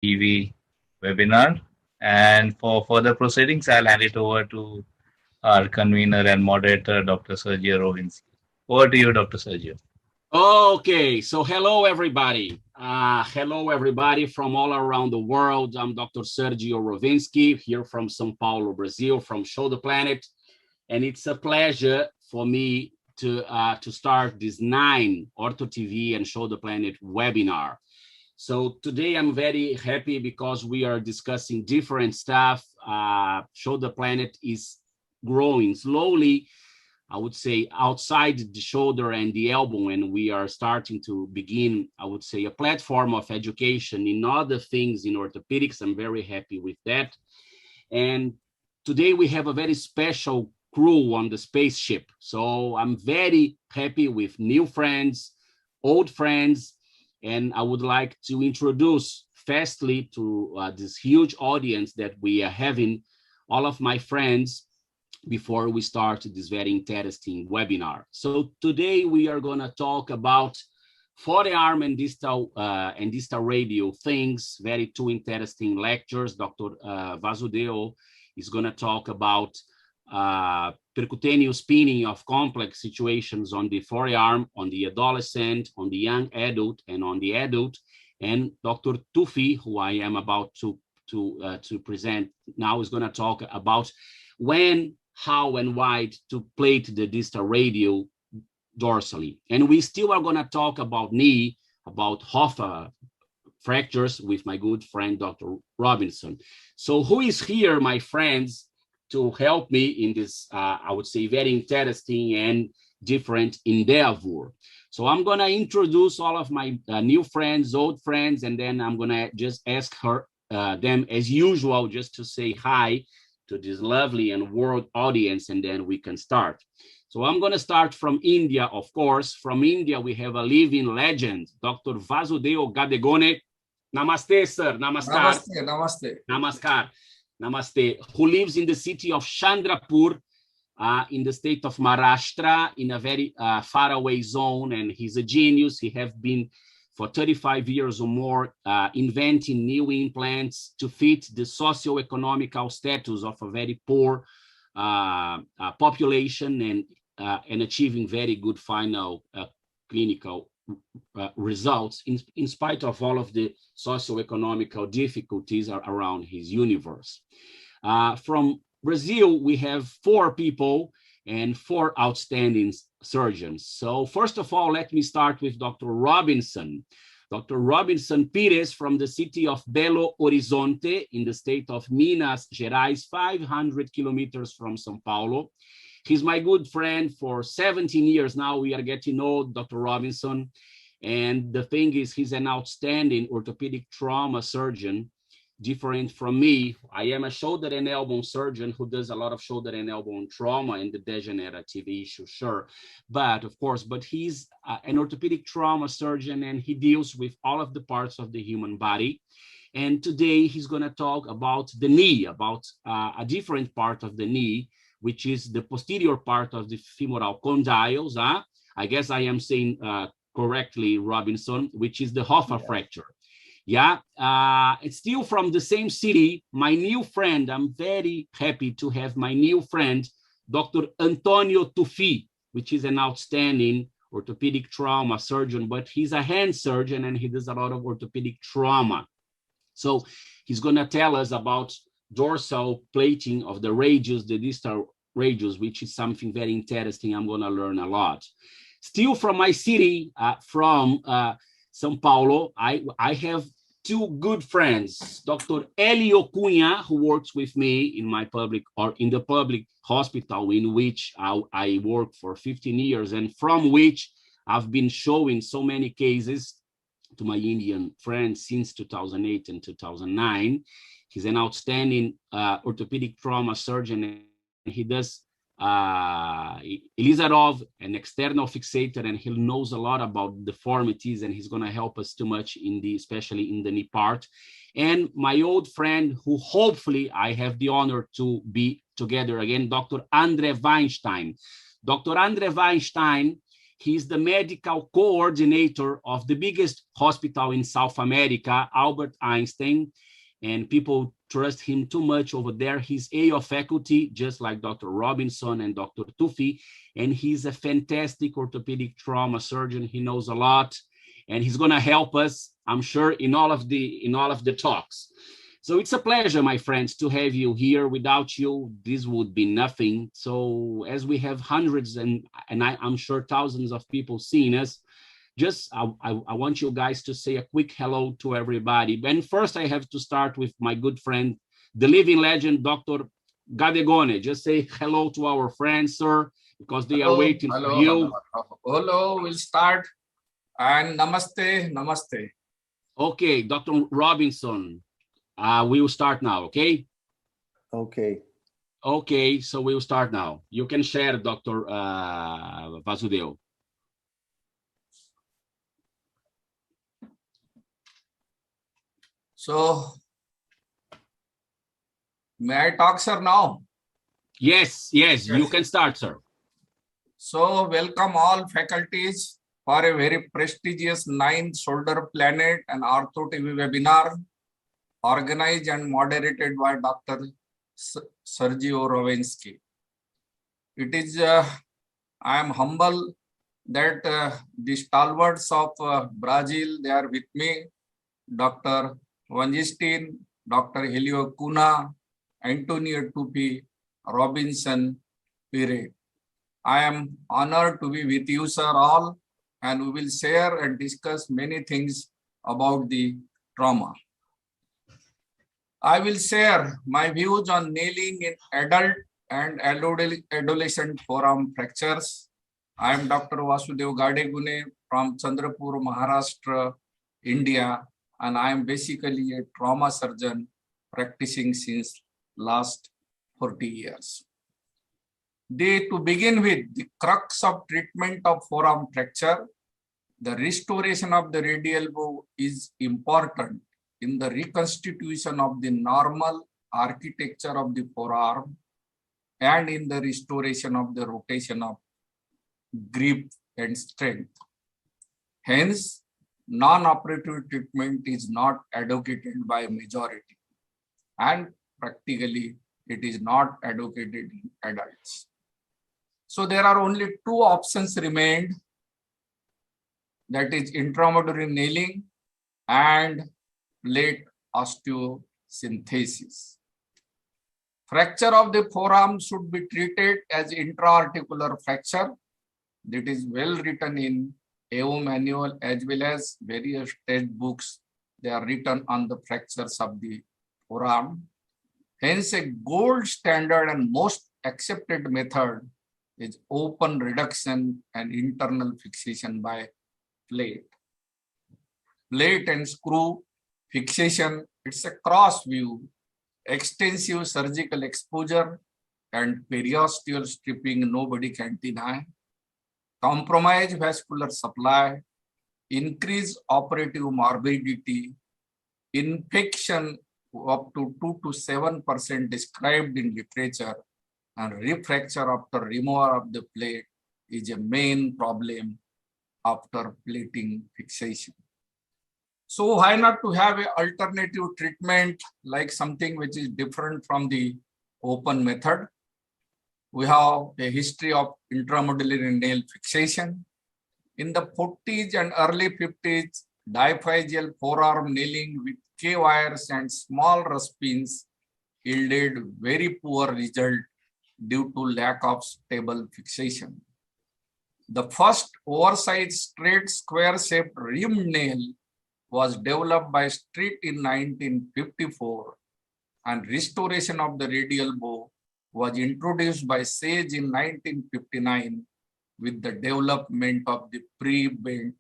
TV webinar. And for further proceedings, I'll hand it over to our convener and moderator, Dr. Sergio Rovinski. Over to you, Dr. Sergio. Okay, so hello everybody. Hello everybody from all around the world. I'm Dr. Sergio Rovinski here from São Paulo, Brazil, from Shoulderplanet, and it's a pleasure for me to start this 9 Ortho TV and Shoulderplanet webinar. So today I'm very happy because we are discussing different stuff. Shoulderplanet is growing slowly, I would say, outside the shoulder and the elbow, and we are starting to begin, I would say, a platform of education in other things in orthopedics. I'm very happy with that. And today we have a very special crew on the spaceship. So I'm very happy with new friends, old friends, and I would like to introduce fastly to this huge audience that we are having, all of my friends, before we start this very interesting webinar. So today we are going to talk about forearm and distal radial things, very two interesting lectures. Dr. Vasudeo is going to talk about percutaneous pinning of complex situations on the forearm, on the adolescent, on the young adult, and on the adult. And Dr. Tufi, who I am about to present now, is going to talk about when, how, and why to plate the distal radial dorsally. And we still are going to talk about knee, about Hoffa'S fractures with my good friend, Dr. Robinson. So who is here, my friends, to help me in this, I would say, very interesting and different endeavor. So I'm going to introduce all of my new friends, old friends, and then I'm going to just ask them, as usual, just to say hi to this lovely and world audience, and then we can start. So I'm going to start from India, of course. From India, we have a living legend, Dr. Vasudeo Gadegone. Namaste, sir. Namaskar. Namaste, namaste. Namaskar. Namaste. Who lives in the city of Chandrapur, in the state of Maharashtra, in a very faraway zone. And he's a genius. He has been for 35 years or more, inventing new implants to fit the socio-economical status of a very poor population, and achieving very good final clinical results in spite of all of the socio-economical difficulties around his universe. From Brazil, we have 4 people and 4 outstanding surgeons. So first of all, let me start with Dr. Robinson. Dr. Robinson Pires from the city of Belo Horizonte in the state of Minas Gerais, 500 kilometers from São Paulo. He's my good friend for 17 years now. We are getting old, Dr. Robinson. And the thing is, he's an outstanding orthopedic trauma surgeon, different from me. I am a shoulder and elbow surgeon who does a lot of shoulder and elbow trauma and the degenerative issue, sure. But of course, he's an orthopedic trauma surgeon, and he deals with all of the parts of the human body. And today he's going to talk about the knee, about a different part of the knee, which is the posterior part of the femoral condyles. I guess I am saying correctly, Robinson, which is the Hoffa'S fracture. Yeah, it's still from the same city. My new friend, I'm very happy to have my new friend, Dr. Antonio Tufi, which is an outstanding orthopedic trauma surgeon, but he's a hand surgeon and he does a lot of orthopedic trauma. So he's going to tell us about dorsal plating of the radius, the distal radius, which is something very interesting. I'm going to learn a lot. Still from my city, from São Paulo, I have 2 good friends, Dr. Elio Cunha, who works with me in my public or in the public hospital in which I work for 15 years, and from which I've been showing so many cases to my Indian friends since 2008 and 2009. He's an outstanding orthopedic trauma surgeon, and he does Elizarov, an external fixator, and he knows a lot about deformities, and he's going to help us too much in the, especially in the knee part. And my old friend, who hopefully I have the honor to be together again, Dr. Andre Weinstein. Dr. Andre Weinstein He's the medical coordinator of the biggest hospital in South America, Albert Einstein, and people trust him too much over there. He's AO faculty, just like Dr. Robinson and Dr. Tufi, and he's a fantastic orthopedic trauma surgeon. He knows a lot, and he's going to help us, I'm sure, in all of the talks. So it's a pleasure, my friends, to have you here. Without you, this would be nothing. So as we have hundreds and I'm sure thousands of people seeing us, just I want you guys to say a quick hello to everybody. And first, I have to start with my good friend, the living legend, Dr. Gadegone. Just say hello to our friends, sir, because they are waiting for you. Hello, we'll start. And namaste, namaste. Okay, Dr. Robinson, we will start now, okay? Okay. Okay, so we'll start now. You can share, Dr. Vasudeo. So, may I talk, sir, now? Yes, you can start, sir. So, welcome all faculties for a very prestigious 9th Shoulderplanet and Ortho TV webinar organized and moderated by Dr. Sergio Rovinsky. It is, I am humble that the stalwarts of Brazil, they are with me, Dr. Vangistin, Dr. Helio Cunha, Antonio Tupi, Robinson, Pire. I am honored to be with you, sir, all, and we will share and discuss many things about the trauma. I will share my views on nailing in adult and adolescent forearm fractures. I am Dr. Vasudev Gadegune from Chandrapur, Maharashtra, India, and I am basically a trauma surgeon practicing since last 40 years. To begin with, the crux of treatment of forearm fracture, the restoration of the radial bow is important in the reconstitution of the normal architecture of the forearm and in the restoration of the rotation of grip and strength. Hence, non-operative treatment is not advocated by majority, and practically it is not advocated in adults. So there are only two options remained, that is intramedullary nailing and plate osteosynthesis. Fracture of the forearm should be treated as intra-articular fracture. That is well written in AO manual as well as various textbooks. They are written on the fractures of the forearm. Hence, a gold standard and most accepted method is open reduction and internal fixation by plate. Plate and screw fixation, it's a cross view, extensive surgical exposure and periosteal stripping nobody can deny. Compromise vascular supply, increase operative morbidity, infection up to 2 to 7% described in literature, and refracture after removal of the plate is a main problem after plating fixation. So why not to have an alternative treatment like something which is different from the open method? We have a history of intramedullary nail fixation. In the 40s and early 50s, diphysial forearm nailing with K-wires and small ruspins yielded very poor result due to lack of stable fixation. The first oversized straight square-shaped rim nail was developed by Street in 1954, and restoration of the radial bow was introduced by Sage in 1959 with the development of the pre-bent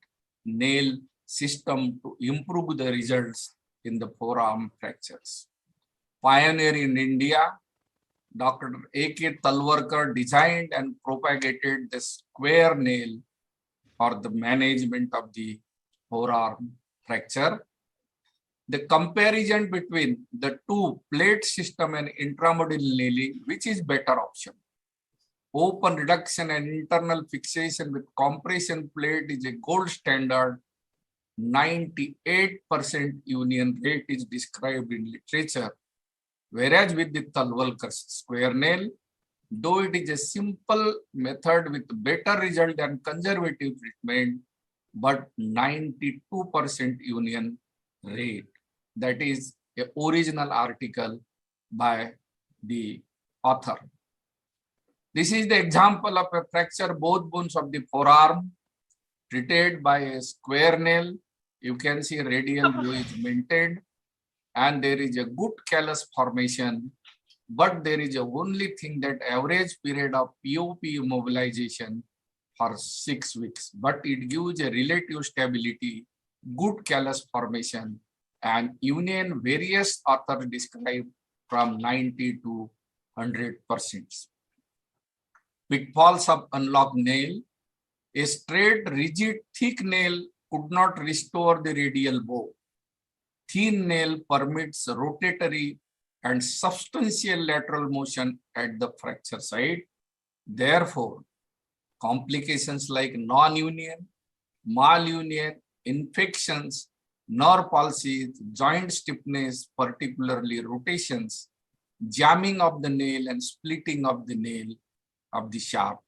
nail system to improve the results in the forearm fractures. Pioneer in India, Dr. A.K. Talwarkar designed and propagated the square nail for the management of the forearm fracture. The comparison between the two plate system and intramedullary nailing, which is better option? open reduction and internal fixation with compression plate is a gold standard. 98% union rate is described in literature. Whereas with the Talwalkar square nail, though it is a simple method with better result than conservative treatment, but 92% union rate. That is a original article by the author. This is the example of a fracture both bones of the forearm treated by a square nail. You can see radial view is maintained and there is a good callus formation, but there is a only thing that average period of POP immobilization for 6 weeks, but it gives a relative stability, good callus formation, and union various authors describe from 90 to 100%. Pitfalls of unlocked nail. A straight, rigid, thick nail could not restore the radial bow. Thin nail permits rotatory and substantial lateral motion at the fracture site. Therefore, complications like non-union, malunion, infections, nerve palsies, joint stiffness, particularly rotations, jamming of the nail and splitting of the nail of the shaft.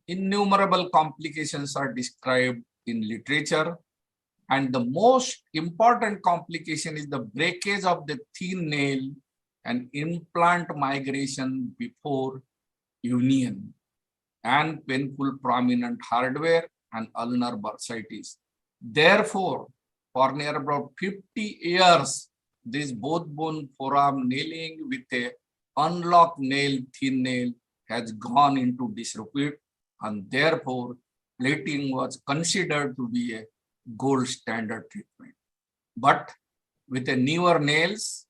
Innumerable complications are described in literature, and the most important complication is the breakage of the thin nail and implant migration before union, and painful prominent hardware and ulnar bursitis. Therefore, for near about 50 years, this both bone forearm nailing with a unlocked nail, thin nail, has gone into disrepute, and therefore plating was considered to be a gold standard treatment. But with a newer nails,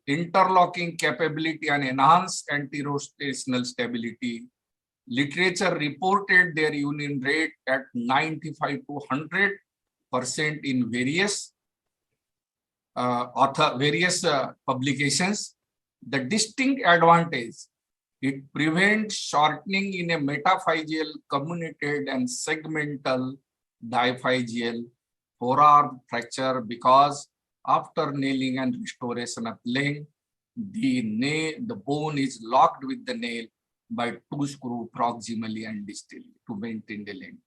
interlocking capability and enhanced anterotational stability, literature reported their union rate at 95 to 100% in various publications. The distinct advantage, it prevents shortening in a metaphyseal, comminuted, and segmental diphyseal forearm fracture, because after nailing and restoration of length, the bone is locked with the nail by 2 screws proximally and distally to maintain the length.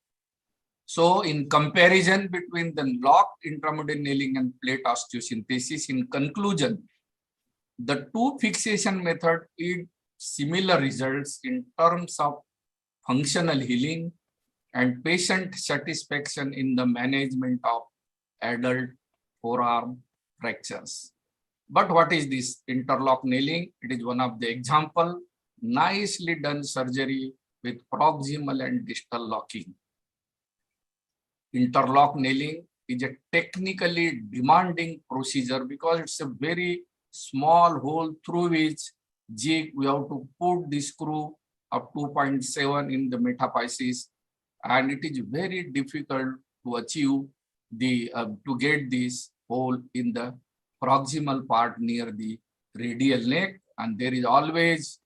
So in comparison between the locked intramedullary nailing and plate osteosynthesis, in conclusion, the two fixation method yield similar results in terms of functional healing and patient satisfaction in the management of adult forearm fractures. But what is this interlock nailing? It is one of the example, nicely done surgery with proximal and distal locking. Interlock nailing is a technically demanding procedure because it's a very small hole through which we have to put the screw of 2.7 in the metaphysis, and it is very difficult to achieve to get this hole in the proximal part near the radial neck, and there is always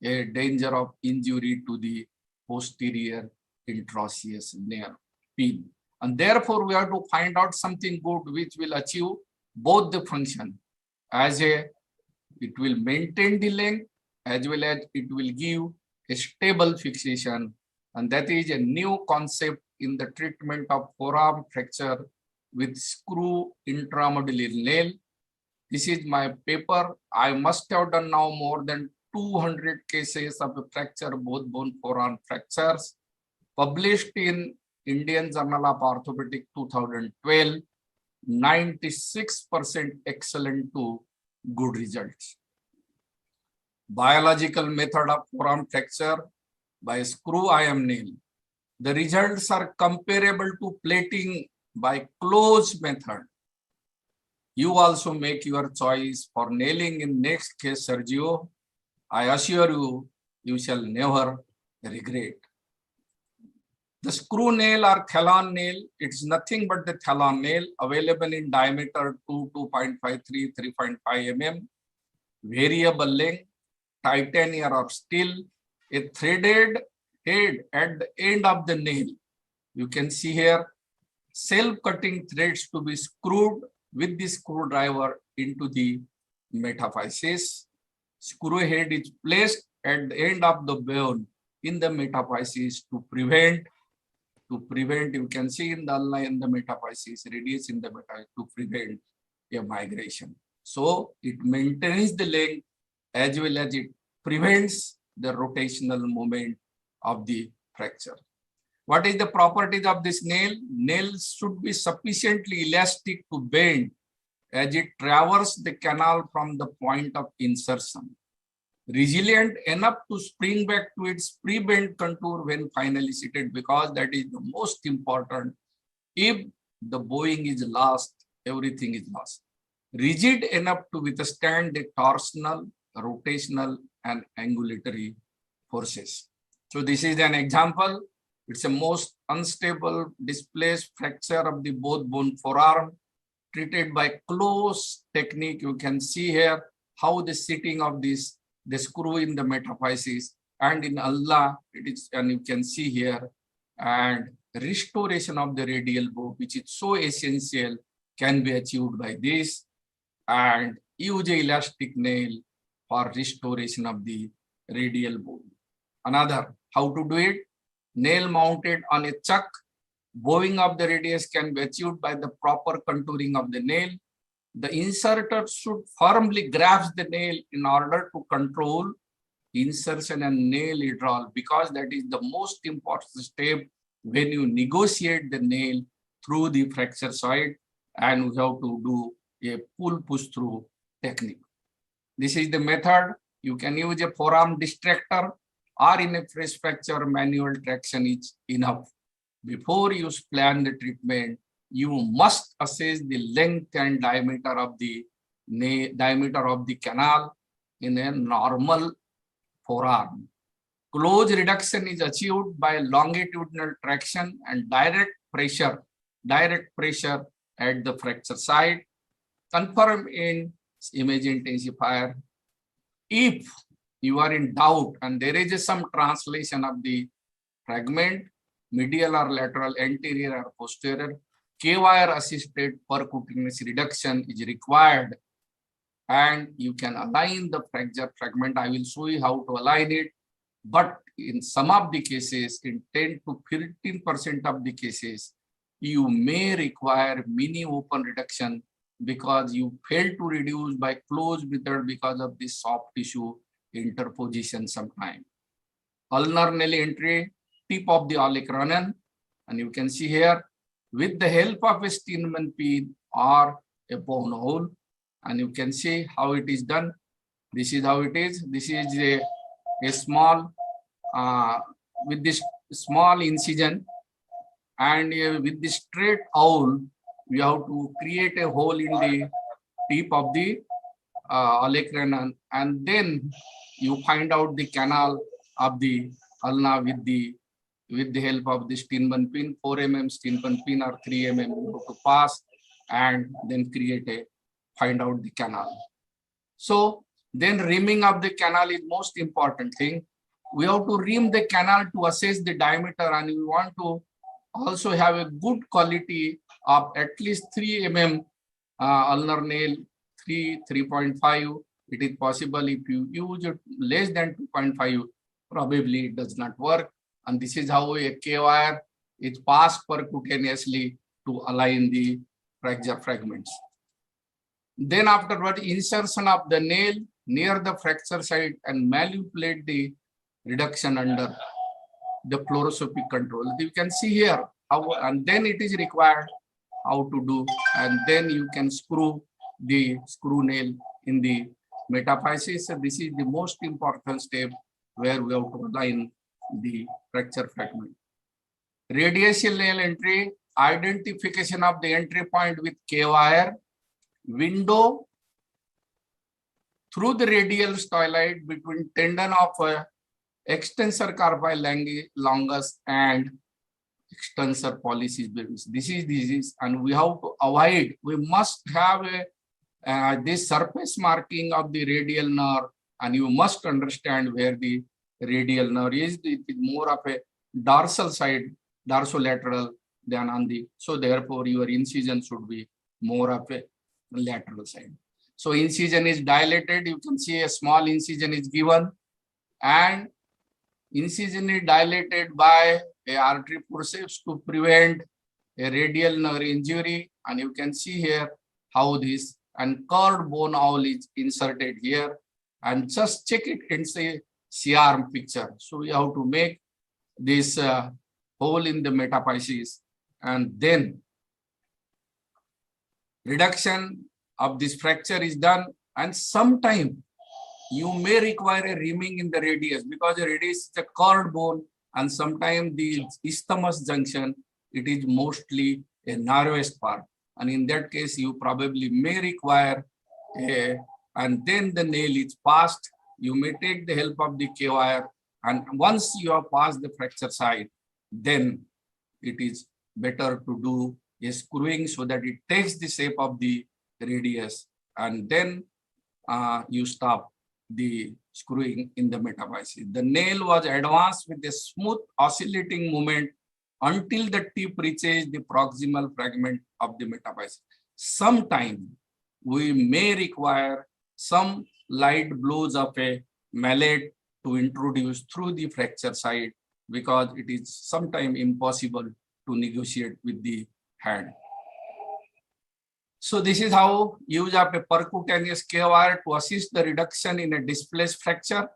a danger of injury to the posterior interosseous nerve pin. And therefore, we have to find out something good which will achieve both the function. It will maintain the length as well as it will give a stable fixation. And that is a new concept in the treatment of forearm fracture with screw intramedullary nail. This is my paper. I must have done now more than 200 cases of a fracture, both bone forearm fractures, published in Indian Journal of Orthopedic 2012, 96% excellent to good results. Biological method of forearm fracture by screw IM nail. The results are comparable to plating by closed method. You also make your choice for nailing in next case, Sergio. I assure you, you shall never regret. The screw nail or thalon nail, it's nothing but the thalon nail, available in diameter 2.53, 3.5 mm, variable length, titanium or steel, a threaded head at the end of the nail. You can see here self-cutting threads to be screwed with the screwdriver into the metaphysis. Screw head is placed at the end of the bone in the metaphysis to prevent, you can see in the ulna in the metaphysis, radius in the metaphysis to prevent a migration. So it maintains the length as well as it prevents the rotational movement of the fracture. What is the properties of this nail? Nails should be sufficiently elastic to bend as it traverses the canal from the point of insertion. Resilient enough to spring back to its pre-bent contour when finally seated, because that is the most important. If the bowing is lost, everything is lost. Rigid enough to withstand the torsional, rotational, and angulatory forces. So this is an example. It's a most unstable displaced fracture of the both bone forearm, treated by close technique. You can see here how the sitting of this, the screw in the metaphysis, and in ulna it is, and you can see here, and restoration of the radial bow, which is so essential, can be achieved by this, and use a elastic nail for restoration of the radial bow. Another, how to do it? Nail mounted on a chuck. Bowing of the radius can be achieved by the proper contouring of the nail. The inserter should firmly grasp the nail in order to control insertion and nail withdrawal, because that is the most important step when you negotiate the nail through the fracture side, and we have to do a pull push through technique. This is the method. You can use a forearm distractor, or in a fresh fracture, manual traction is enough. Before you plan the treatment, you must assess the length and diameter of the canal in a normal forearm. Close reduction is achieved by longitudinal traction and direct pressure at the fracture site. Confirm in image intensifier. If you are in doubt and there is some translation of the fragment, medial or lateral, anterior or posterior, K-wire assisted percutaneous reduction is required, and you can align the fracture fragment. I will show you how to align it, but in some of the cases, in 10 to 15% of the cases, you may require mini open reduction because you failed to reduce by closed method because of this soft tissue interposition sometime. Ulnar nail entry, tip of the olecranon, and you can see here with the help of a Steinmann pin or a bone hole, and you can see how it is done. This is how it is. This is a small with this small incision, and with the straight awl, we have to create a hole in the tip of the olecranon, and then you find out the canal of the ulna with the help of the Steinmann pin, 4 mm Steinmann pin or 3 mm you have to pass, and then find out the canal. So then rimming of the canal is most important thing. We have to rim the canal to assess the diameter, and we want to also have a good quality of at least 3 mm ulnar nail, 3.5. It is possible. If you use it less than 2.5, probably it does not work. And this is how a K-wire is passed percutaneously to align the fracture fragments. Then afterward, insertion of the nail near the fracture site and manipulate the reduction under the fluoroscopic control. You can see here how, and then it is required how to do, and then you can screw the screw nail in the metaphysis. So this is the most important step where we have to align the fracture fragment. Radial nail entry, identification of the entry point with K-wire, window through the radial styloid between tendon of extensor carpi longus and extensor pollicis brevis. This is, and we have to avoid. We must have this surface marking of the radial nerve, and you must understand where the radial nerve. It is more of a dorsal side, dorsolateral than on the, so therefore your incision should be more of a lateral side. So incision is dilated. You can see a small incision is given, and incision is dilated by a artery forceps to prevent a radial nerve injury. And you can see here how this and curved bone owl is inserted here, and just check it in the C-arm picture. So we have to make this hole in the metaphysis, and then reduction of this fracture is done. And sometime you may require a reaming in the radius, because the radius is a curved bone, and sometimes the isthmus junction, it is mostly a narrowest part. And in that case, you probably may require a, and then the nail is passed. You may take the help of the K-wire, and once you have passed the fracture side, then it is better to do a screwing so that it takes the shape of the radius, and then you stop the screwing in the metaphysis. The nail was advanced with a smooth oscillating movement until the tip reaches the proximal fragment of the metaphysis. Sometime we may require some light blows of a mallet to introduce through the fracture side, because it is sometimes impossible to negotiate with the hand. So this is how use of a percutaneous K-wire to assist the reduction in a displaced fracture.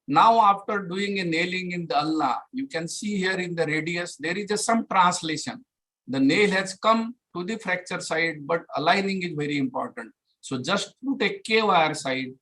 Now, after doing a nailing in the ulna, you can see here in the radius, there is just some translation. The nail has come to the fracture side, but aligning is very important. So just put a K-wire side,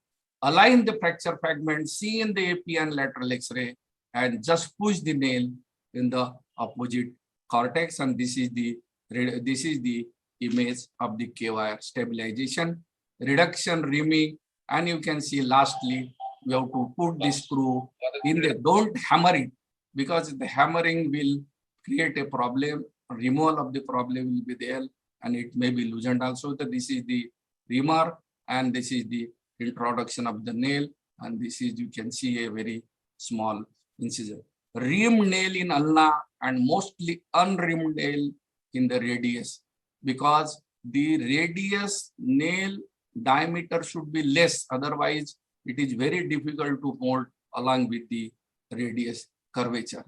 align the fracture fragment, see in the AP and lateral X-ray, and just push the nail in the opposite cortex. And this is the image of the K-wire stabilization, reduction, reaming, and you can see lastly, we have to put the screw in the, don't hammer it, because the hammering will create a problem. Removal of the problem will be there, and it may be loosened also. So this is the reamer, and this is the introduction of the nail, and this is, you can see a very small incision. Reamed nail in ulna and mostly unreamed nail in the radius, because the radius nail diameter should be less, otherwise it is very difficult to mold along with the radius curvature.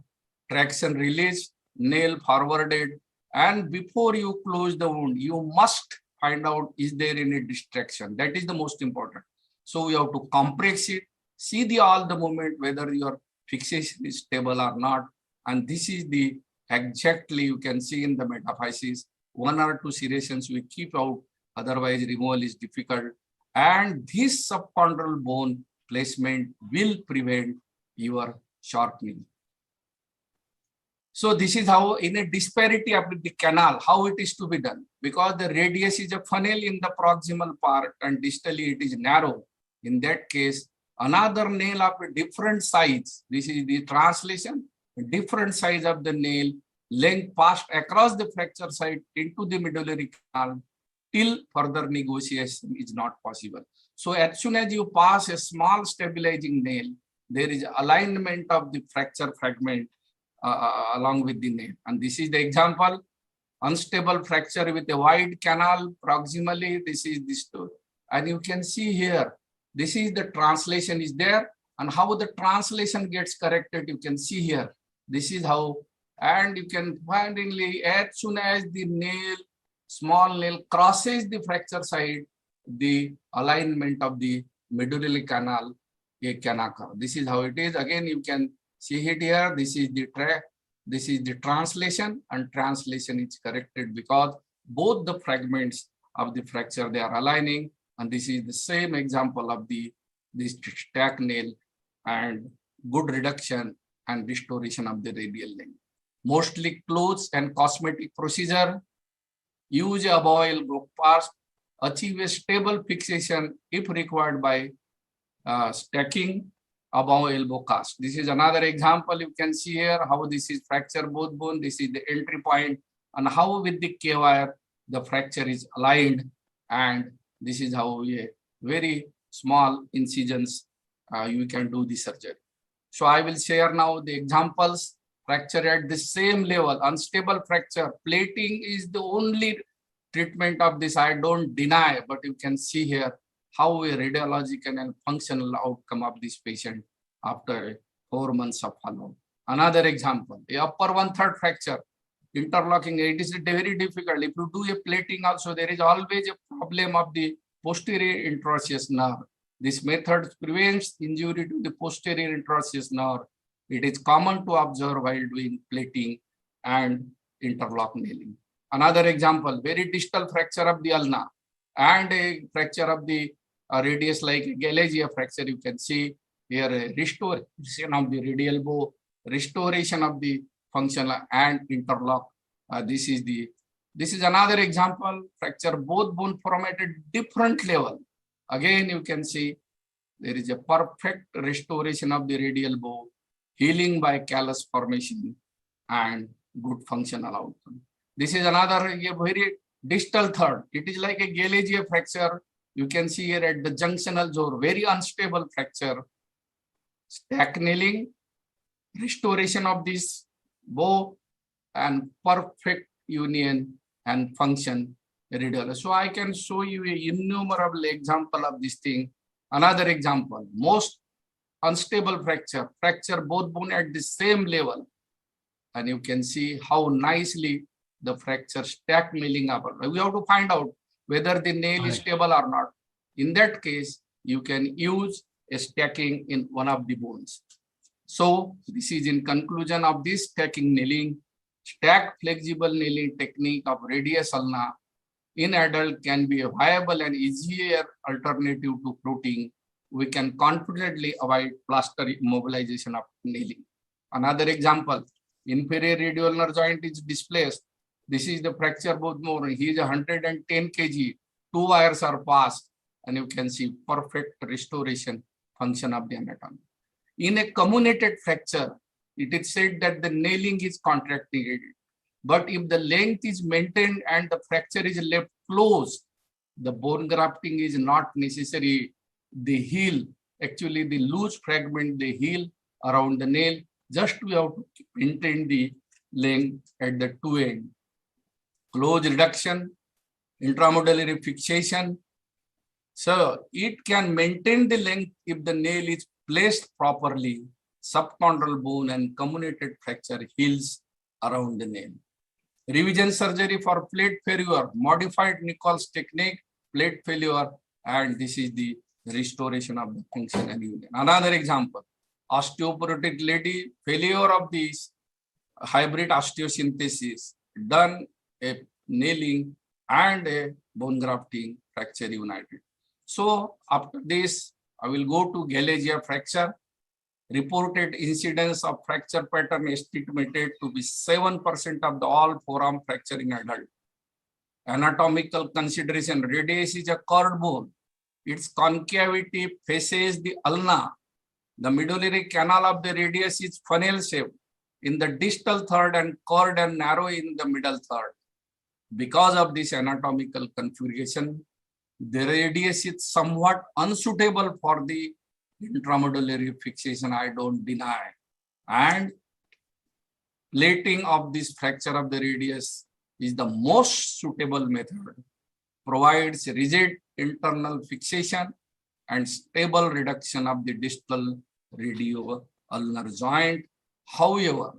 Traction release, nail forwarded, and before you close the wound, you must find out is there any distraction. That is the most important. So you have to compress it, see all the movement, whether your fixation is stable or not. And this is the exactly you can see in the metaphysis. 1 or 2 serrations we keep out, otherwise removal is difficult. And this subchondral bone placement will prevent your shortening. So this is how, in a disparity of the canal, how it is to be done. Because the radius is a funnel in the proximal part and distally it is narrow. In that case, another nail of a different size, this is the translation, different size of the nail, length passed across the fracture site into the medullary canal till further negotiation is not possible. So as soon as you pass a small stabilizing nail, there is alignment of the fracture fragment along with the nail. And this is the example, unstable fracture with a wide canal proximally. This is this two. And you can see here, this is the translation is there, and how the translation gets corrected, you can see here. This is how, and you can finally, as soon as the nail, small nail crosses the fracture side, the alignment of the medullary canal can occur. This is how it is. Again, you can see it here. This is the track. This is the translation, and translation is corrected because both the fragments of the fracture, they are aligning. And this is the same example of this stack nail and good reduction and restoration of the radial length. Mostly clothes and cosmetic procedure, use a boil broke past, achieve a stable fixation if required by stacking above elbow cast. This is another example. You can see here how this is fracture both bone. This is the entry point, and how with the K-wire the fracture is aligned, and this is how a very small incisions you can do the surgery. So I will share now the examples. Fracture at the same level, unstable fracture. Plating is the only treatment of this. I don't deny, but you can see here how a radiological and functional outcome of this patient after 4 months of follow-up. Another example, a upper 1/3 fracture, interlocking. It is very difficult. If you do a plating also, there is always a problem of the posterior interosseous nerve. This method prevents injury to the posterior interosseous nerve. It is common to observe while doing plating and interlock nailing. Another example, very distal fracture of the ulna and a fracture of the radius like Galegia fracture. You can see here a restoration of the radial bow, restoration of the functional and interlock. This is another example, fracture both bone from at a different level. Again, you can see there is a perfect restoration of the radial bow, healing by callus formation, and good functional outcome. This is another a very distal third. It is like a Galegia fracture. You can see here at the junctional jaw, very unstable fracture. Stack nailing, restoration of this bow, and perfect union and function radial. So I can show you an innumerable example of this thing. Another example, most unstable fracture, fracture both bone at the same level. And you can see how nicely the fracture stack nailing up. We have to find out whether the nail is stable or not. In that case, you can use a stacking in one of the bones. So this is in conclusion of this stacking nailing. Stack flexible nailing technique of radius ulna in adult can be a viable and easier alternative to floating. We can confidently avoid plaster immobilization of nailing. Another example, inferior radioulnar joint is displaced. This is the fracture both more. He is 110 kg. 2 wires are passed, and you can see perfect restoration function of the anatomy. In a comminuted fracture, it is said that the nailing is contracted. But if the length is maintained and the fracture is left closed, the bone grafting is not necessary. They heal. Actually, the loose fragment, they heal around the nail. Just we have to maintain the length at the two ends. Close reduction, intramedullary fixation. So it can maintain the length if the nail is placed properly. Subchondral bone and comminuted fracture heals around the nail. Revision surgery for plate failure, modified Nichols technique, plate failure, and this is the restoration of the function and union. Another example, osteoporotic lady, failure of this hybrid osteosynthesis, done a nailing and a bone grafting, fracture united. So after this, I will go to Galegia fracture. Reported incidence of fracture pattern estimated to be 7% of the all forearm fracture in adult. Anatomical consideration, radius is a curved bone. Its concavity faces the ulna. The medullary canal of the radius is funnel shaped in the distal third and curved and narrow in the middle third. Because of this anatomical configuration, the radius is somewhat unsuitable for the intramedullary fixation, I don't deny. And plating of this fracture of the radius is the most suitable method. Provides rigid internal fixation and stable reduction of the distal radioulnar joint. However,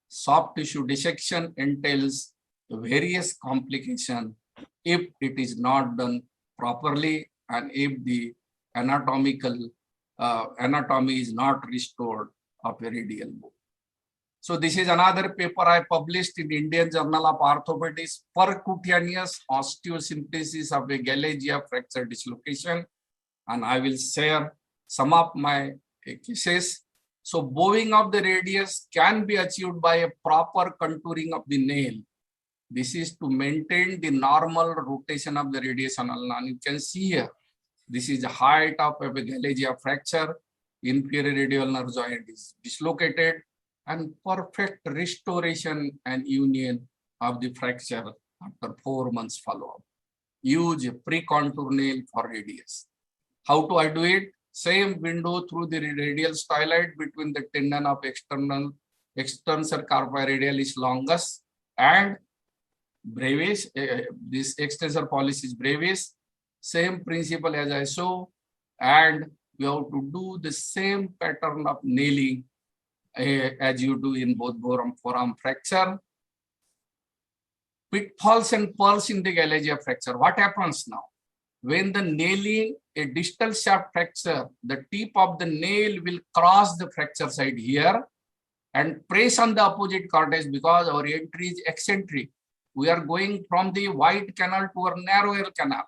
soft tissue dissection entails various complications if it is not done properly and if the anatomy is not restored of a radial bone. So this is another paper I published in Indian Journal of Orthopedics, percutaneous osteosynthesis of a Galegia fracture dislocation, and I will share some of my cases. So bowing of the radius can be achieved by a proper contouring of the nail. This is to maintain the normal rotation of the radius on ulna. You can see here, this is the height of a Galegia fracture. Inferior radioulnar joint is dislocated and perfect restoration and union of the fracture after 4 months follow-up. Use a pre-contour nail for radius. How do I do it? same window through the radial styloid between the tendon of extensor carpi radialis longus and brevis. This extensor pollicis brevis. Same principle as I saw, and you have to do the same pattern of nailing as you do in both forearm fracture. Pitfalls and pearls in the Galegia fracture. What happens now? When the nailing a distal shaft fracture, the tip of the nail will cross the fracture side here and press on the opposite cortex because our entry is eccentric. We are going from the wide canal to a narrower canal.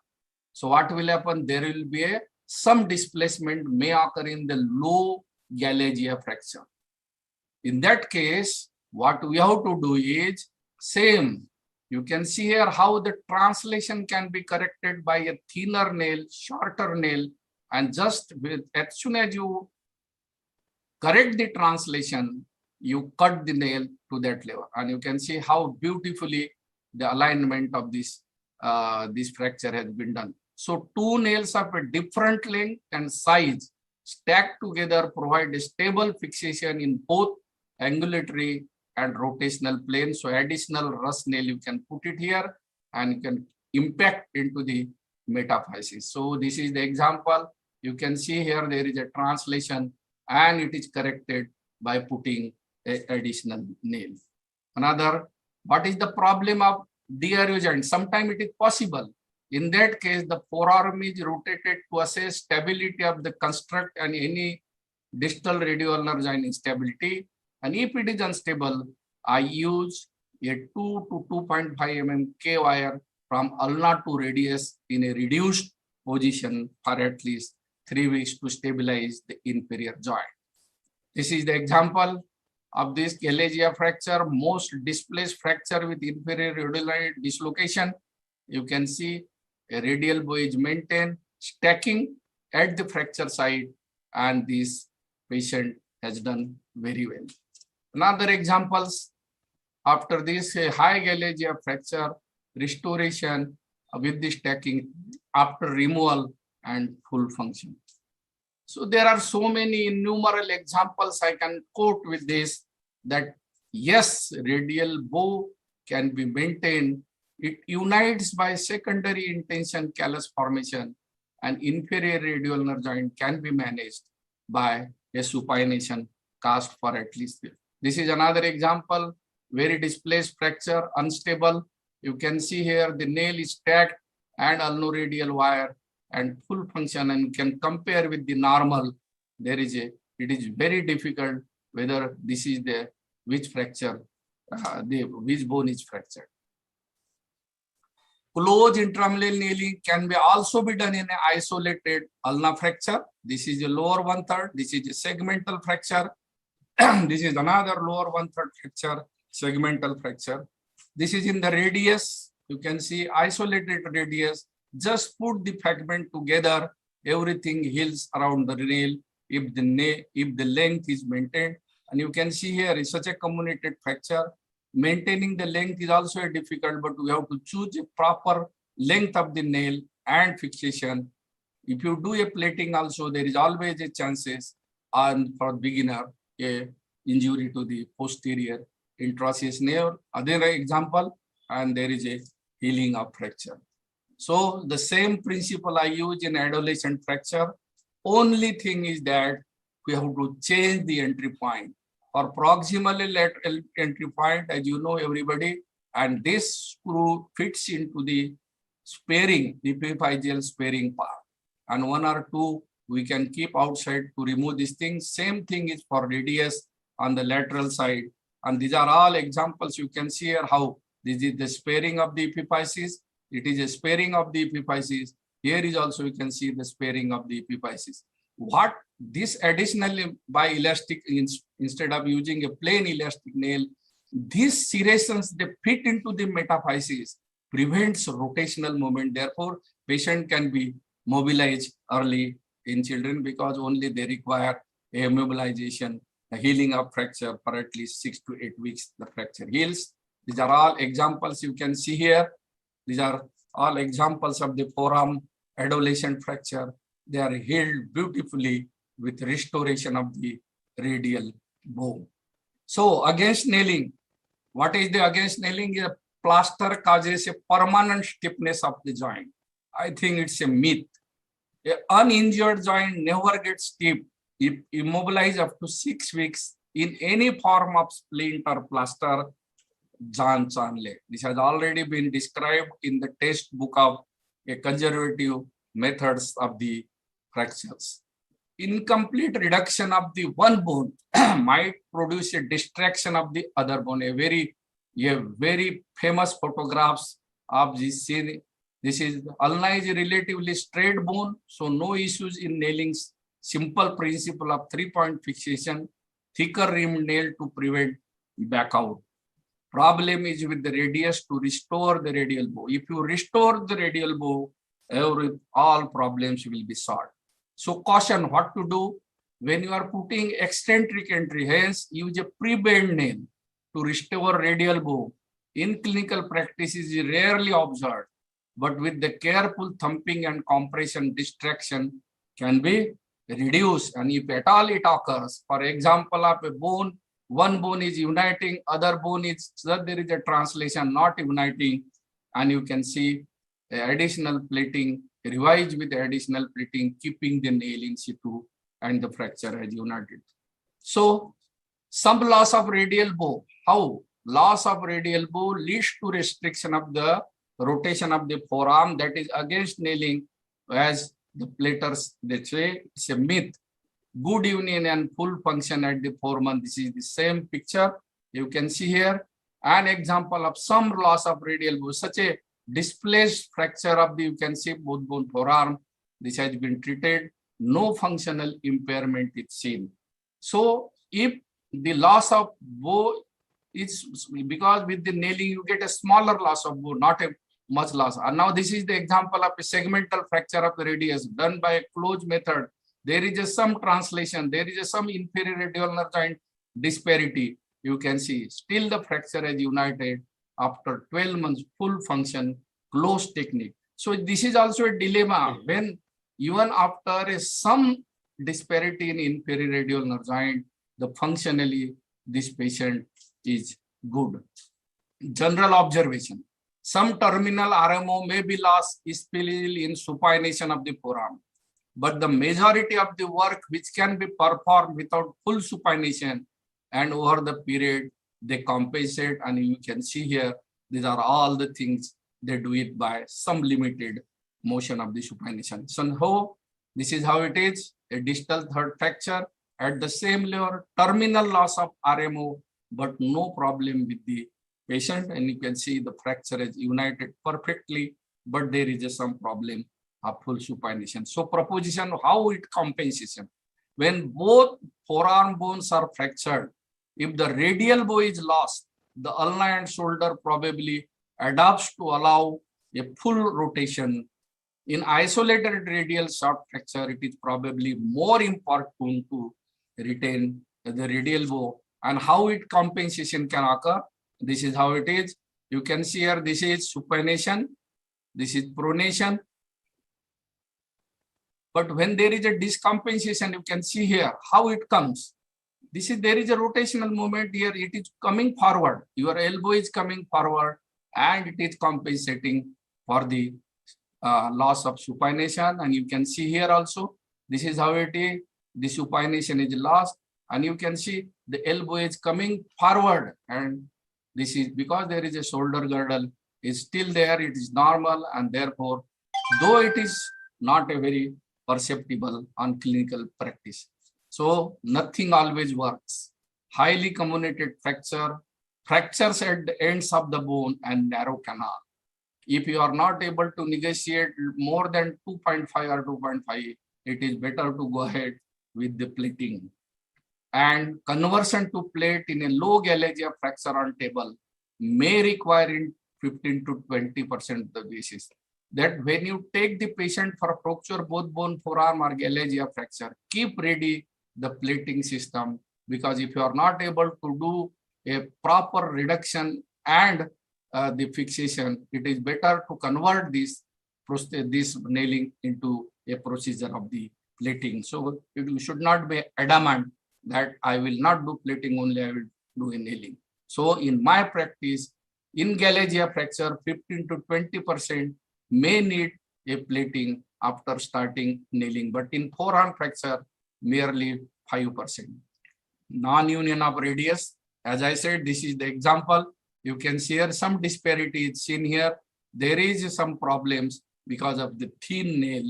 So what will happen? There will be some displacement may occur in the low Galegia fracture. In that case, what we have to do is same. You can see here how the translation can be corrected by a thinner nail, shorter nail, and just as soon as you correct the translation, you cut the nail to that level. And you can see how beautifully the alignment of this fracture has been done. So two nails of a different length and size stacked together provide a stable fixation in both angulatory and rotational plane. So additional rust nail, you can put it here and you can impact into the metaphysis. So this is the example. You can see here there is a translation and it is corrected by putting an additional nail. Another, what is the problem of DRU joint? Sometimes it is possible. In that case, the forearm is rotated to assess stability of the construct and any distal radioulnar joint instability. And if it is unstable, I use a 2 to 2.5 mm K wire from ulna to radius in a reduced position for at least 3 weeks to stabilize the inferior joint. This is the example of this Galegia fracture, most displaced fracture with inferior radioulnar dislocation. You can see a radial bow is maintained, stacking at the fracture site, and this patient has done very well. Another examples, after this a high Galegia fracture, restoration with the stacking after removal and full function. So there are so many innumerable examples I can quote with this, that yes, radial bow can be maintained. It unites by secondary intention callus formation, and inferior radioulnar joint can be managed by a supination cast for at least. This is another example, very displaced fracture, unstable. You can see here the nail is stacked and ulnoradial wire and full function, and you can compare with the normal. There is it is very difficult whether this is the which fracture, which bone is fractured. Close intramalleolar nailing can be also be done in an isolated ulna fracture. This is a lower 1/3. This is a segmental fracture. This is another lower 1/3 fracture, segmental fracture. This is in the radius. You can see isolated radius. Just put the fragment together. Everything heals around the nail if the length is maintained. And you can see here is such a comminuted fracture. Maintaining the length is also difficult, but we have to choose a proper length of the nail and fixation. If you do a plating also, there is always a chances and for beginner a injury to the posterior interosseous nerve. Other example, and there is a healing of fracture. So the same principle I use in adolescent fracture. Only thing is that we have to change the entry point. For proximally lateral entry point, as you know, everybody, and this screw fits into the sparing, the epiphyseal sparing part. And one or two we can keep outside to remove these things. Same thing is for radius on the lateral side. And these are all examples. You can see here how this is the sparing of the epiphysis. It is a sparing of the epiphysis. Here is also you can see the sparing of the epiphysis. What this additionally by elastic, instead of using a plain elastic nail, these serrations they fit into the metaphysis, prevents rotational movement. Therefore, patient can be mobilized early in children because only they require a mobilization, a healing of fracture for at least 6 to 8 weeks. The fracture heals. These are all examples you can see here. These are all examples of the forearm adolescent fracture. they are healed beautifully with restoration of the radial bone. So against nailing, what is the against nailing? A plaster causes a permanent stiffness of the joint. I think it's a myth. An uninjured joint never gets stiff if immobilized up to 6 weeks in any form of splint or plaster. John Chanley. This has already been described in the textbook of a conservative methods of the fractures. Incomplete reduction of the one bone might produce a distraction of the other bone. A very famous photographs of this scene. This is ulna is a relatively straight bone, so no issues in nailing. Simple principle of 3-point fixation, thicker rim nail to prevent back out. Problem is with the radius to restore the radial bow. If you restore the radial bow, all problems will be solved. So caution, what to do when you are putting eccentric entry, hence use a pre-bend nail to restore radial bow. In clinical practice is rarely observed, but with the careful thumping and compression, distraction can be reduced. And if at all it occurs, for example, of a bone, one bone is uniting, other bone is, so there is a translation not uniting, and you can see additional plating, revised with additional plating, keeping the nail in situ and the fracture has united. So some loss of radial bow. How? Loss of radial bow leads to restriction of the rotation of the forearm, that is against nailing, as the platers, they say it's a myth. Good union and full function at the forearm. This is the same picture. You can see here an example of some loss of radial bow, such a displaced fracture of the, you can see both bone forearm. This has been treated. No functional impairment is seen. So if the loss of bow is because with the nailing, you get a smaller loss of bow, not a much loss. And now this is the example of a segmental fracture of the radius done by a closed method. There is some translation, there is some inferior radial nerve joint disparity. You can see still the fracture is united after 12 months, full function, closed technique. So this is also a dilemma when even after some disparity in inferior radial nerve joint, the functionally this patient is good. General observation. Some terminal RMO may be lost, especially in supination of the forearm. But the majority of the work which can be performed without full supination and over the period, they compensate, and you can see here, these are all the things they do it by some limited motion of the supination. So this is how it is, a distal third fracture at the same level, terminal loss of RMO, but no problem with the patient, and you can see the fracture is united perfectly, but there is some problem of full supination. So proposition, how it compensation? When both forearm bones are fractured, if the radial bow is lost, the ulna and shoulder probably adapts to allow a full rotation. In isolated radial soft fracture, it is probably more important to retain the radial bow. And how it compensation can occur? This is how it is. You can see here, this is supination, this is pronation. But when there is a discompensation, you can see here how it comes. This is, there is a rotational movement here. It is coming forward. Your elbow is coming forward and it is compensating for the loss of supination. And you can see here also, this is how it is. The supination is lost. And you can see the elbow is coming forward. And this is because there is a shoulder girdle is still there. It is normal. And therefore, though it is not a very perceptible on clinical practice. So nothing always works. Highly comminuted fracture, fractures at the ends of the bone and narrow canal. If you are not able to negotiate more than 2.5 or 2.5, it is better to go ahead with the plating. And conversion to plate in a low gallaglia fracture on table may require in 15 to 20% of the cases. That when you take the patient for fracture both bone forearm or gallaglia fracture, keep ready the plating system, because if you are not able to do a proper reduction and the fixation, it is better to convert this nailing into a procedure of the plating. So you should not be adamant that I will not do plating only, I will do a nailing. So in my practice, in Galegia fracture, 15 to 20% may need a plating after starting nailing, but in forearm fracture, merely 5%. Non-union of radius, as I said, this is the example. You can see here some disparity is seen here. There is some problems because of the thin nail,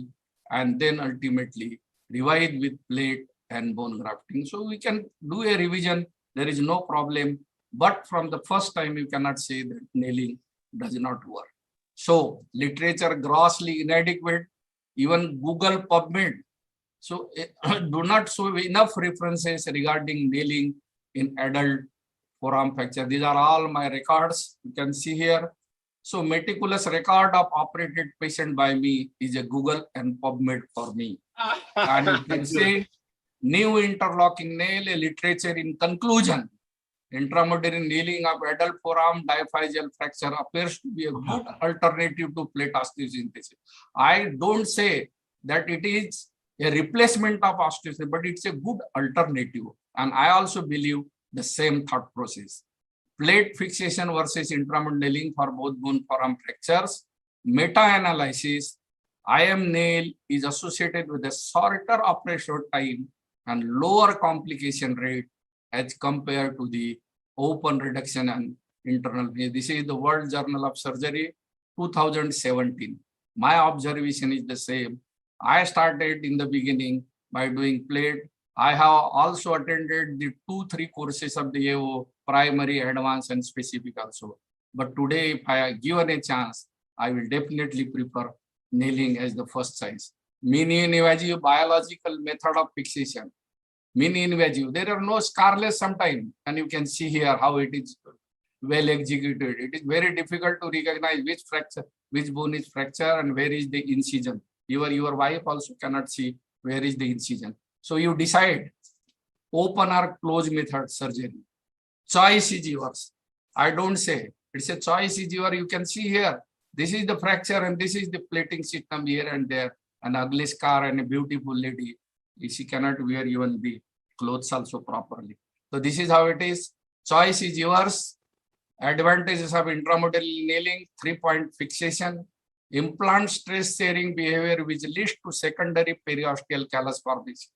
and then ultimately revise with plate and bone grafting. So we can do a revision. There is no problem. But from the first time, you cannot say that nailing does not work. So literature grossly inadequate, even Google PubMed. So do not show enough references regarding nailing in adult forearm fracture. These are all my records. You can see here. So meticulous record of operated patient by me is a Google and PubMed for me. And you can see new interlocking nail, a literature in conclusion. Intramedullary nailing of adult forearm diaphyseal fracture appears to be a good alternative to plate osteosynthesis. I don't say that it is a replacement of osteosynthesis, but it's a good alternative. And I also believe the same thought process. Plate fixation versus intramedullary nailing for both bone forearm fractures. Meta-analysis, IM nail is associated with a shorter operation time and lower complication rate as compared to the open reduction and internal. This is the World Journal of Surgery, 2017. My observation is the same. I started in the beginning by doing plate. I have also attended the 2-3 courses of the AO, primary, advanced, and specific also. But today, if I are given a chance, I will definitely prefer nailing as the first choice. Mini-invasive biological method of fixation. Mini-invasive. There are no scarless sometimes, and you can see here how it is well executed. It is very difficult to recognize which fracture, which bone is fracture, and where is the incision. Your wife also cannot see where is the incision. So you decide open or close method surgery. Choice is yours. I don't say. It's a choice is yours. You can see here. This is the fracture and this is the plating system here and there. An ugly scar and a beautiful lady. She cannot wear even the clothes also properly. So this is how it is. Choice is yours. Advantages of intramedullary nailing, 3-point fixation. Implant stress sharing behavior which leads to secondary periosteal callus formation.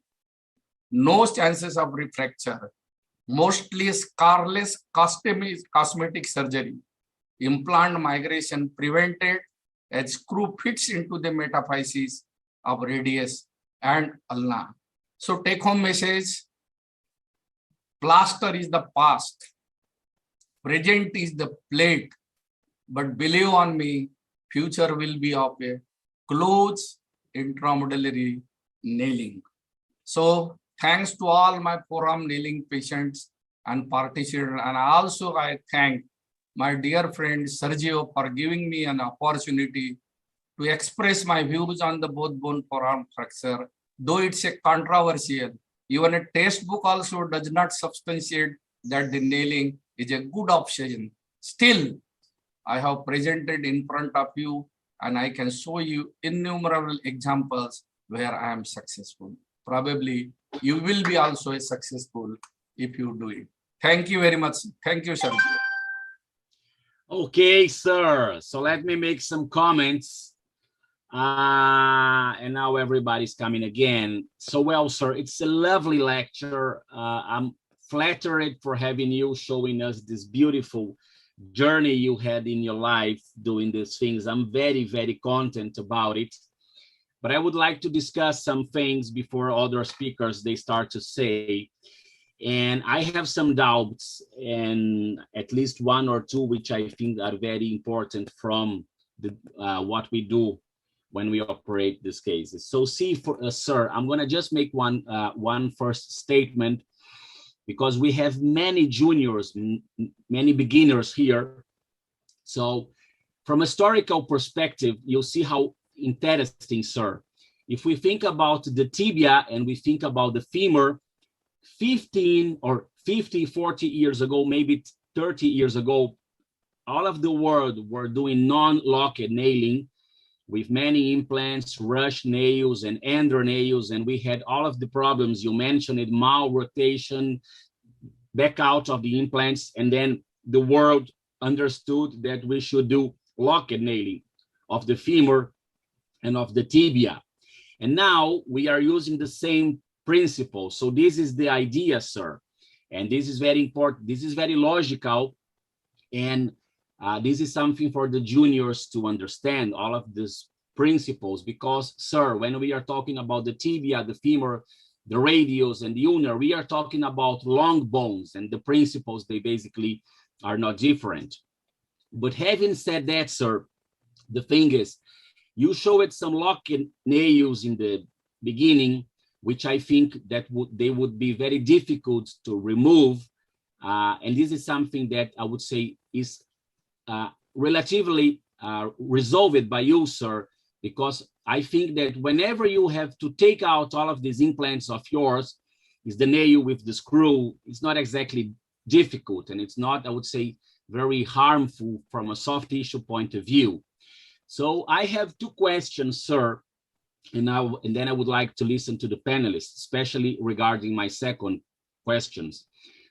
No chances of refracture. Mostly scarless cosmetic surgery. Implant migration prevented as screw fits into the metaphysis of radius and ulna. So take home message, plaster is the past, present is the plate, but believe on me, future will be of a close intramedullary nailing. So thanks to all my forearm nailing patients and participants, and also I thank my dear friend Sergio for giving me an opportunity to express my views on the both bone forearm fracture. Though it's a controversial, even a textbook also does not substantiate that the nailing is a good option. Still, I have presented in front of you and I can show you innumerable examples where I am successful. Probably you will be also successful if you do it. Thank you very much. Thank you, Sergio. Okay, sir. So let me make some comments. And now everybody's coming again. So well, sir, it's a lovely lecture. I'm flattered for having you showing us this beautiful journey you had in your life doing these things. I'm very, very content about it. But I would like to discuss some things before other speakers, they start to say. And I have some doubts, and at least one or two, which I think are very important from the, what we do when we operate these cases. So see, sir, I'm gonna just make one first statement, because we have many juniors, many beginners here. So from a historical perspective, you'll see how interesting, sir. If we think about the tibia and we think about the femur, 15 or 50, 40 years ago, maybe 30 years ago, all of the world were doing non-locked nailing. with many implants, rush nails and ender nails, and we had all of the problems you mentioned, it, malrotation, back out of the implants, and then the world understood that we should do locket nailing of the femur and of the tibia. And now we are using the same principle. So this is the idea, sir. And this is very important. This is very logical. And this is something for the juniors to understand, all of these principles, because, sir, when we are talking about the tibia, the femur, the radius, and the ulnar, we are talking about long bones, and the principles, they basically are not different. But having said that, sir, the thing is, you showed some locking nails in the beginning, which I think that they would be very difficult to remove. And this is something that I would say is relatively resolved by you, sir, because I think that whenever you have to take out all of these implants of yours, is the nail with the screw, it's not exactly difficult, and it's not, I would say, very harmful from a soft tissue point of view. So I have two questions, sir, and then I would like to listen to the panelists, especially regarding my second questions.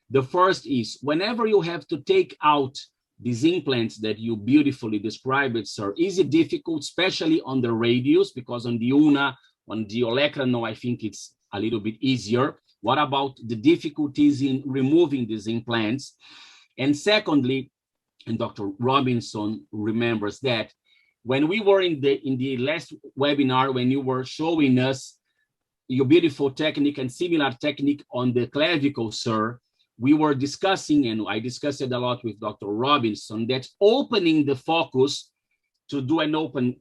The first is, whenever you have to take out these implants that you beautifully described, sir, is it difficult, especially on the radius, because on the ulna, on the olecranon, I think it's a little bit easier. What about the difficulties in removing these implants? And secondly, and Dr. Robinson remembers that, when we were in the last webinar, when you were showing us your beautiful technique and similar technique on the clavicle, sir, we were discussing, and I discussed it a lot with Dr. Robinson, that opening the focus to do an open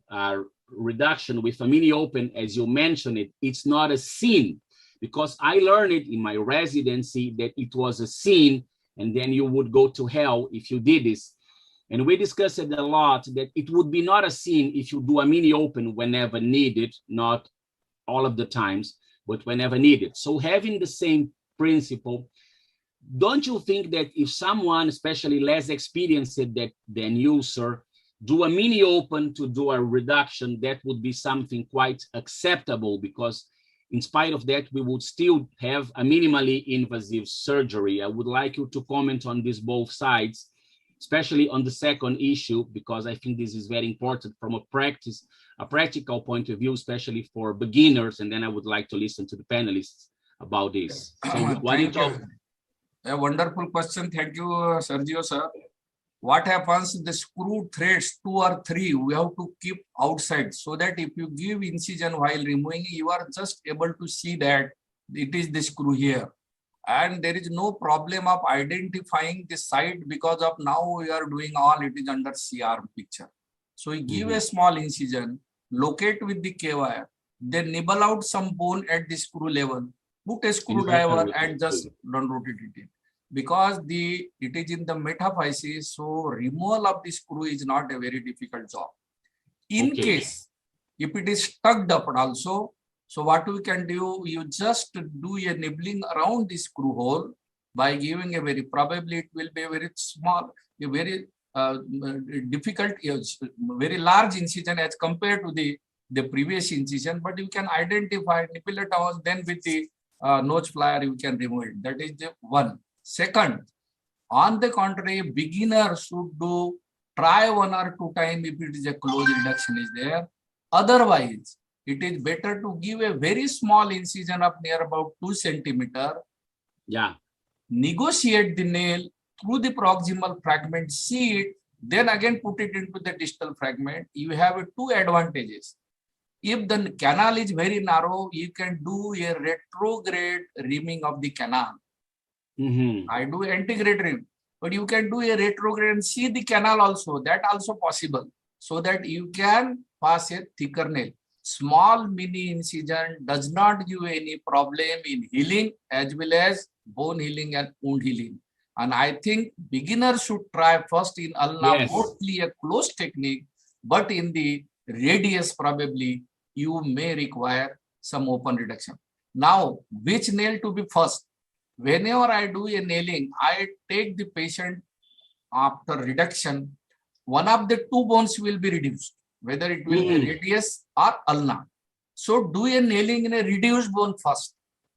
reduction with a mini open, as you mentioned it, it's not a sin, because I learned it in my residency that it was a sin, and then you would go to hell if you did this. And we discussed it a lot, that it would be not a sin if you do a mini open whenever needed, not all of the times, but whenever needed. So having the same principle, don't you think that if someone, especially less experienced than you, sir, do a mini open to do a reduction, that would be something quite acceptable, because in spite of that, we would still have a minimally invasive surgery. I would like you to comment on this both sides, especially on the second issue, because I think this is very important from a practical point of view, especially for beginners. And then I would like to listen to the panelists about this. So why don't you? A wonderful question. Thank you, Sergio, sir. What happens, the screw threads 2 or 3, we have to keep outside, so that if you give incision while removing, you are just able to see that it is the screw here. And there is no problem of identifying the site, because of now we are doing all, it is under CR picture. So we give a small incision, locate with the K-wire, then nibble out some bone at the screw level, put a screwdriver and just don't rotate it in. Because it is in the metaphysis, so removal of the screw is not a very difficult job. In case, if it is tugged up also, so what we can do, you just do a nibbling around the screw hole by giving a very, probably it will be a very small, a very difficult, very large incision as compared to the previous incision, but you can identify, nibble it out, then with the nose plier you can remove it. That is the one. Second, on the contrary, beginner should try 1 or 2 times if it is a close reduction is there. Otherwise, it is better to give a very small incision of near about 2 centimeters. Yeah. Negotiate the nail through the proximal fragment, see it, then again put it into the distal fragment. You have 2 advantages. If the canal is very narrow, you can do a retrograde rimming of the canal. I do antegrade rim, but you can do a retrograde and see the canal also. That also possible, so that you can pass a thicker nail. Small mini incision does not give any problem in healing as well as bone healing and wound healing. And I think beginners should try first in ulna, mostly a close technique, but in the radius probably you may require some open reduction. Now, which nail to be first? Whenever I do a nailing, I take the patient after reduction, one of the 2 bones will be reduced. whether it will be radius or ulna. So do a nailing in a reduced bone first.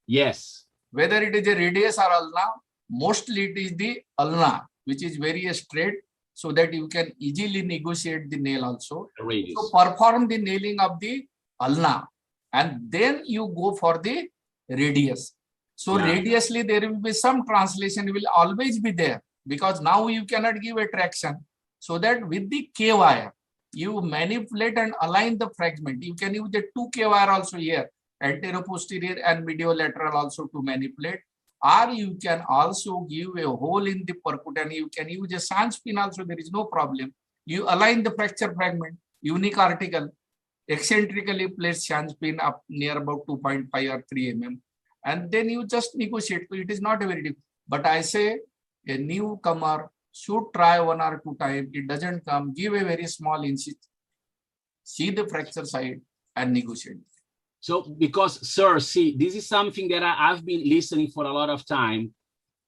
Yes. Whether it is a radius or ulna, mostly it is the ulna, which is very straight, so that you can easily negotiate the nail also. So perform the nailing of the ulna, and then you go for the radius. So radiusly there will be some translation will always be there, because now you cannot give a traction. So that with the K wire, you manipulate and align the fragment. You can use the 2K wire also here, anterior-posterior and mediolateral also to manipulate. Or you can also give a hole in the percutane. You can use a Sanch pin also, there is no problem. You align the fracture fragment, unique article, eccentrically place Sanch pin up near about 2.5 or 3 mm. And then you just negotiate. So it is not a very deep. But I say a newcomer should try 1 or 2 times. It doesn't come, give a very small incision, see the fracture side and negotiate. So, because, sir, see, this is something that I've been listening for a lot of time.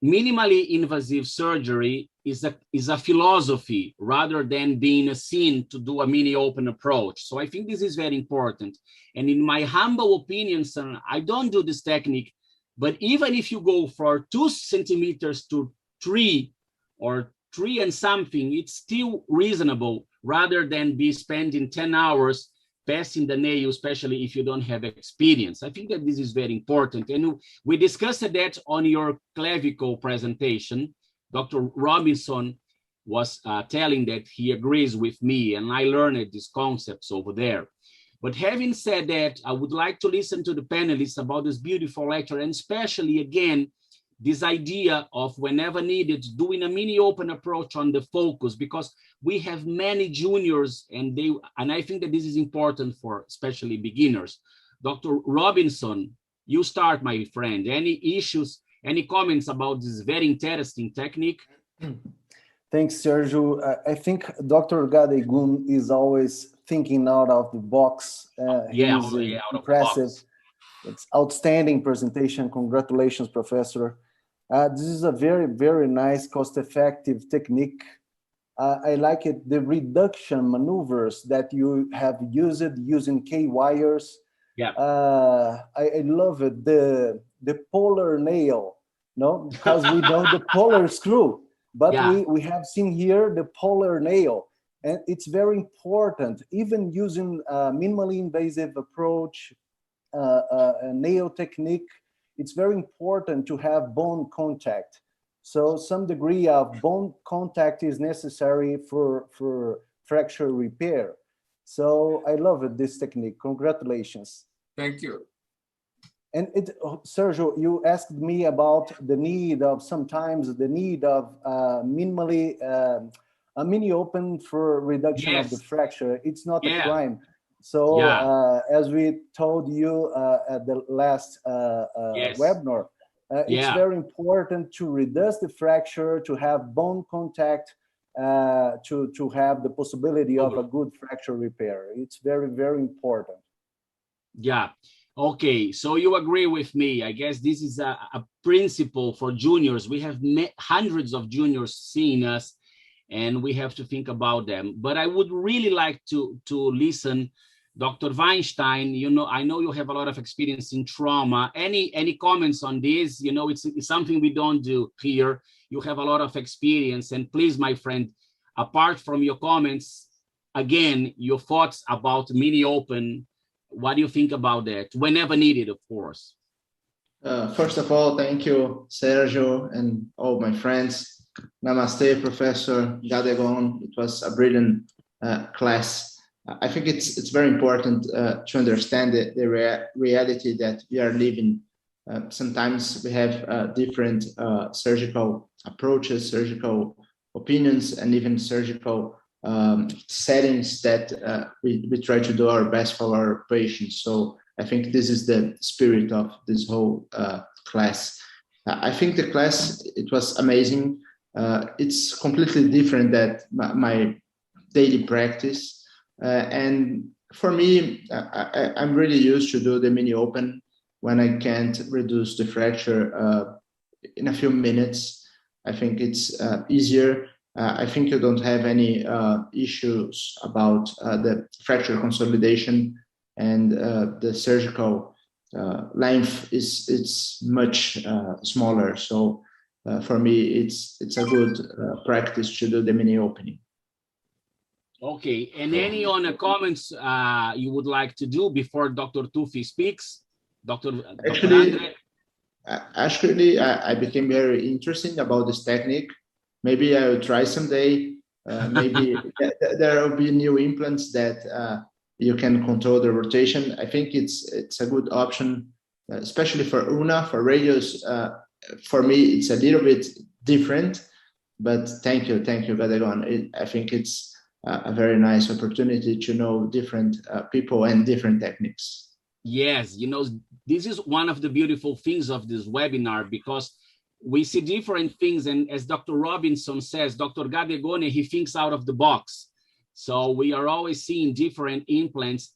Minimally invasive surgery is a philosophy rather than being a scene to do a mini open approach. So I think this is very important. And in my humble opinion, sir, I don't do this technique, but even if you go for 2 centimeters to 3 or 3 and something, it's still reasonable rather than be spending 10 hours passing the nail, especially if you don't have experience. I think that this is very important. And we discussed that on your clavicle presentation. Dr. Robinson was telling that he agrees with me, and I learned these concepts over there. But having said that, I would like to listen to the panelists about this beautiful lecture, and especially, again, this idea of whenever needed, doing a mini open approach on the focus, because we have many juniors and I think that this is important for especially beginners. Dr. Robinson, you start, my friend. Any issues, any comments about this very interesting technique? Thanks, Sergio. I think Dr. Gadegun is always thinking out of the box. He's impressive. It's outstanding presentation. Congratulations, Professor. This is a very, very nice, cost-effective technique. I like it, the reduction maneuvers that you have used using K wires. Yeah. I love it, the polar nail, no? Because we know the polar screw, but we have seen here the polar nail. And it's very important, even using a minimally invasive approach, a nail technique, it's very important to have bone contact. So some degree of bone contact is necessary for fracture repair. So I love it, this technique. Congratulations. Thank you. And Sergio, you asked me about the need of minimally a mini open for reduction of the fracture. It's not a crime. So as we told you at the last webinar, it's very important to reduce the fracture, to have bone contact, to have the possibility of a good fracture repair. It's very, very important. Yeah. Okay. So you agree with me. I guess this is a principle for juniors. We have hundreds of juniors seeing us, and we have to think about them. But I would really like to listen. Dr. Weinstein, I know you have a lot of experience in trauma. Any comments on this? It's something we don't do here. You have a lot of experience. And please, my friend, apart from your comments, again, your thoughts about mini open, what do you think about that? Whenever needed, of course. First of all, thank you, Sergio, and all my friends. Namaste, Professor Gadegon. It was a brilliant class. I think it's very important to understand the reality that we are living. Sometimes we have different surgical approaches, surgical opinions, and even surgical settings that we try to do our best for our patients. So I think this is the spirit of this whole class. I think the class, it was amazing. It's completely different than my daily practice. And for me, I'm really used to do the mini open when I can't reduce the fracture in a few minutes. I think it's easier. I think you don't have any issues about the fracture consolidation, and the surgical length is it's much smaller. So for me, it's a good practice to do the mini opening. Okay, and any other comments you would like to do before Dr. Tufi speaks? Actually, I became very interested about this technique. Maybe I will try someday. Maybe there will be new implants that you can control the rotation. I think it's a good option, especially for UNA, for radios. For me, it's a little bit different, but thank you, Gadegon. I think it's a very nice opportunity to know different people and different techniques. Yes, you know, this is one of the beautiful things of this webinar, because we see different things. And as Dr. Robinson says, Dr. Gadegone, he thinks out of the box. So we are always seeing different implants.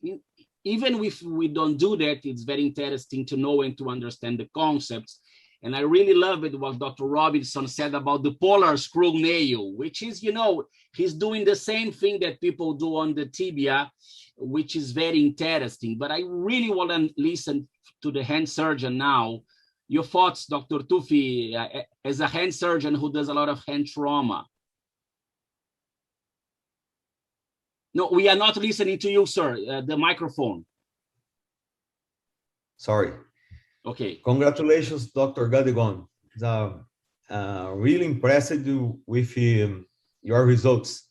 Even if we don't do that, it's very interesting to know and to understand the concepts. And I really love it what Dr. Robinson said about the polar screw nail, which is, you know, he's doing the same thing that people do on the tibia, which is very interesting. But I really want to listen to the hand surgeon now. Your thoughts, Dr. Tufi, as a hand surgeon who does a lot of hand trauma. No, we are not listening to you, sir. The microphone. Sorry. Okay. Congratulations, Dr. Gadegon. Really impressed with your results.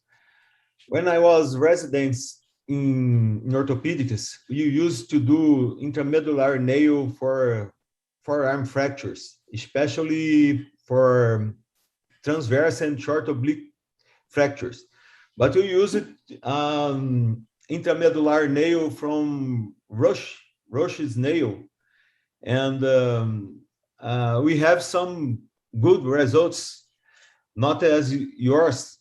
When I was resident in orthopedics, we used to do intramedullary nail for forearm fractures, especially for transverse and short oblique fractures. But we used intramedullary nail from Roche's nail, and we have some good results, not as yours,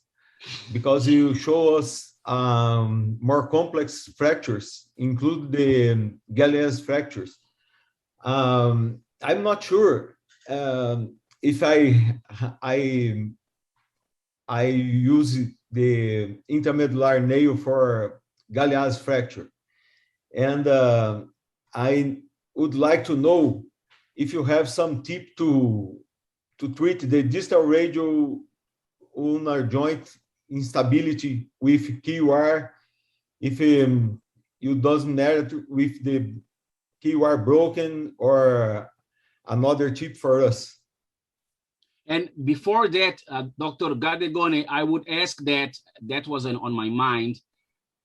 because you show us more complex fractures, include the Galeas fractures. I'm not sure if I use the intramedullary nail for Galeas fracture, and I would like to know if you have some tip to treat the distal radial ulnar joint instability with QR, if you doesn't merit with the QR broken, or another tip for us. And before that, Dr. Gadegone, I would ask that was on my mind.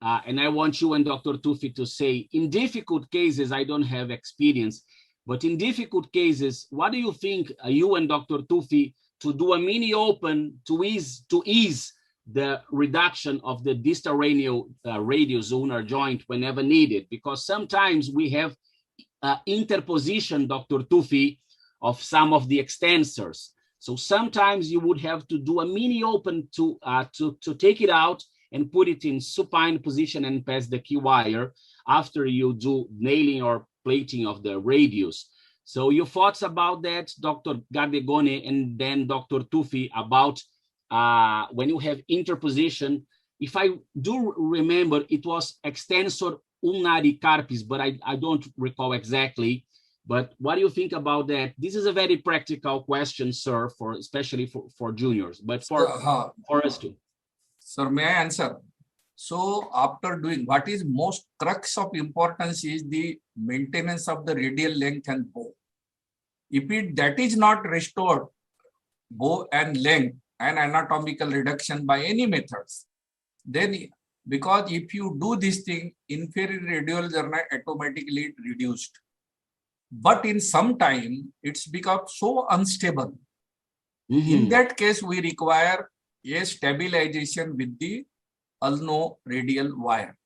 And I want you and Dr. Tufi to say, in difficult cases, I don't have experience, but in difficult cases, what do you think, you and Dr. Tufi, to do a mini open to ease the reduction of the distal radius ulnar joint whenever needed? Because sometimes we have interposition, Dr. Tufi, of some of the extensors. So sometimes you would have to do a mini open to take it out and put it in supine position and pass the key wire after you do nailing or plating of the radius. So your thoughts about that, Dr. Gadegone, and then Dr. Tufi, about when you have interposition. If I do remember, it was extensor ulnari carpis, but I don't recall exactly. But what do you think about that? This is a very practical question, sir, especially for juniors, but for us too. Sir, may I answer? So after doing, what is most crux of importance is the maintenance of the radial length and bow. If that is not restored, bow and length and anatomical reduction by any methods, then because if you do this thing, inferior radials are automatically reduced. But in some time, it's become so unstable. In that case, we require a stabilization with the ulno radial wire.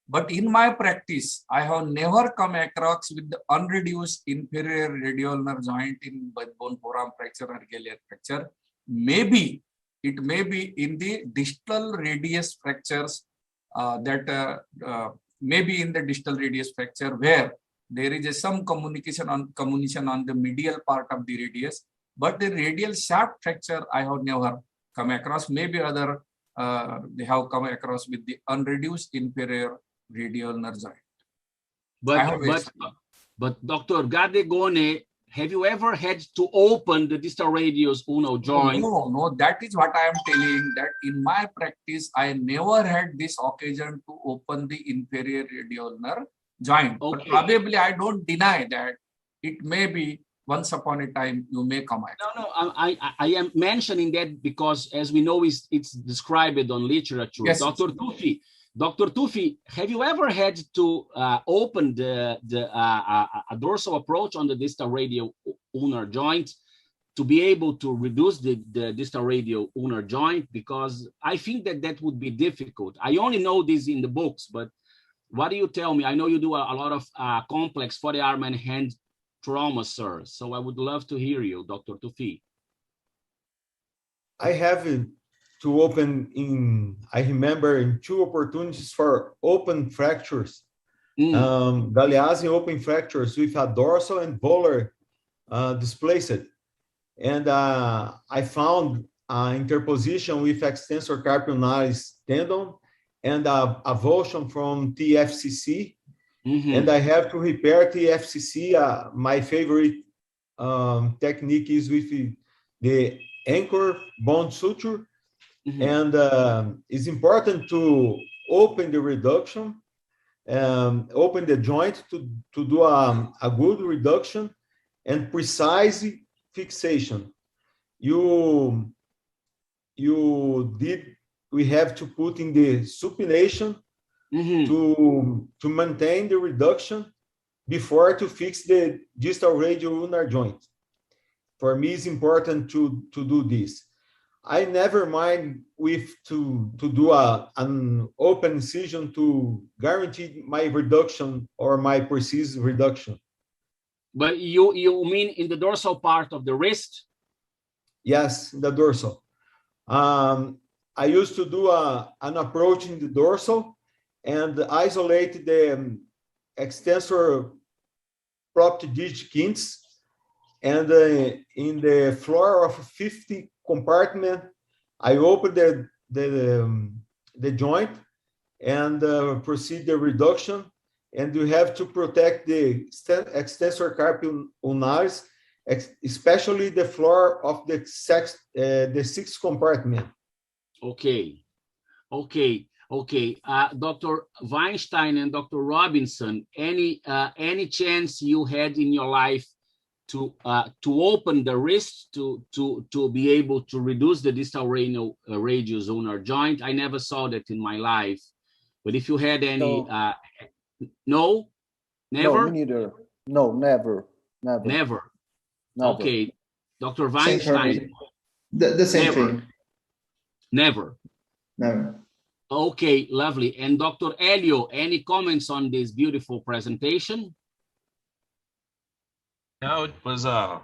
But in my practice, I have never come across with the unreduced inferior radioulnar joint in bone forearm fracture or Galeas fracture. Maybe it may be in the distal radius fractures maybe in the distal radius fracture where there is some communication on the medial part of the radius, but the radial shaft fracture I have never come across. Maybe other they have come across with the unreduced inferior radial nerve joint. But Dr. Gadegone, have you ever had to open the distal radius ulnar joint? No, that is what I am telling, that in my practice, I never had this occasion to open the inferior radial nerve joint. Okay. But probably I don't deny that it may be once upon a time you may come across. No, I am mentioning that because as we know, it's described on literature. Yes, Dr. Tufi, have you ever had to open a dorsal approach on the distal radial ulnar joint to be able to reduce the distal radial ulnar joint? Because I think that would be difficult. I only know this in the books, but what do you tell me? I know you do a lot of complex for the arm and hand trauma, sir. So I would love to hear you, Dr. Tufi. I have to open I remember in 2 opportunities for open fractures, Galeazzi open fractures with a dorsal and volar displaced. And I found interposition with extensor carpi ulnaris tendon and a avulsion from TFCC. And I have to repair TFCC. My favorite technique is with the anchor bone suture. And it's important to open the reduction, open the joint to do a good reduction and precise fixation. We have to put in the supination to maintain the reduction before to fix the distal radial ulnar joint. For me, it's important to do this. I never mind to do an open incision to guarantee my reduction or my precise reduction. But you mean in the dorsal part of the wrist? Yes, the dorsal. I used to do an approach in the dorsal and isolate the extensor propt digit quintus, and in the floor of 50 compartment, I open the joint and proceed the reduction. And you have to protect the extensor carpi ulnaris, especially the floor of the sixth compartment. Okay. Dr. Weinstein and Dr. Robinson, any chance you had in your life to open the wrist to be able to reduce the distal radius ulnar joint? I never saw that in my life, but if you had any, no, never. No, me neither. No, never. Okay, Dr. Weinstein. The same never. Thing. Never. Okay, lovely. And Dr. Elio, any comments on this beautiful presentation? No, it was a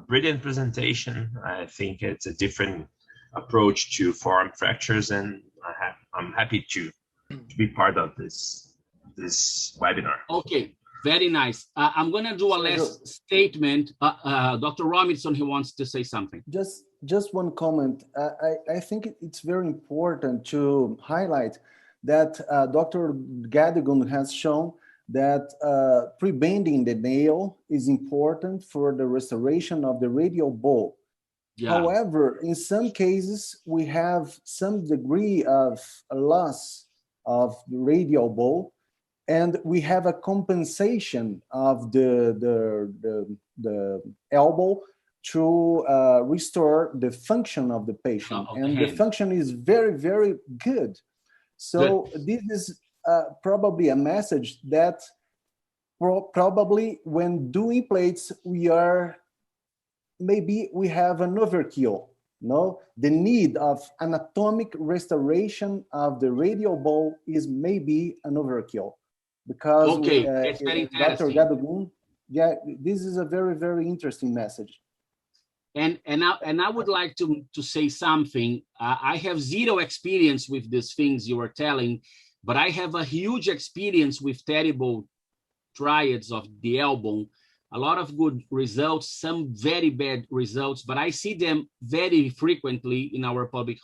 brilliant presentation. I think it's a different approach to forearm fractures, and I'm happy to be part of this webinar. Okay, very nice. I'm going to do a last statement. Dr. Robinson, he wants to say something. Just one comment. I think it's very important to highlight that Dr. Gadegon has shown that pre-bending the nail is important for the restoration of the radial bow. Yeah. However, in some cases, we have some degree of loss of the radial bow, and we have a compensation of the elbow to restore the function of the patient. And the function is very, very good. So this is probably a message that probably when doing plates, we have an overkill. No, the need of anatomic restoration of the radial bow is maybe an overkill, because it's very interesting. Dr. Gadogun, this is a very, very interesting message. And I would like to say something. I have zero experience with these things you are telling, but I have a huge experience with terrible triads of the elbow. a lot of good results, some very bad results, but I see them very frequently in our public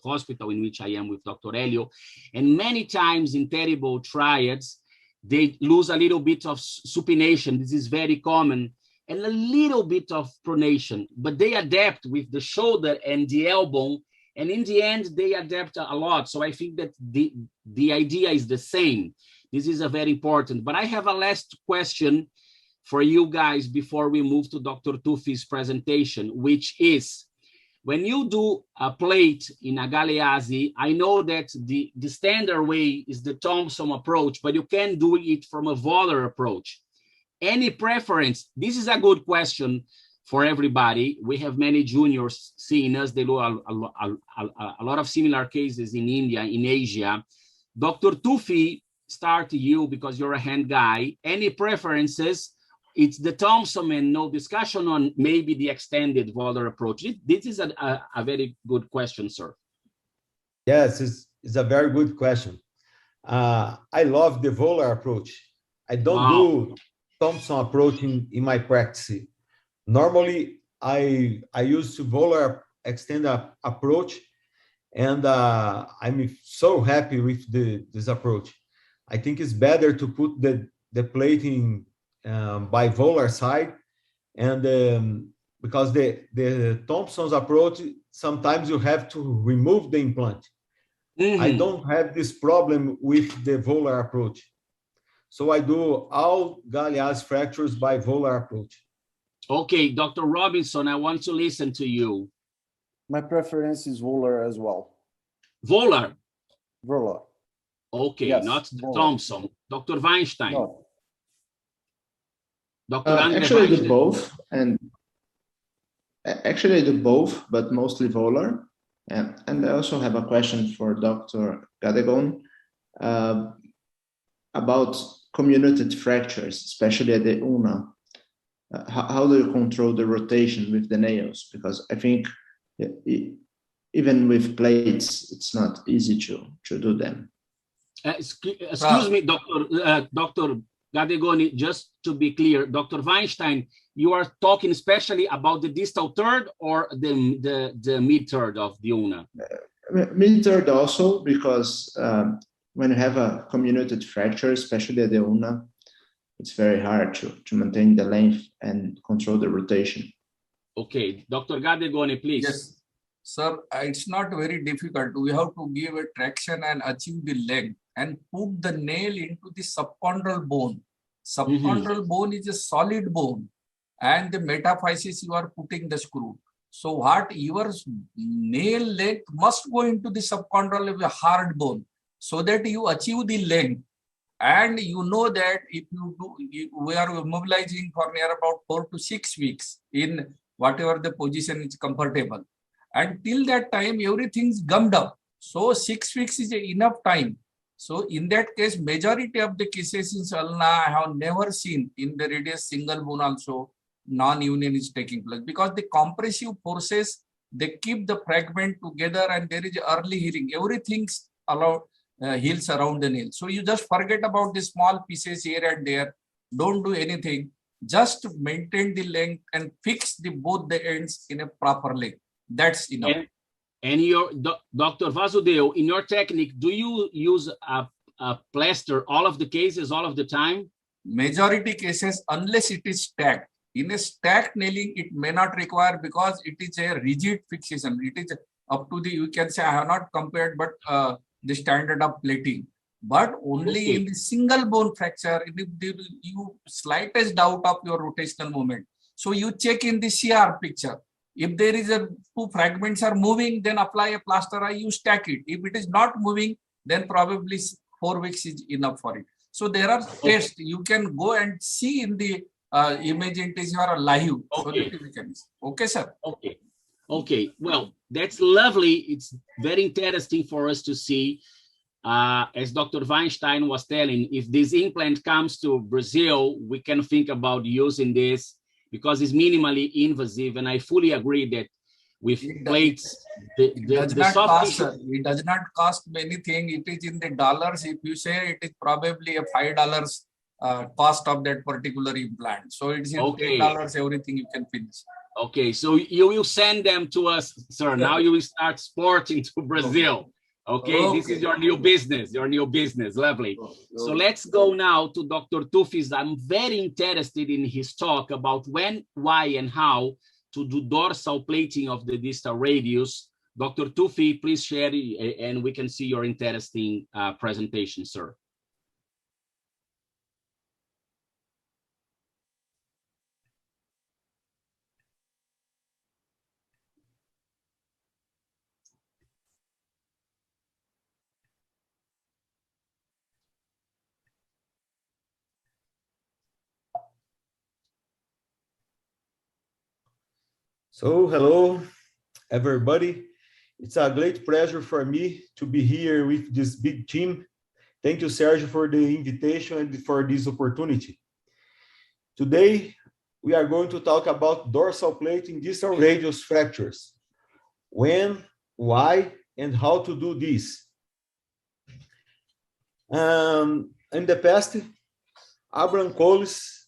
hospital in which I am with Dr. Elio. And many times in terrible triads, they lose a little bit of supination. This is very common, and a little bit of pronation, but they adapt with the shoulder and the elbow. And in the end, they adapt a lot. So I think that the idea is the same. This is a very important, but I have a last question for you guys before we move to Dr. Tufi's presentation, which is, when you do a plate in a Galeazzi, I know that the standard way is the Thompson approach, but you can do it from a volar approach. Any preference? This is a good question for everybody. We have many juniors seeing us. They do a lot of similar cases in India, in Asia. Dr. Tufi, start you because you're a hand guy. Any preferences? It's the Thompson and no discussion on maybe the extended volar approach. This is a very good question, sir. Yes, it's a very good question. I love the volar approach. I don't do Thompson approach in my practice. Normally, I use volar extended approach, and I'm so happy with this approach. I think it's better to put the plating by volar side, and because the Thompson's approach, sometimes you have to remove the implant. I don't have this problem with the volar approach. So I do all Galeazzi fractures by volar approach. Okay, Dr. Robinson, I want to listen to you. My preference is volar as well. Volar? Volar. Okay, yes, not volar. Thompson. Dr. Weinstein. No. Dr. Actually, I do both, and actually I do both, but mostly volar. And I also have a question for Dr. Gadegon about comminuted fractures, especially at the ulna. How do you control the rotation with the nails? Because I think even with plates, it's not easy to do them. Excuse me, Dr. Gadegoni, just to be clear, Dr. Weinstein, you are talking especially about the distal third or the mid-third of the ulna? Mid-third also, because when you have a comminuted fracture, especially at the ulna, it's very hard to maintain the length and control the rotation. Okay, Dr. Gadegoni, please. Yes, sir, it's not very difficult. We have to give a traction and achieve the length and put the nail into the subchondral bone. Subchondral bone is a solid bone, and the metaphysis you are putting the screw. So what your nail length must go into the subchondral of a hard bone so that you achieve the length. And you know that if you do, we are mobilizing for near about 4 to 6 weeks in whatever the position is comfortable. And till that time, everything's gummed up. So 6 weeks is enough time. So in that case, majority of the cases in ulna, I have never seen in the radius single bone also non-union is taking place, because the compressive forces, they keep the fragment together and there is early healing. Everything's allowed. Heals around the nail. So you just forget about the small pieces here and there. Don't do anything. Just maintain the length and fix both the ends in a proper length. That's enough. And your Dr. Vasudeo, in your technique, do you use a plaster all of the cases, all of the time? Majority cases, unless it is stacked. In a stacked nailing, it may not require because it is a rigid fixation. It is up to the, you can say, I have not compared, but the standard of plating, but only in the single bone fracture, if you slightest doubt of your rotational movement. So you check in the CR picture. If there is two fragments are moving, then apply a plaster, you stack it. If it is not moving, then probably 4 weeks is enough for it. So there are tests you can go and see in the image intensive or live. Okay. So that you can. Okay, sir. Okay. Okay, well, that's lovely. It's very interesting for us to see. As Dr. Weinstein was telling, if this implant comes to Brazil, we can think about using this because it's minimally invasive. And I fully agree that with plates, it does not cost anything. It is in the dollars. If you say it is probably a $5 cost of that particular implant. So it's in Okay. $10, everything you can finish. Okay, so you will send them to us, sir. Now you will start exporting to Brazil. Okay, this is your new business, lovely. So let's go now to Dr. Tufis. I'm very interested in his talk about when, why, and how to do dorsal plating of the distal radius. Dr. Tufi, please share, and we can see your interesting presentation, sir. So, hello, everybody. It's a great pleasure for me to be here with this big team. Thank you, Sergio, for the invitation and for this opportunity. Today, we are going to talk about dorsal plating distal radius fractures. When, why, and how to do this. In the past, Abraham Coles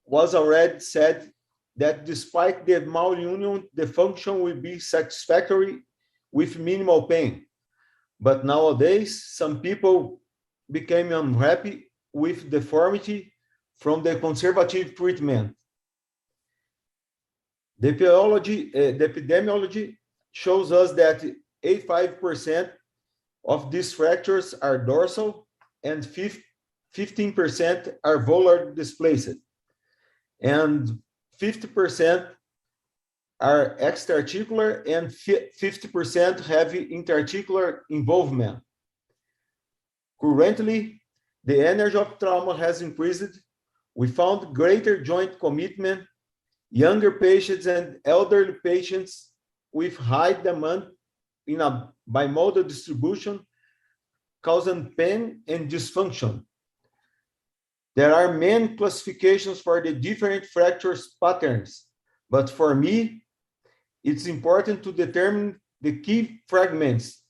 was already said that despite the malunion, the function will be satisfactory with minimal pain. But nowadays, some people became unhappy with deformity from the conservative treatment. The epidemiology shows us that 85% of these fractures are dorsal and 15% are volar displaced. And 50% are extra-articular and 50% have interarticular involvement. Currently, the energy of trauma has increased. We found greater joint commitment, younger patients and elderly patients with high demand in a bimodal distribution, causing pain and dysfunction. There are many classifications for the different fractures patterns, but for me, it's important to determine the key fragments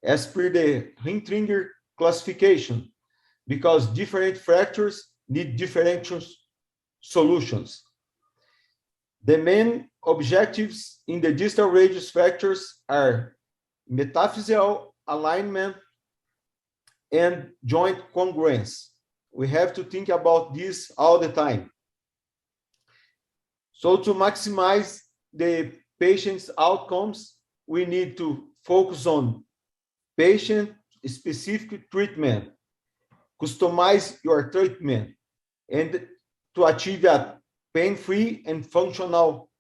as per the Rintringer classification, because different fractures need different solutions. The main objectives in the distal radius fractures are metaphyseal alignment and joint congruence. We have to think about this all the time. So to maximize the patient's outcomes, we need to focus on patient-specific treatment, customize your treatment, and to achieve a pain-free and functional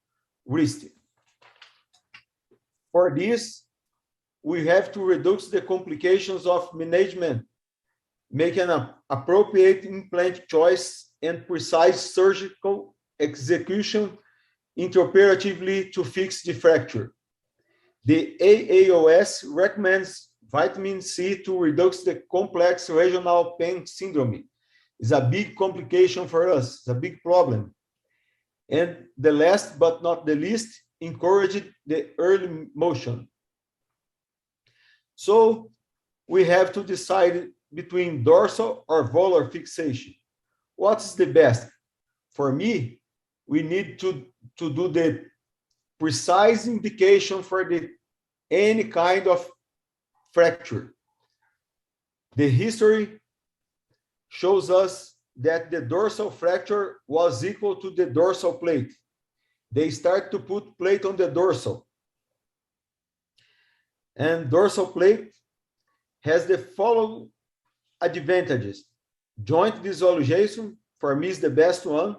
wrist. For this, we have to reduce the complications of management, making an appropriate implant choice and precise surgical execution intraoperatively to fix the fracture. The AAOS recommends vitamin C to reduce the complex regional pain syndrome. It's a big complication for us, it's a big problem. And the last but not the least, encourage the early motion. So we have to decide between dorsal or volar fixation. What's the best? For me, we need to do the precise indication for any kind of fracture. The history shows us that the dorsal fracture was equal to the dorsal plate. They start to put plate on the dorsal. And dorsal plate has the following advantages. Joint visualization, for me, is the best one.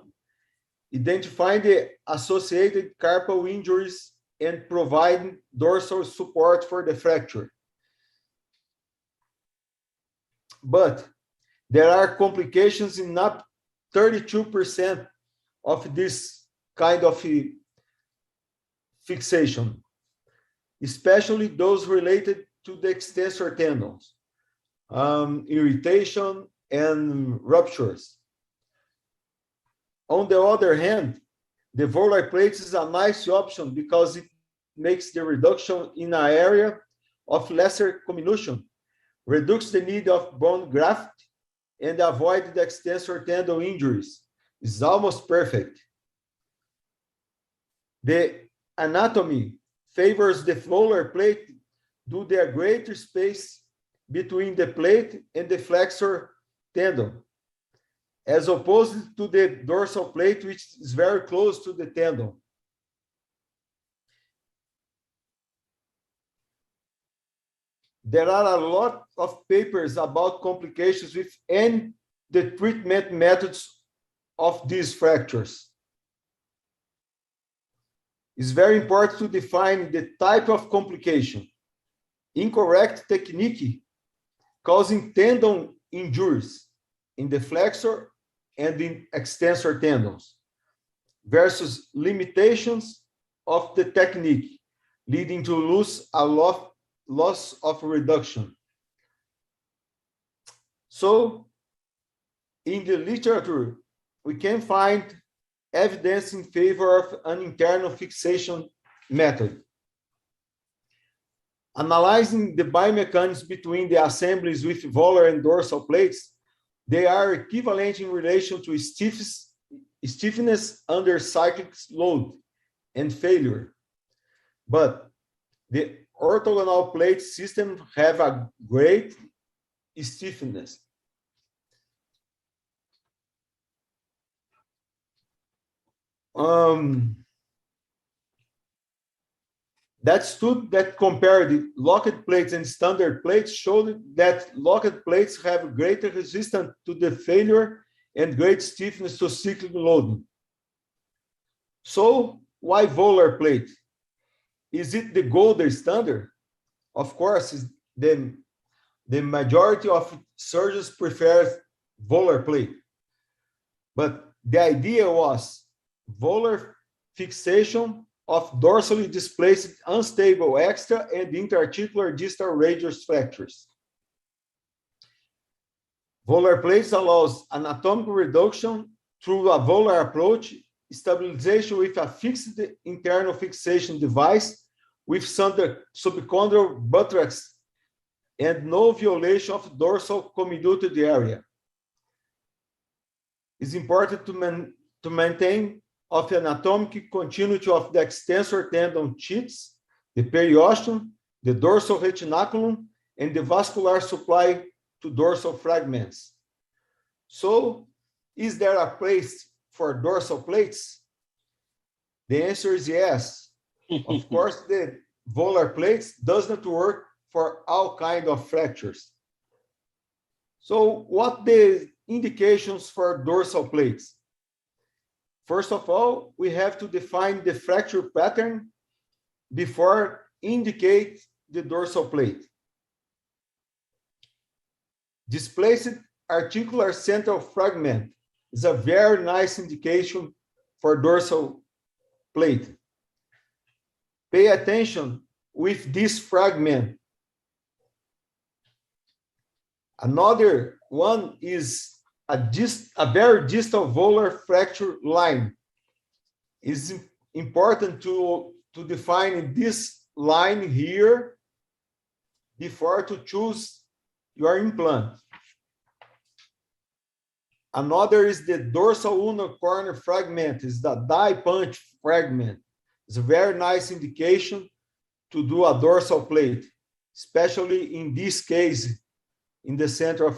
Identifying the associated carpal injuries and providing dorsal support for the fracture. But there are complications in up 32% of this kind of fixation, especially those related to the extensor tendons, irritation and ruptures. On the other hand, the volar plate is a nice option because it makes the reduction in an area of lesser comminution, reduces the need of bone graft, and avoid the extensor tendon injuries. It's almost perfect. The anatomy favors the volar plate due to the greater space between the plate and the flexor tendon, as opposed to the dorsal plate, which is very close to the tendon. There are a lot of papers about complications within the treatment methods of these fractures. It's very important to define the type of complication. Incorrect technique causing tendon injuries in the flexor and in extensor tendons versus limitations of the technique leading to loss of reduction. So in the literature, we can find evidence in favor of an internal fixation method. Analyzing the biomechanics between the assemblies with volar and dorsal plates, they are equivalent in relation to stiffness under cyclic load and failure. But the orthogonal plate system have a great stiffness. That study that compared the locked plates and standard plates showed that locked plates have greater resistance to the failure and great stiffness to cyclic loading. So why volar plate? Is it the gold standard? Of course, the majority of surgeons prefer volar plate. But the idea was volar fixation of dorsally displaced unstable extra and interarticular distal radius fractures. Volar plates allows anatomical reduction through a volar approach, stabilization with a fixed internal fixation device with subchondral buttocks and no violation of dorsal comminuted area. It's important to maintain of anatomic continuity of the extensor tendon sheaths, the periosteum, the dorsal retinaculum, and the vascular supply to dorsal fragments. So, is there a place for dorsal plates? The answer is yes. Of course, the volar plates does not work for all kinds of fractures. So, what the indications for dorsal plates? First of all, we have to define the fracture pattern before indicate the dorsal plate. Displaced articular central fragment is a very nice indication for dorsal plate. Pay attention with this fragment. Another one is a very distal volar fracture line. It's important to define this line here before to choose your implant. Another is the dorsal ulnar corner fragment, is the die punch fragment. It's a very nice indication to do a dorsal plate, especially in this case, in the center of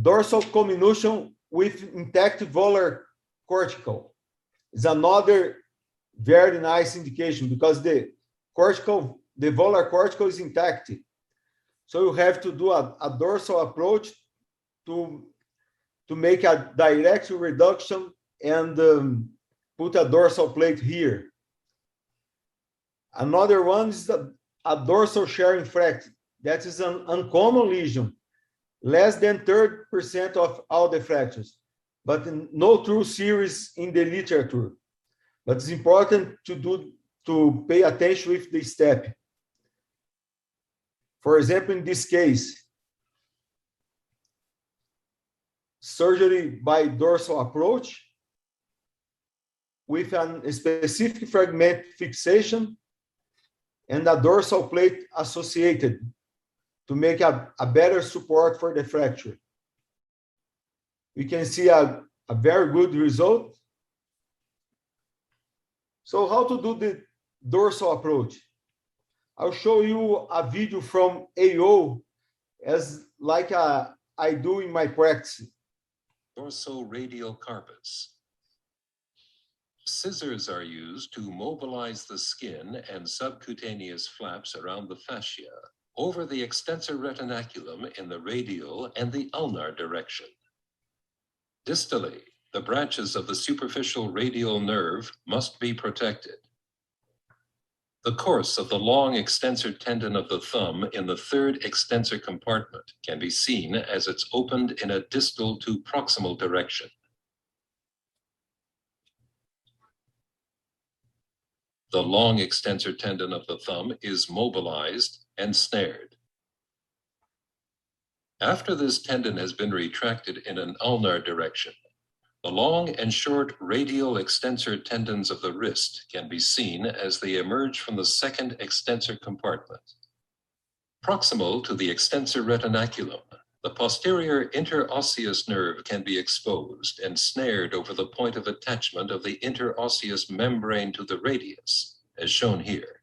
dorsal comminution with intact volar cortical is another very nice indication because the volar cortical is intact. So you have to do a dorsal approach to make a direct reduction and put a dorsal plate here. Another one is a dorsal sharing fracture. That is an uncommon lesion. Less than 30% of all the fractures, but no true series in the literature. But it's important to pay attention with the step. For example, in this case, surgery by dorsal approach with a specific fragment fixation and a dorsal plate associated. to make a better support for the fracture. We can see a very good result. So how to do the dorsal approach? I'll show you a video from AO as like I do in my practice. Dorsal-radial carpus. Scissors are used to mobilize the skin and subcutaneous flaps around the fascia over the extensor retinaculum in the radial and the ulnar direction. Distally, the branches of the superficial radial nerve must be protected. The course of the long extensor tendon of the thumb in the third extensor compartment can be seen as it's opened in a distal to proximal direction. The long extensor tendon of the thumb is mobilized and snared. After this tendon has been retracted in an ulnar direction, the long and short radial extensor tendons of the wrist can be seen as they emerge from the second extensor compartment. Proximal to the extensor retinaculum, the posterior interosseous nerve can be exposed and snared over the point of attachment of the interosseous membrane to the radius, as shown here.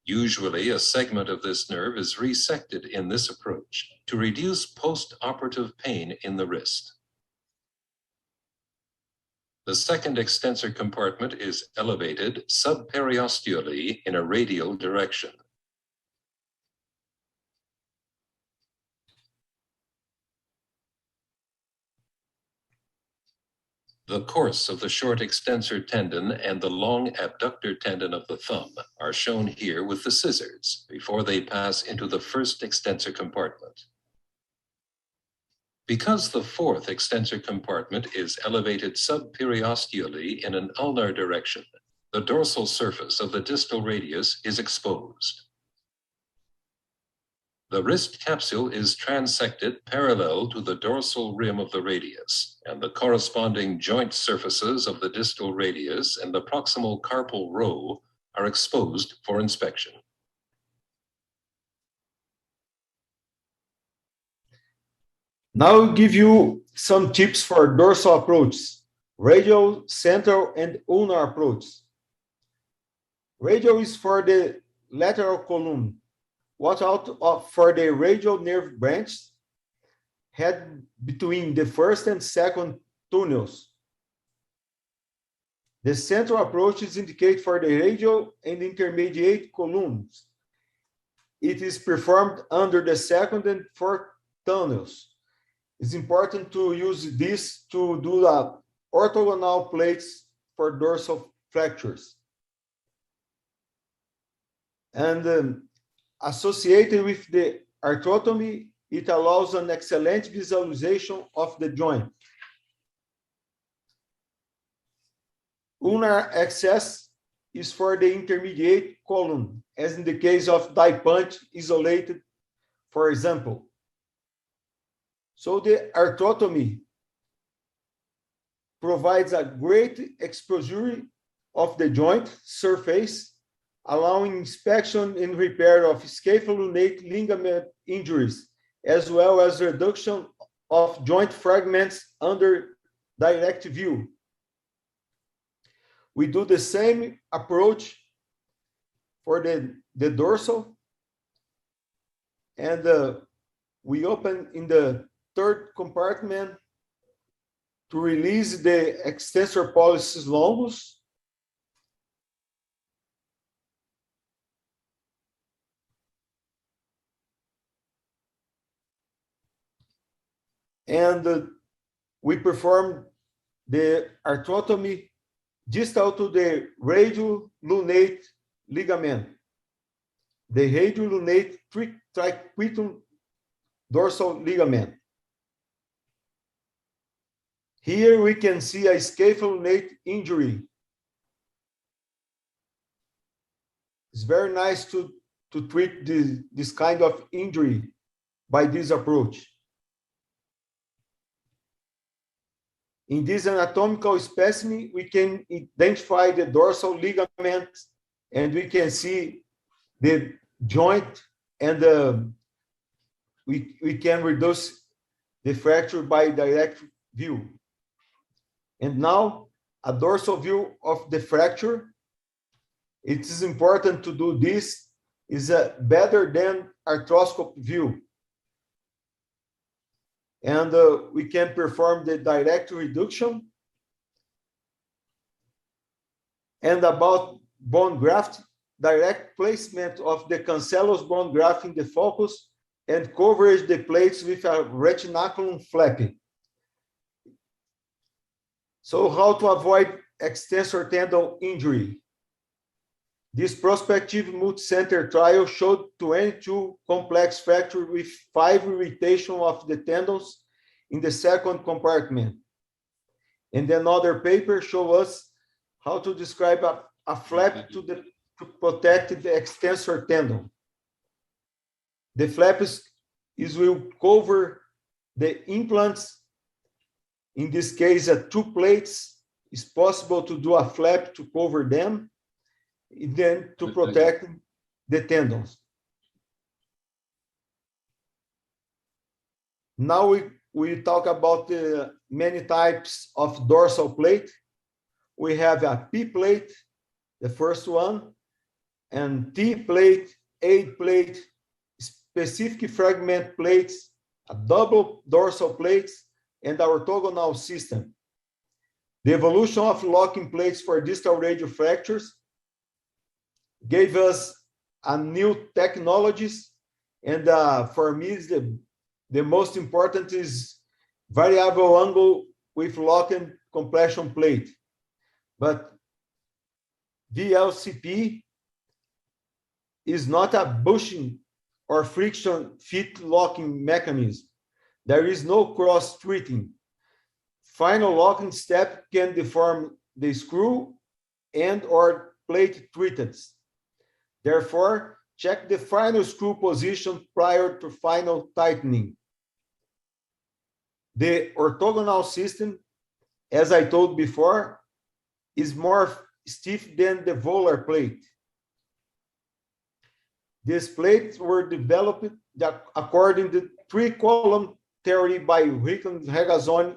Usually, a segment of this nerve is resected in this approach to reduce post-operative pain in the wrist. The second extensor compartment is elevated subperiosteally in a radial direction. The course of the short extensor tendon and the long abductor tendon of the thumb are shown here with the scissors before they pass into the first extensor compartment. Because the fourth extensor compartment is elevated subperiosteally in an ulnar direction, the dorsal surface of the distal radius is exposed. The wrist capsule is transected parallel to the dorsal rim of the radius, and the corresponding joint surfaces of the distal radius and the proximal carpal row are exposed for inspection. Now I'll give you some tips for dorsal approaches, radial, central, and ulnar approaches. Radial is for the lateral column. Watch out for the radial nerve branch, head between the first and second tunnels. The central approach is indicated for the radial and intermediate columns. It is performed under the second and fourth tunnels. It's important to use this to do the orthogonal plates for dorsal fractures. And associated with the arthrotomy, it allows an excellent visualization of the joint. Ulnar access is for the intermediate column, as in the case of die punch isolated, for example. So the arthrotomy provides a great exposure of the joint surface, allowing inspection and repair of scapholunate ligament injuries, as well as reduction of joint fragments under direct view. We do the same approach for the dorsal, and we open in the third compartment to release the extensor pollicis longus. And we perform the arthrotomy distal to the radiolunate ligament, the radiolunate triquetrum dorsal ligament. Here we can see a scapholunate injury. It's very nice to treat this kind of injury by this approach. In this anatomical specimen, we can identify the dorsal ligament, and we can see the joint and we can reduce the fracture by direct view. And now a dorsal view of the fracture. It is important to do this is better than arthroscope view. And we can perform the direct reduction. And about bone graft, direct placement of the cancellous bone graft in the focus and coverage the plates with a retinaculum flapping. So how to avoid extensor tendon injury? This prospective multicenter trial showed 22 complex fractures with 5 irritation of the tendons in the second compartment. And another paper show us how to describe a flap to protect the extensor tendon. The flap will cover the implants. In this case, 2 plates. It's possible to do a flap to cover them, and then to protect the tendons. Now we talk about the many types of dorsal plate. We have a P plate, the first one, and T plate, A plate, specific fragment plates, a double dorsal plates, and our orthogonal system. The evolution of locking plates for distal radial fractures gave us a new technologies, and for me, the most important is variable angle with lock and compression plate. But VLCP is not a bushing or friction fit locking mechanism. There is no cross treating. Final locking step can deform the screw and or plate treated. Therefore, check the final screw position prior to final tightening. The orthogonal system, as I told before, is more stiff than the volar plate. These plates were developed according to 3-column theory by Regazzoni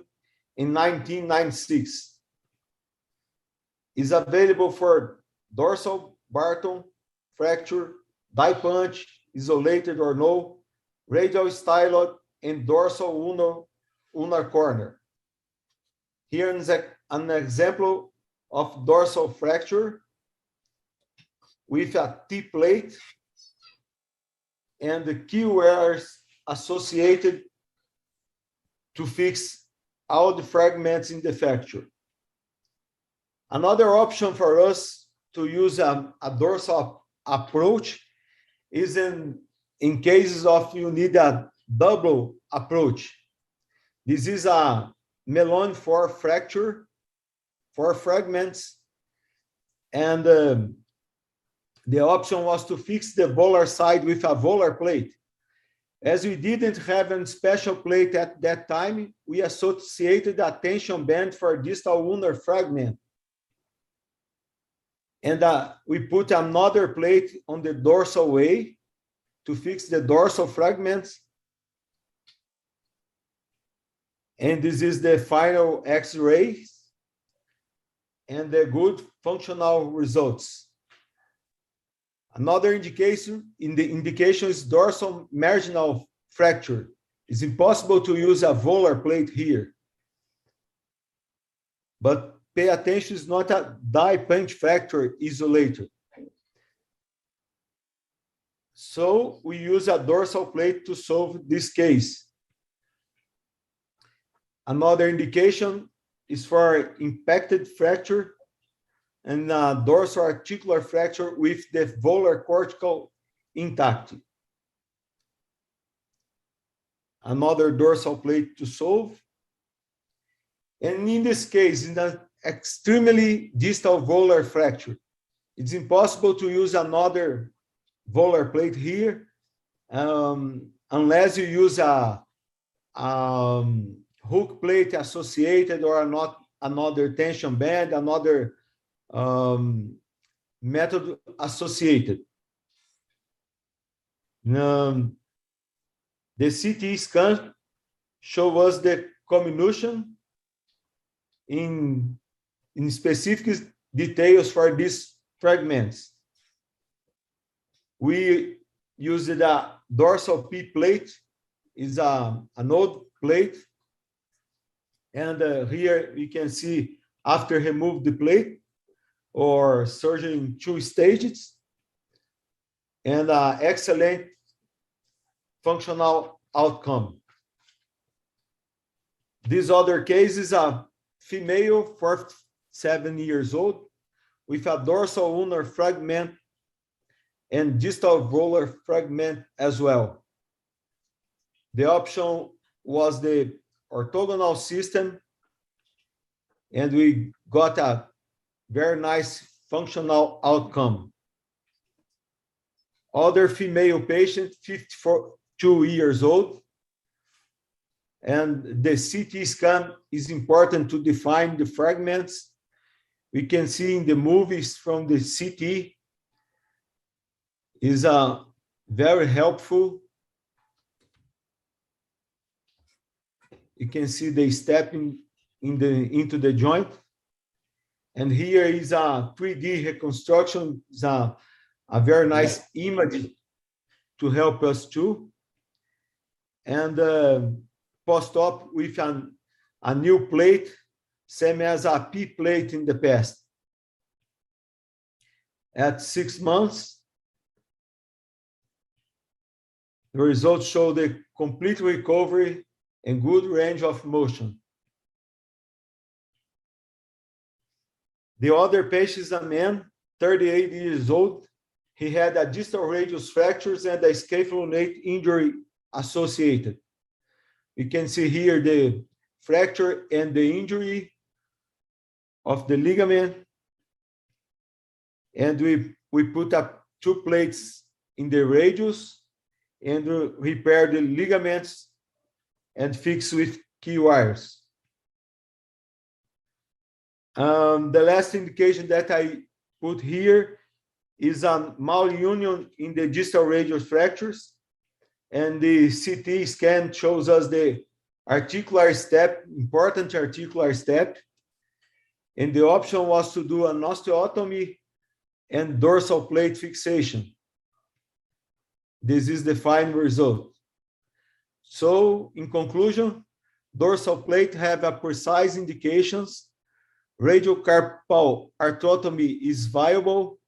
in 1996. Is available for dorsal Barton fracture, die punch, isolated or no, radial styloid, and dorsal ulnar corner. Here is an example of dorsal fracture with a T plate and the key wires associated to fix all the fragments in the fracture. Another option for us to use a dorsal approach is in cases of you need a double approach. This is a Melon 4 fracture, 4 fragments, and the option was to fix the volar side with a volar plate. As we didn't have a special plate at that time, we associated a tension band for distal ulnar fragment. And we put another plate on the dorsal way to fix the dorsal fragments. And this is the final X-ray and the good functional results. Another indication is dorsal marginal fracture. It's impossible to use a volar plate here. But pay attention, it's not a die punch fracture isolated. So we use a dorsal plate to solve this case. Another indication is for impacted fracture and dorsal articular fracture with the volar cortical intact. Another dorsal plate to solve. And in this case, in an extremely distal volar fracture, it's impossible to use another volar plate here unless you use a hook plate associated or not another tension band, another method associated. The The CT scan shows us the comminution in specific details for these fragments. We used a dorsal P plate, is an old plate. And here you can see after remove the plate or surgery in 2 stages, and excellent functional outcome. This other case is a female, 47 years old, with a dorsal ulnar fragment and distal volar fragment as well. The option was the orthogonal system, and we got a very nice functional outcome. Other female patient, 52 years old, and the CT scan is important to define the fragments. We can see in the movies from the CT is very helpful. You can see the stepping into the joint. And here is a 3D reconstruction. It's a very nice image to help us too. And post-op with a new plate, same as a P plate in the past. At 6 months, the results show the complete recovery and good range of motion. The other patient is a man, 38 years old. He had a distal radius fractures and a scapholunate injury associated. You can see here the fracture and the injury of the ligament. And we put up 2 plates in the radius and repair the ligaments and fix with key wires. The last indication that I put here is a malunion in the distal radius fractures, and the CT scan shows us the articular step, important articular step, and the option was to do an osteotomy and dorsal plate fixation. This is the final result. So, in conclusion, dorsal plate have a precise indications. Radiocarpal arthrotomy is viable.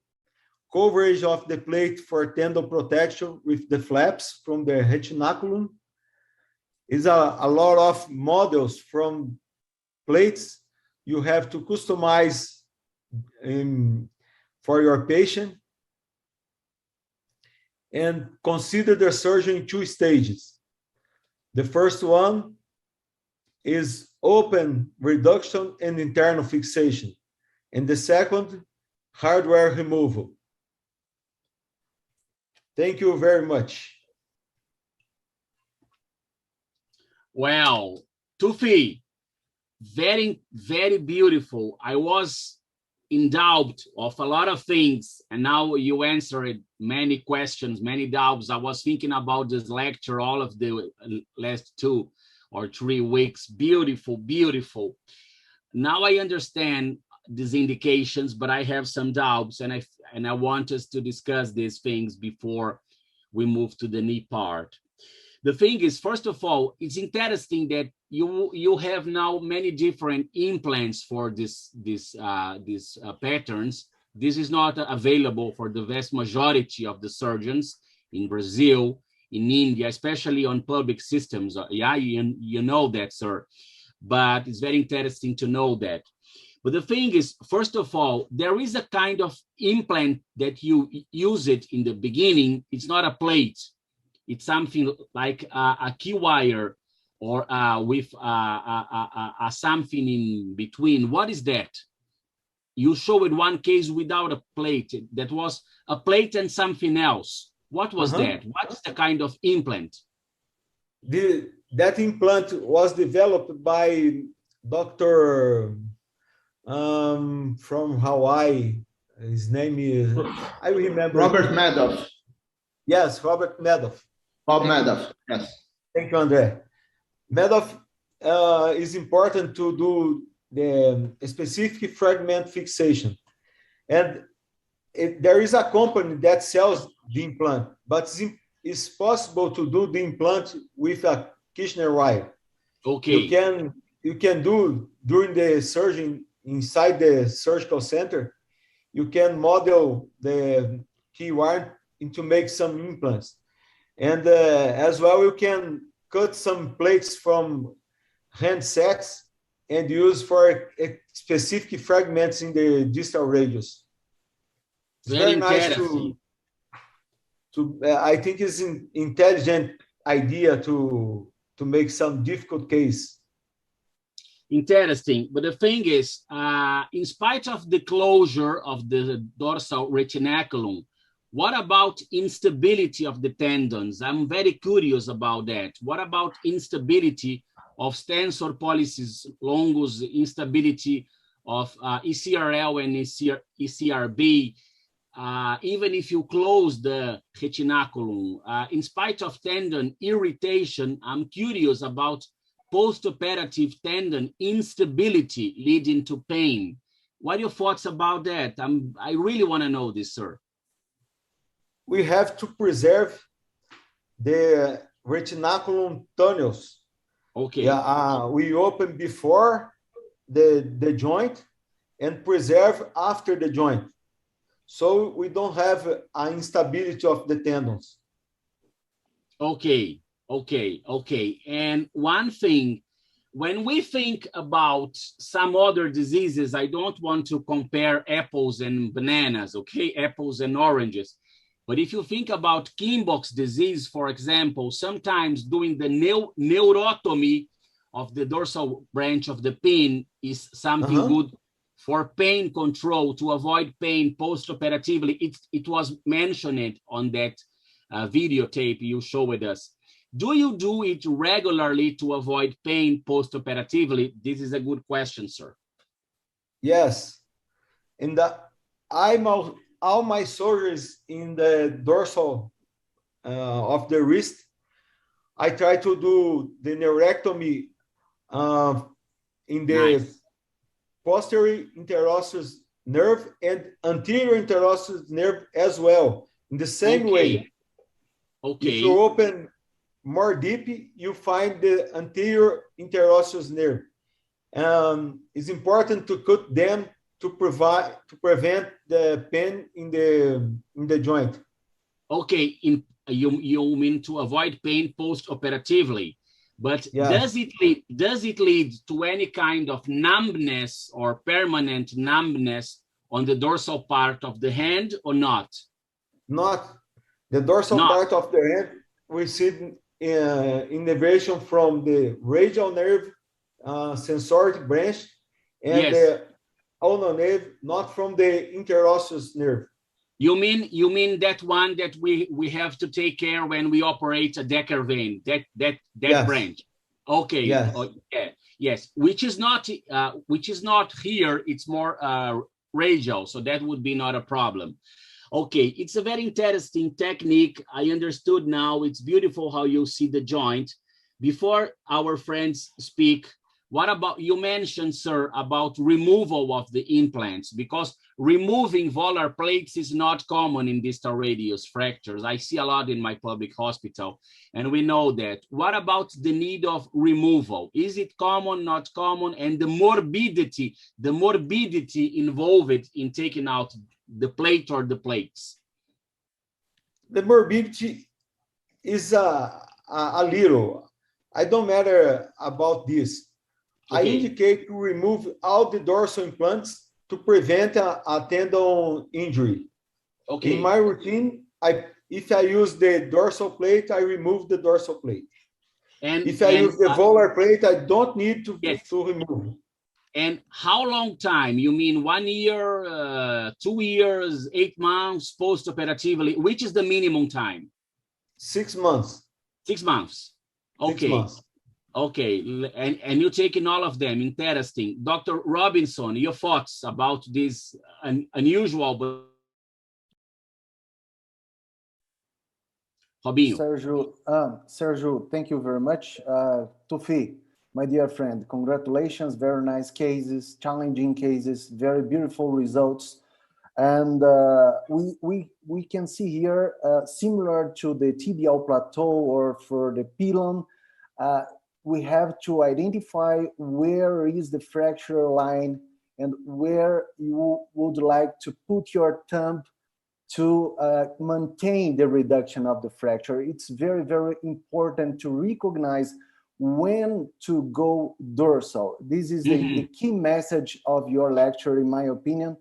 Coverage of the plate for tendon protection with the flaps from the retinaculum is a lot of models from plates. You have to customize for your patient, and consider the surgery in 2 stages. The first one is open reduction and internal fixation, and the second, hardware removal. Thank you very much. Well, Tufi, very, very beautiful. I was in doubt of a lot of things, and now you answered many questions, many doubts. I was thinking about this lecture all of the last 2 or 3 weeks. Beautiful, beautiful. Now I understand these indications, but I have some doubts, and I want us to discuss these things before we move to the knee part. The thing is, first of all, it's interesting that you have now many different implants for these patterns. This is not available for the vast majority of the surgeons in Brazil, in India, especially on public systems. Yeah, you know that, sir. But it's very interesting to know that. But the thing is, first of all, there is a kind of implant that you use it in the beginning. It's not a plate. It's something like a key wire or with something in between. What is that? You showed one case without a plate. That was a plate and something else. What was that? What is the kind of implant? That implant was developed by Dr. From Hawaii. His name is, I remember. Robert Madoff. Yes, Robert Madoff. Bob Madoff, yes. Thank you, Andre. Madoff, is important to do the specific fragment fixation. And there is a company that sells the implant, but it's possible to do the implant with a Kirchner wire. Okay. You can do during the surgery inside the surgical center. You can model the key wire to make some implants, and as well you can cut some plates from handsets and use for specific fragments in the distal radius. It's very nice to I think it's an intelligent idea to make some difficult case. Interesting. But the thing is, in spite of the closure of the dorsal retinaculum, what about instability of the tendons? I'm very curious about that. What about instability of extensor pollicis longus, instability of ECRL and ECRB? Even if you close the retinaculum, in spite of tendon irritation, I'm curious about postoperative tendon instability leading to pain. What are your thoughts about that? I really want to know this, sir. We have to preserve the retinaculum tunnels. Okay. Yeah, we open before the joint and preserve after the joint, so we don't have an instability of the tendons. Okay. And one thing, when we think about some other diseases, I don't want to compare apples and bananas, okay? Apples and oranges. But if you think about Kienbock's disease, for example, sometimes doing the neurotomy of the dorsal branch of the pin is something good for pain control, to avoid pain post-operatively. It was mentioned on that videotape you showed us. Do you do it regularly to avoid pain post-operatively? This is a good question, sir. Yes. And all my surgeries in the dorsal of the wrist, I try to do the neurectomy in the posterior interosseous nerve and anterior interosseous nerve as well, in the same way. Okay. If you open more deep, you find the anterior interosseous nerve. It's important to cut them to prevent the pain in the joint. Okay, you mean to avoid pain post-operatively, but does it lead to any kind of numbness or permanent numbness on the dorsal part of the hand or not? Not. The dorsal part of the hand receives innervation from the radial nerve, sensoric branch, and the ulnar nerve, not from the interosseous nerve. You mean that one that we have to take care when we operate a Decker vein, that branch? Okay. Yes. Yes. Which is not here. It's more radial, so that would be not a problem. Okay, it's a very interesting technique. I understood now. It's beautiful how you see the joint. Before our friends speak, what about, you mentioned, sir, about removal of the implants, because removing volar plates is not common in distal radius fractures. I see a lot in my public hospital, and we know that. What about the need of removal? Is it common, not common? And the morbidity involved in taking out the plate or the plates? The morbidity is a little. I don't matter about this. Okay. I indicate to remove all the dorsal implants to prevent a tendon injury. Okay. In my routine, if I use the dorsal plate, I remove the dorsal plate. And if I use the volar plate, I don't need to remove. And how long time? You mean 1 year, 2 years, 8 months post-operatively? Which is the minimum time? 6 months. 6 months. Okay. 6 months. Okay, and you're taking all of them. Interesting. Dr. Robinson, your thoughts about this unusual but Robinho. Sergio, thank you very much. Tufi, my dear friend, congratulations. Very nice cases, challenging cases, very beautiful results. And we can see here, similar to the tibial plateau or for the pilon, we have to identify where is the fracture line and where you would like to put your thumb to maintain the reduction of the fracture. It's very, very important to recognize when to go dorsal. This is the key message of your lecture, in my opinion.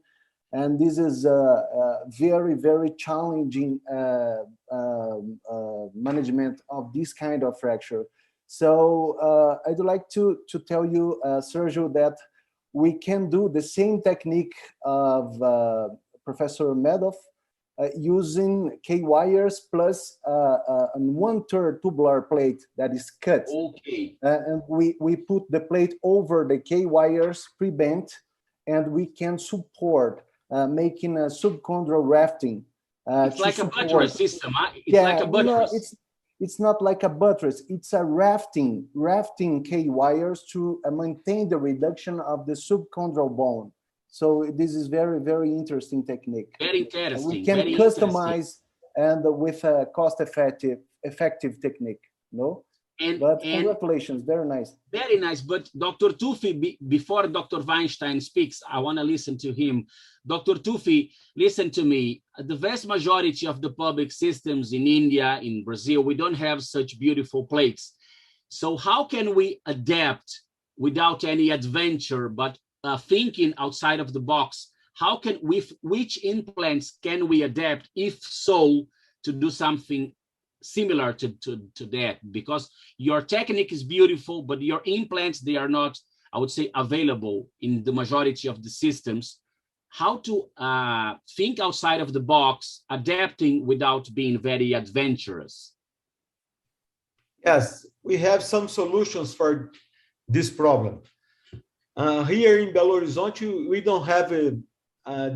And this is a very, very challenging management of this kind of fracture. So I'd like to tell you, Sergio, that we can do the same technique of Professor Madoff using K-wires plus a 1/3 tubular plate that is cut. Okay. And we put the plate over the K-wires pre-bent, and we can support making a subchondral rafting. It's like a buttress system, huh? It's like a buttress. No, it's not like a buttress. It's a rafting K-wires to maintain the reduction of the subchondral bone. So this is very, very interesting technique. Very interesting. We can customize and with a cost-effective technique. No. But congratulations, very nice. Very nice. But Dr. Tufi, before Dr. Weinstein speaks, I want to listen to him. Dr. Tufi, listen to me. The vast majority of the public systems in India, in Brazil, we don't have such beautiful plates. So how can we adapt without any adventure, but thinking outside of the box? How can we, which implants can we adapt, if so, to do something similar to that? Because your technique is beautiful, but your implants, they are not, I would say, available in the majority of the systems. How to think outside of the box, adapting without being very adventurous? Yes, we have some solutions for this problem. Here in Belo Horizonte, we don't have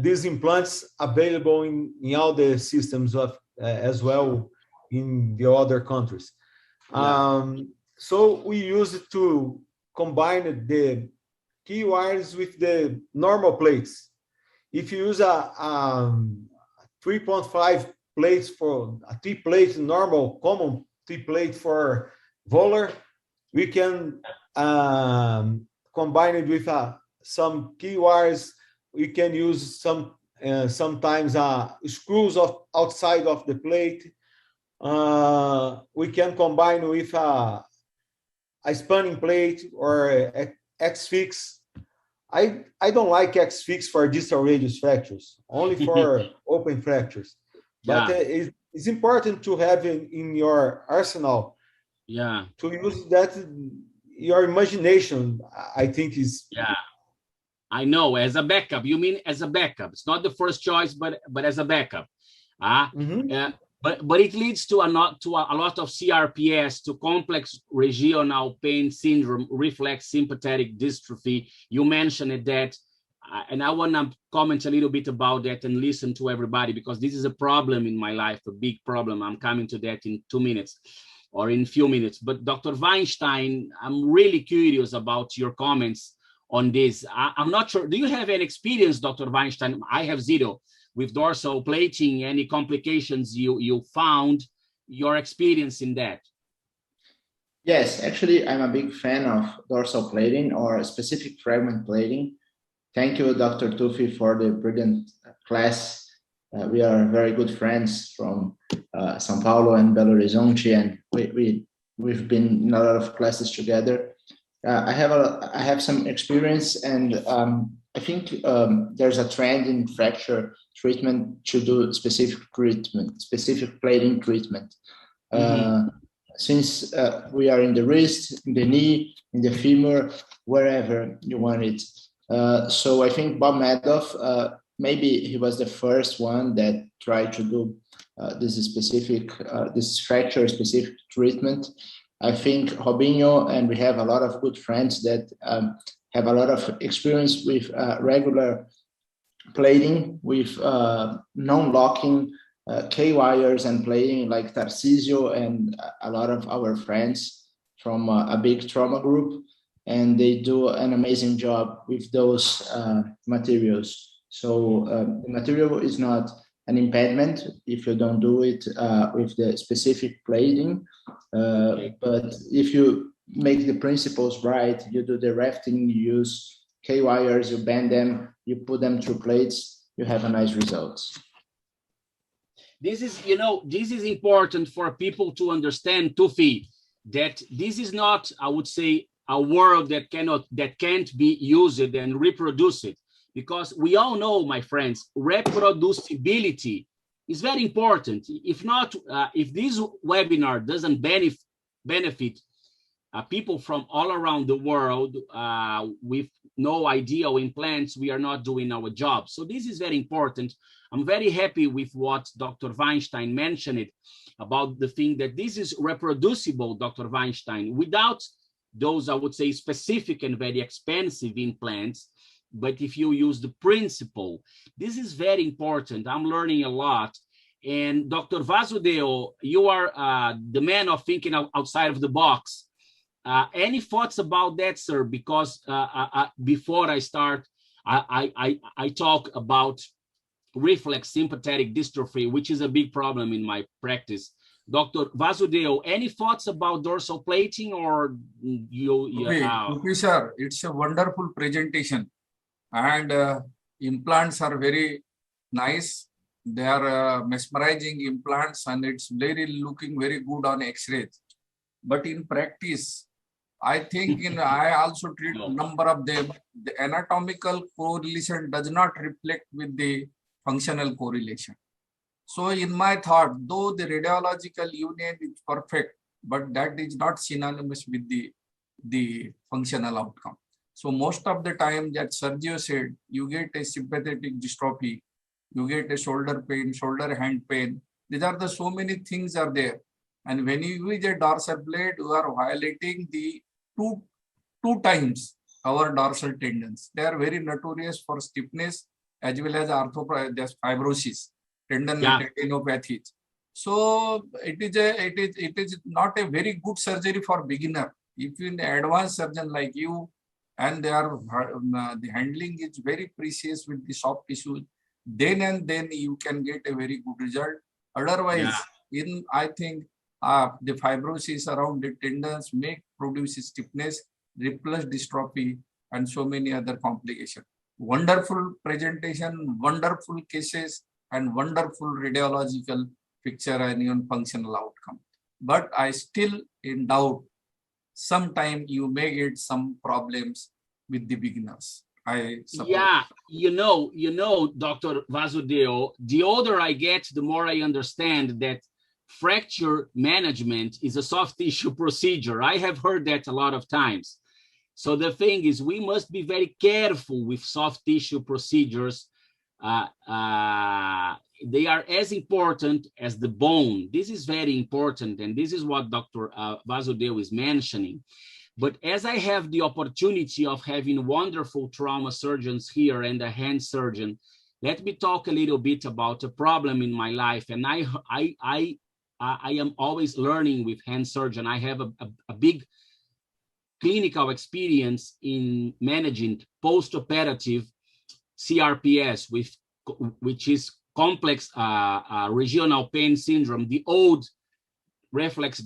these implants available in all the systems of as well in the other countries. Yeah. So we use it to combine the key wires with the normal plates. If you use a 3.5 plates for a T-plate, normal, common T-plate for volar, we can combine it with some key wires. We can use sometimes screws outside of the plate. We can combine with a spanning plate or X-fix. I don't like X-fix for distal radius fractures, only for open fractures. But it's important to have in your arsenal. Yeah. To use that, your imagination, I think, is. Yeah. I know, as a backup. You mean as a backup? It's not the first choice, but as a backup. But it leads to a lot of CRPS, to complex regional pain syndrome, reflex sympathetic dystrophy. You mentioned that, and I want to comment a little bit about that and listen to everybody, because this is a problem in my life, a big problem. I'm coming to that in 2 minutes or in a few minutes. But Dr. Weinstein, I'm really curious about your comments on this. I'm not sure. Do you have any experience, Dr. Weinstein? I have zero. With dorsal plating, any complications you found, your experience in that? Yes, actually, I'm a big fan of dorsal plating or specific fragment plating. Thank you, Dr. Tufi, for the brilliant class. We are very good friends from São Paulo and Belo Horizonte, and we've been in a lot of classes together. I have some experience, and I think there's a trend in fracture treatment to do specific plating treatment. Since we are in the wrist, in the knee, in the femur, wherever you want it. So I think Bob Madoff, maybe he was the first one that tried to do this fracture specific treatment. I think Robinho, and we have a lot of good friends that have a lot of experience with regular plating, with non-locking K-wires and playing, like Tarcisio and a lot of our friends from a big trauma group, and they do an amazing job with those materials. So the material is not an impediment if you don't do it with the specific plating, but if you make the principles right, you do the rafting, you use K-wires, you bend them, you put them through plates, you have a nice result. This is, you know, this is important for people to understand, Tufi, that this is not, I would say, a word that can't be used and reproduced, because we all know, my friends, reproducibility is very important. If not, if this webinar doesn't benefit people from all around the world with no ideal implants, we are not doing our job. So this is very important. I'm very happy with what Dr. Weinstein mentioned about the thing that this is reproducible, Dr. Weinstein, without those, I would say, specific and very expensive implants. But if you use the principle, this is very important. I'm learning a lot. And Dr. Vasudeo, you are the man of thinking outside of the box. Any thoughts about that, sir? Because before I start, I talk about reflex sympathetic dystrophy, which is a big problem in my practice. Dr. Vasudeo, any thoughts about dorsal plating, or you? Okay, sir, it's a wonderful presentation, and implants are very nice. They are mesmerizing implants, and it's looking very good on X-rays. But in practice, I think I also treat a number of them. The anatomical correlation does not reflect with the functional correlation. So in my thought, though the radiological union is perfect, but that is not synonymous with the functional outcome. So most of the time that Sergio said, you get a sympathetic dystrophy, you get a shoulder pain, shoulder hand pain. These are the so many things are there. And when you use a dorsal blade, you are violating the two times our dorsal tendons. They are very notorious for stiffness as well as fibrosis, tendinopathies. So it is not a very good surgery for beginner. If you an advanced surgeon like you, and they are the handling is very precious with the soft tissue, then you can get a very good result. Otherwise, I think the fibrosis around the tendons produce stiffness, reflux dystrophy, and so many other complications. Wonderful presentation, wonderful cases, and wonderful radiological picture and even functional outcome. But I still in doubt, sometime you may get some problems with the beginners. I suppose. Yeah, you know, Dr. Vasudeo, the older I get, the more I understand that fracture management is a soft tissue procedure. I have heard that a lot of times. So the thing is, we must be very careful with soft tissue procedures. They are as important as the bone. This is very important, and this is what Dr. Vasudeo is mentioning. But as I have the opportunity of having wonderful trauma surgeons here and a hand surgeon, let me talk a little bit about a problem in my life. And I am always learning with hand surgeon. I have a big clinical experience in managing post-operative CRPS, which is complex regional pain syndrome, the old reflex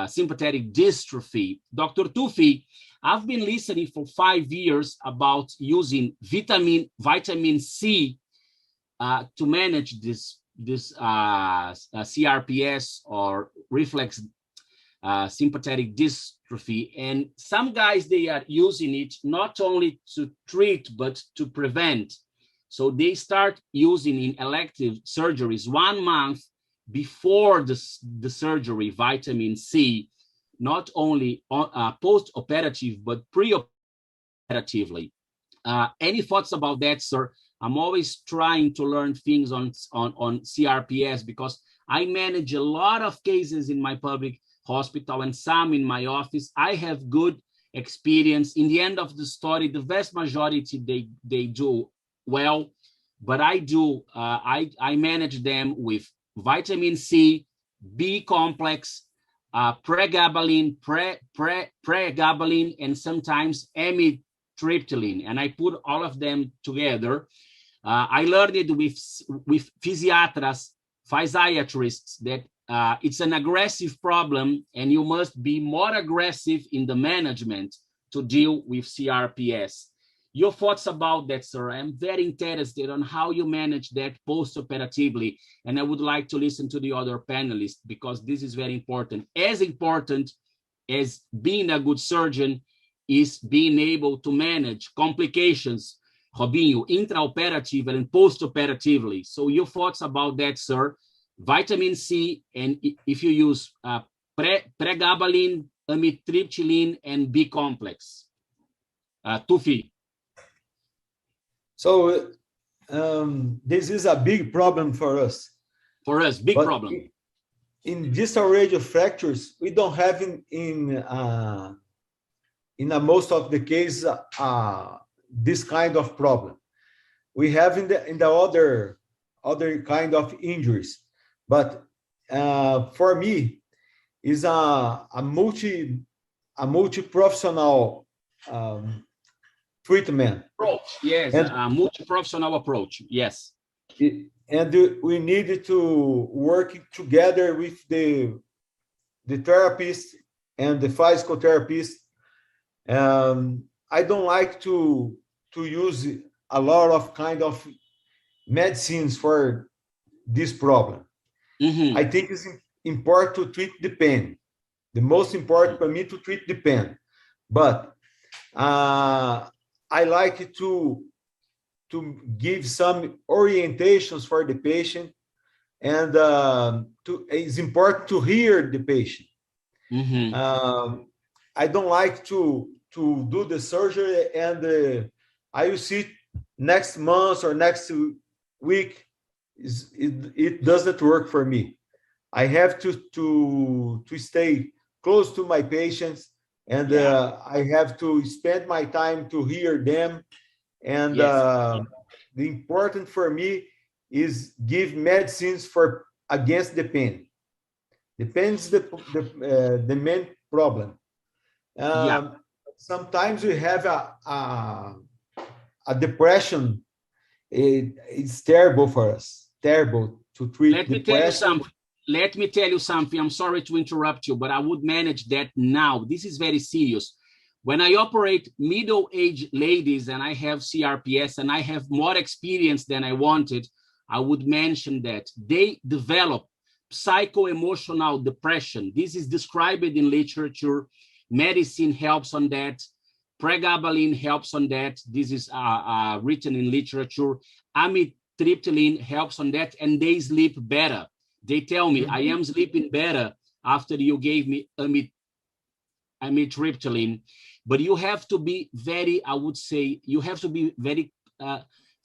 sympathetic dystrophy. Dr. Tufi, I've been listening for 5 years about using vitamin C to manage this CRPS or reflex sympathetic dystrophy. And some guys, they are using it not only to treat, but to prevent. So they start using in elective surgeries 1 month before the surgery, vitamin C, not only post-operative, but pre-operatively. Any thoughts about that, sir? I'm always trying to learn things on CRPS because I manage a lot of cases in my public hospital and some in my office. I have good experience. In the end of the story, the vast majority, they do well, but I manage them with vitamin C, B complex, pregabalin, pregabalin, and sometimes amitriptyline. And I put all of them together. I learned it with physiatrists that it's an aggressive problem, and you must be more aggressive in the management to deal with CRPS. Your thoughts about that, sir? I'm very interested on how you manage that post-operatively, and I would like to listen to the other panelists because this is very important. As important as being a good surgeon is being able to manage complications, Robinho, intraoperatively and post-operatively. So your thoughts about that, sir? Vitamin C, and if you use pregabalin, amitriptyline, and B complex. Tufi. So this is a big problem for us. For us, big problem. In distal radial fractures, we don't have in most of the cases this kind of problem. We have in the other kind of injuries, but for me, is a multi-professional treatment. Approach, yes, and, a multi-professional approach, yes. And we need to work together with the therapist and the physical therapist. I don't like to use a lot of kind of medicines for this problem. I think it's important to treat the pain. The most important for me to treat the pain. But I like to give some orientations for the patient, and it's important to hear the patient. I don't like to do the surgery and I will see next month or next week. It doesn't work for me. I have to stay close to my patients, and I have to spend my time to hear them. And the important for me is give medicines against the pain. The pain is the main problem. Sometimes we have a depression. It's terrible for us. Terrible to treat depression. Let me tell you something. I'm sorry to interrupt you, but I would manage that now. This is very serious. When I operate middle-aged ladies and I have CRPS and I have more experience than I wanted, I would mention that they develop psycho-emotional depression. This is described in literature. Medicine helps on that. Pregabalin helps on that. This is written in literature. Amitriptyline helps on that, and they sleep better. They tell me, I am sleeping better after you gave me amitriptyline. But you have to be very, I would say, you have to be very,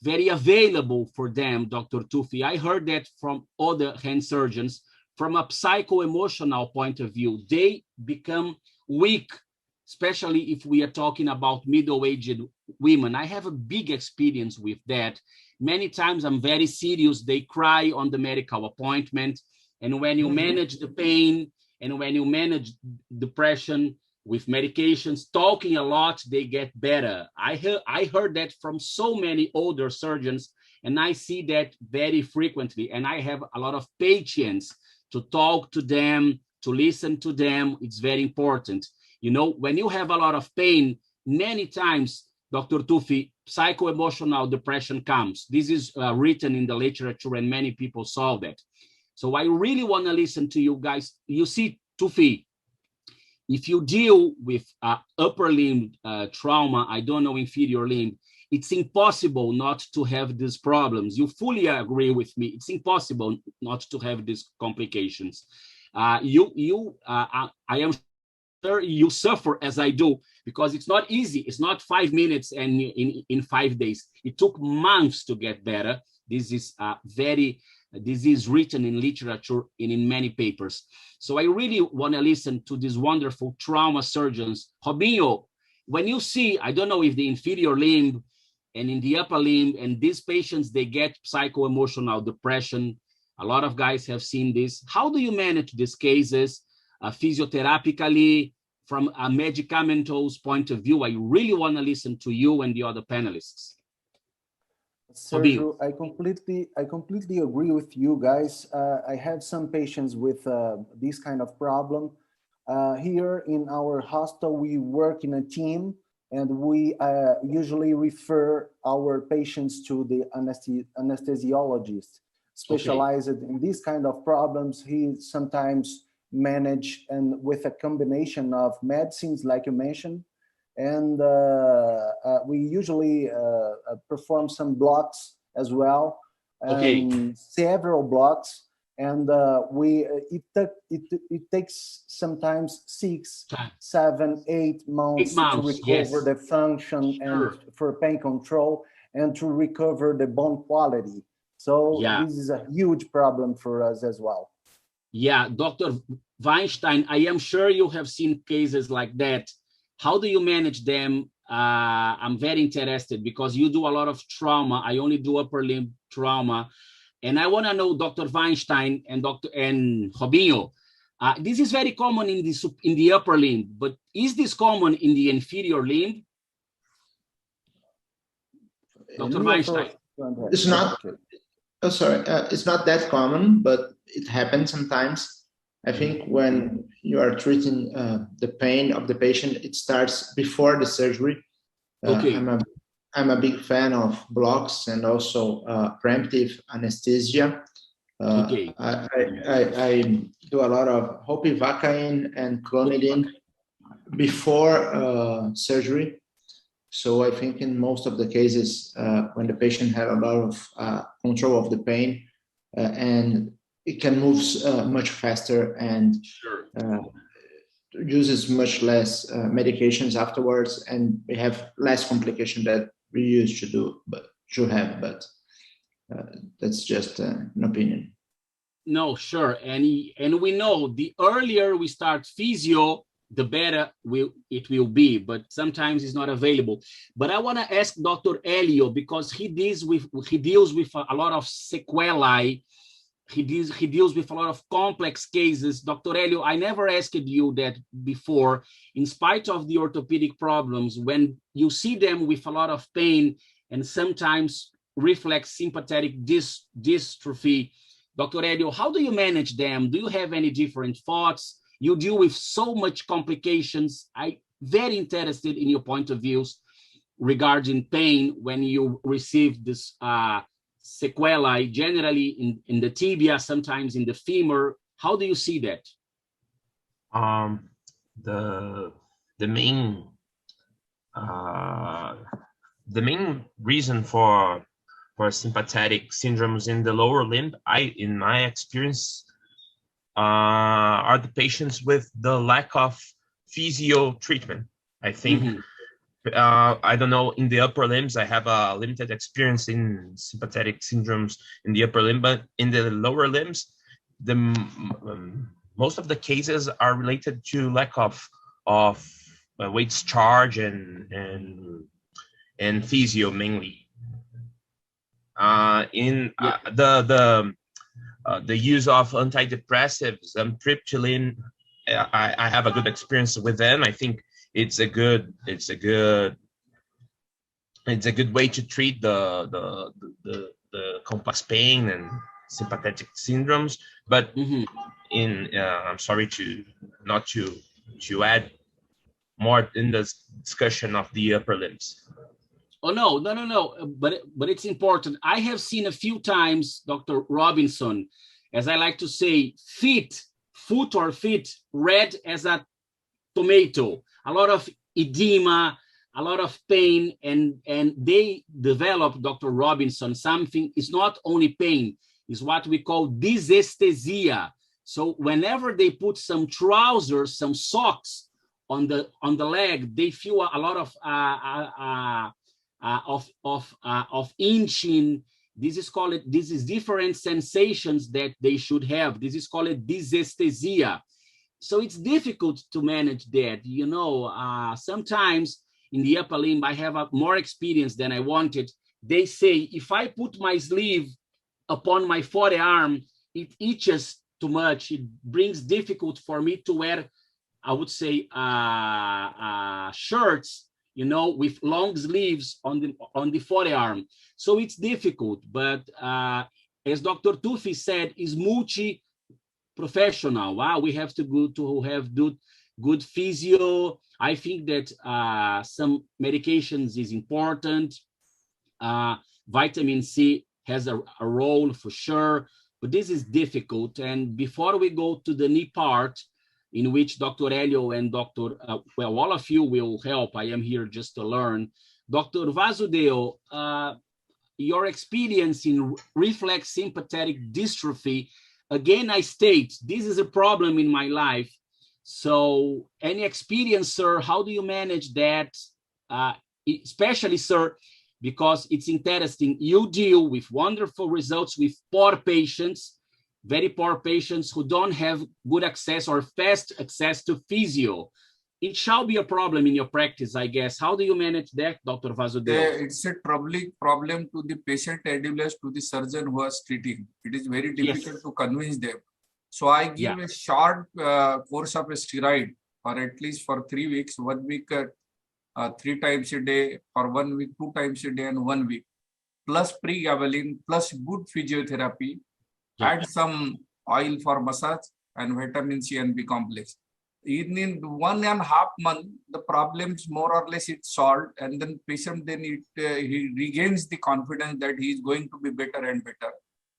very available for them, Dr. Tufi. I heard that from other hand surgeons. From a psycho-emotional point of view, they become weak, especially if we are talking about middle-aged women. I have a big experience with that. Many times I'm very serious. They cry on the medical appointment. And when you manage the pain and when you manage depression with medications, talking a lot, they get better. I heard that from so many older surgeons, and I see that very frequently. And I have a lot of patience to talk to them, to listen to them. It's very important. You know, when you have a lot of pain, many times, Dr. Tufi, psycho-emotional depression comes. This is written in the literature, and many people saw that. So I really want to listen to you guys. You see, Tufi, if you deal with upper limb trauma, I don't know, inferior limb, it's impossible not to have these problems. You fully agree with me. It's impossible not to have these complications. I am sure you suffer as I do, because it's not easy. It's not 5 minutes and in 5 days. It took months to get better. This is written in literature and in many papers. So I really want to listen to these wonderful trauma surgeons. Robinho, when you see, I don't know if the inferior limb and in the upper limb, and these patients, they get psycho-emotional depression. A lot of guys have seen this. How do you manage these cases physiotherapically, from a medicamentos point of view? I really want to listen to you and the other panelists. Sergio, I completely agree with you guys. I have some patients with this kind of problem. Here in our hospital, we work in a team, and we usually refer our patients to the anesthesiologist specialized in this kind of problems. He sometimes manage and with a combination of medicines, like you mentioned, and we usually perform some blocks as well, several blocks, and it takes sometimes 6, 7, 8 months to recover the function and for pain control and to recover the bone quality. So this is a huge problem for us as well. Yeah, Dr. Weinstein, I am sure you have seen cases like that. How do you manage them? I'm very interested because you do a lot of trauma. I only do upper limb trauma. And I want to know, Dr. Weinstein and Robinho, this is very common in the upper limb, but is this common in the inferior limb? Dr. Weinstein. It's not, it's not that common, but it happens sometimes. I think when you are treating the pain of the patient, it starts before the surgery. I'm a big fan of blocks and also preemptive anesthesia. I do a lot of hopivacaine and clonidine before surgery. So I think in most of the cases, when the patient has a lot of control of the pain and it can move much faster and uses much less medications afterwards, and we have less complication that we used to do, but that's just an opinion. No, sure, and we know the earlier we start physio, the better it will be, but sometimes it's not available. But I want to ask Dr. Elio, because he deals with a lot of sequelae. He deals with a lot of complex cases. Dr. Elio, I never asked you that before. In spite of the orthopedic problems, when you see them with a lot of pain and sometimes reflex sympathetic dystrophy, Dr. Elio, how do you manage them? Do you have any different thoughts? You deal with so much complications. I'm very interested in your point of views regarding pain when you receive this sequelae, generally in the tibia, sometimes in the femur. How do you see that? The main reason for sympathetic syndromes in the lower limb, in my experience, are the patients with the lack of physio treatment. I think. I don't know, in the upper limbs, I have a limited experience in sympathetic syndromes in the upper limb, but in the lower limbs, most of the cases are related to lack of weight charge and physio mainly. The use of antidepressives and triptyline, I have a good experience with them. I think it's a good way to treat the complex pain and sympathetic syndromes. But I'm sorry not to add more in the discussion of the upper limbs. Oh no. But it's important. I have seen a few times, Dr. Robinson, as I like to say, foot or feet red as a tomato. A lot of edema, a lot of pain, and they develop, Dr. Robinson, something. It's not only pain, it's what we call dysesthesia. So whenever they put some trousers, some socks on the leg, they feel a lot of inching. This is different sensations that they should have. This is called dysesthesia. So it's difficult to manage that. Sometimes in the upper limb, I have more experience than I wanted. They say, if I put my sleeve upon my forearm, it itches too much. It brings difficult for me to wear, I would say, shirts, you know, with long sleeves on the forearm. So it's difficult, but as Dr. Tufi said, is multi-professional. Wow, we have to go to have good physio. I think that some medications is important. Vitamin C has a role for sure, but this is difficult. And before we go to the knee part, in which Dr. Elio and Dr. Well, all of you will help. I am here just to learn. Dr. Vasudeo, your experience in reflex sympathetic dystrophy, again, I state, this is a problem in my life. So any experience, sir, how do you manage that? Especially, sir, because it's interesting, you deal with wonderful results with poor patients, very poor patients who don't have good access or fast access to physio. It shall be a problem in your practice, I guess. How do you manage that, Dr. Vasudeo? It's a problem to the patient as well as to the surgeon who is treating. It is very difficult to convince them. So I give a short course of a steroid for at least for 3 weeks, 1 week, 3 times a day, for 1 week, 2 times a day, and 1 week, plus pregabalin, plus good physiotherapy, add some oil for massage and vitamin C and B complex. In 1.5 months, the problems more or less it's solved, and then patient he regains the confidence that he is going to be better and better.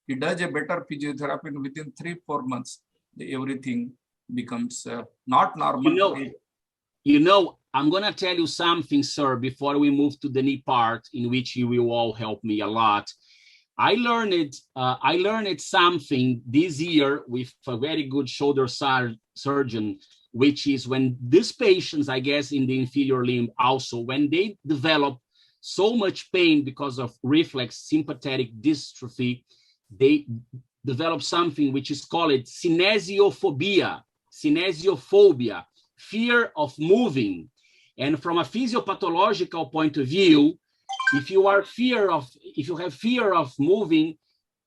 He does a better physiotherapy, and within 3-4 months, everything becomes not normal. You know, I'm gonna tell you something, sir, before we move to the knee part, in which you will all help me a lot. I learned something this year with a very good shoulder surgeon, which is when these patients, I guess, in the inferior limb also, when they develop so much pain because of reflex sympathetic dystrophy, they develop something which is called synesiophobia, fear of moving. And from a physiopathological point of view, if you have fear of moving,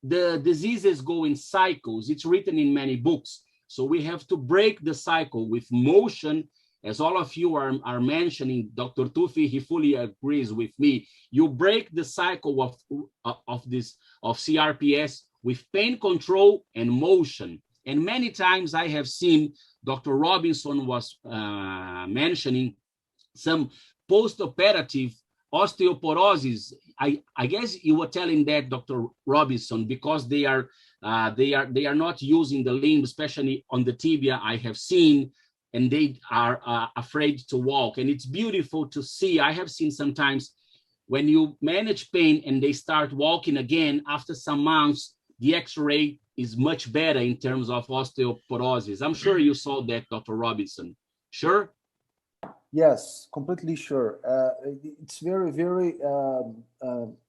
the diseases go in cycles. It's written in many books. So we have to break the cycle with motion, as all of you are mentioning. Dr. Tufi, he fully agrees with me. You break the cycle of CRPS with pain control and motion. And many times I have seen Dr. Robinson was mentioning some post-operative osteoporosis. I guess you were telling that, Dr. Robinson, because they are not using the limb, especially on the tibia. I have seen, and they are afraid to walk. And it's beautiful to see. I have seen sometimes when you manage pain and they start walking again after some months, the X-ray is much better in terms of osteoporosis. I'm sure you saw that, Dr. Robinson. Sure? Yes, completely sure. It's very, very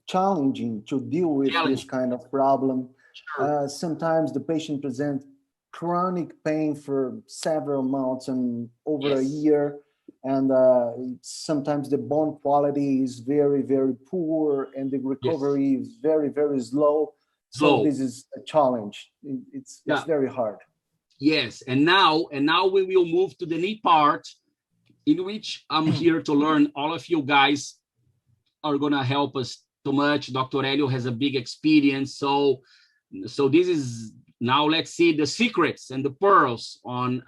challenging to deal with this kind of problem. Sure. Sometimes the patient presents chronic pain for several months and over a year, and sometimes the bone quality is very, very poor, and the recovery is very, very slow. So this is a challenge. It's very hard. Yes, and now we will move to the knee part, in which I'm here to learn. All of you guys are gonna help us too much. Dr. Elio has a big experience, so this is now. Let's see the secrets and the pearls on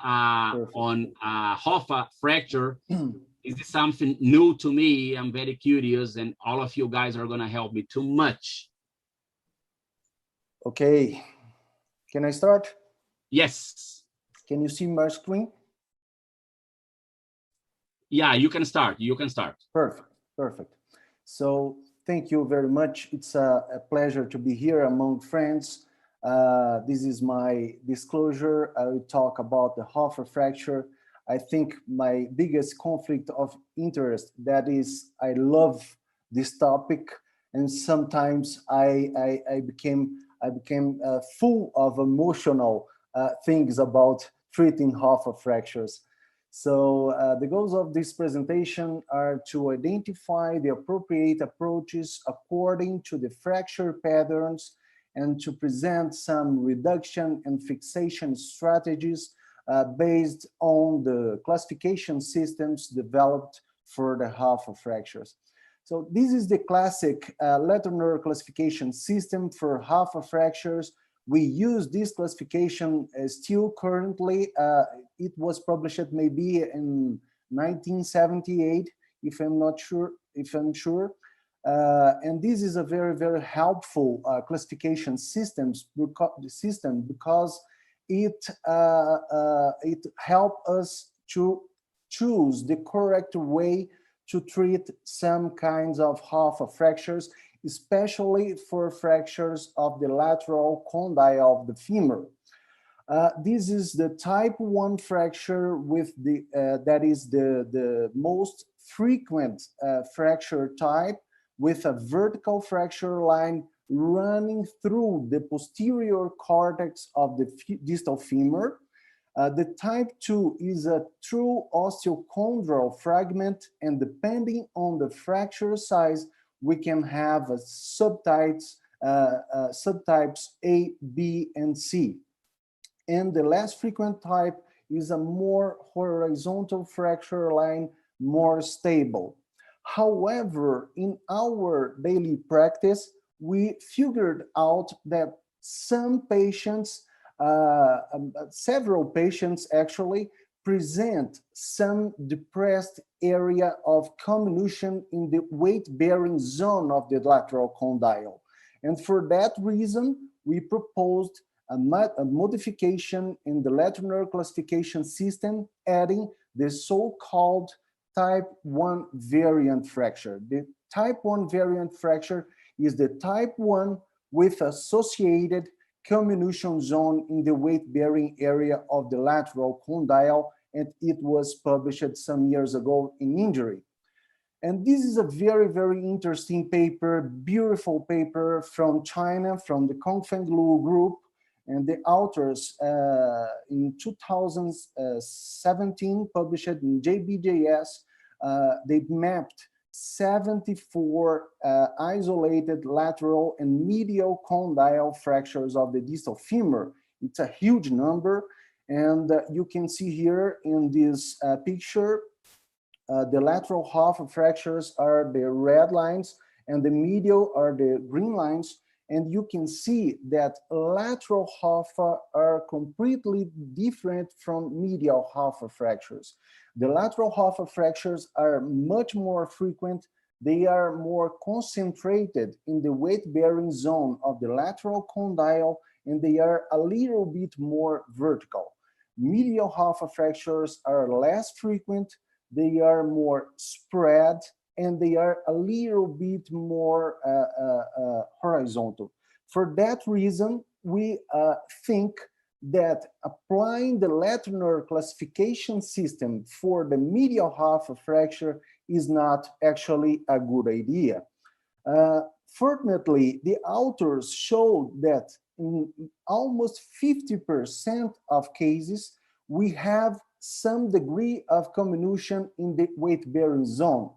Hoffa fracture. This is something new to me. I'm very curious, and all of you guys are gonna help me too much. Okay, can I start? Yes. Can you see my screen? Yeah, you can start. You can start. Perfect. So thank you very much. It's a pleasure to be here among friends. This is my disclosure. I will talk about the Hoffa fracture. I think my biggest conflict of interest, that is, I love this topic, and sometimes I became full of emotional things about treating Hoffa fractures. So the goals of this presentation are to identify the appropriate approaches according to the fracture patterns and to present some reduction and fixation strategies based on the classification systems developed for the Hoffa fractures. So this is the classic Latourneur classification system for Hoffa fractures. We use this classification still currently. It was published maybe in 1978, if I'm not sure, if I'm sure. And this is a very, very helpful classification system because it helps us to choose the correct way to treat some kinds of Hoffa fractures, especially for fractures of the lateral condyle of the femur. This is the type 1 fracture with the that is the most frequent fracture type, with a vertical fracture line running through the posterior cortex of the distal femur. The type 2 is a true osteochondral fragment, and depending on the fracture size, we can have subtypes A, B, and C. And the less frequent type is a more horizontal fracture line, more stable. However, in our daily practice, we figured out that some patients, several patients actually, present some depressed area of comminution in the weight-bearing zone of the lateral condyle. And for that reason, we proposed a modification in the Latourneur classification system, adding the so-called type 1 variant fracture. The type 1 variant fracture is the type 1 with associated comminution zone in the weight-bearing area of the lateral condyle, and it was published some years ago in Injury. And this is a very, very interesting paper, beautiful paper from China, from the Kongfeng Lu group, and the authors in 2017 published in JBJS. They mapped 74 isolated lateral and medial condyle fractures of the distal femur. It's a huge number, and you can see here in this picture, the lateral Hoffa fractures are the red lines and the medial are the green lines. And you can see that lateral Hoffa are completely different from medial Hoffa fractures. The lateral Hoffa fractures are much more frequent. They are more concentrated in the weight-bearing zone of the lateral condyle, and they are a little bit more vertical. Medial Hoffa fractures are less frequent. They are more spread, and they are a little bit more horizontal. For that reason, we think that applying the Latourneur classification system for the medial Hoffa fracture is not actually a good idea. Fortunately, the authors showed that in almost 50% of cases, we have some degree of comminution in the weight-bearing zone.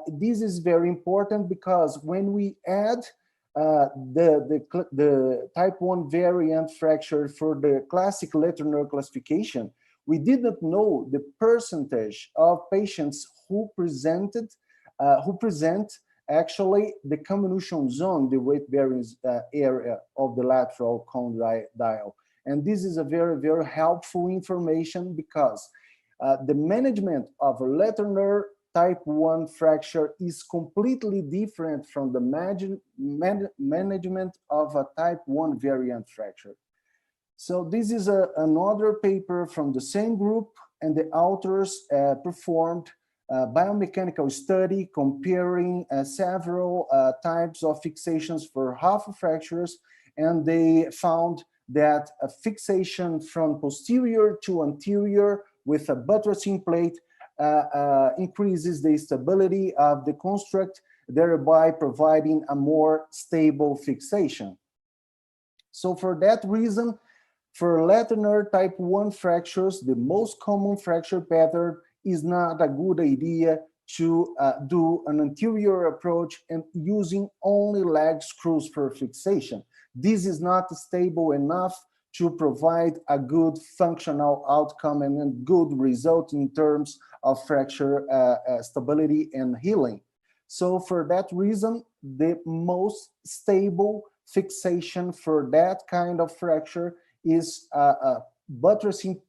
This is very important because when we add the type 1 variant fracture for the classic Latourneur classification, we did not know the percentage of patients who present actually the comminution zone, the weight-bearing area of the lateral condyle. And this is a very, very helpful information because the management of a Latourneur type 1 fracture is completely different from the management of a type 1 variant fracture. So this is another paper from the same group, and the authors performed a biomechanical study comparing several types of fixations for Hoffa fractures, and they found that a fixation from posterior to anterior with a buttressing plate increases the stability of the construct, thereby providing a more stable fixation. So for that reason, for Latourneur type 1 fractures, the most common fracture pattern is not a good idea to do an anterior approach and using only leg screws for fixation. This is not stable enough to provide a good functional outcome and a good result in terms of fracture stability and healing. So for that reason, the most stable fixation for that kind of fracture is buttressing,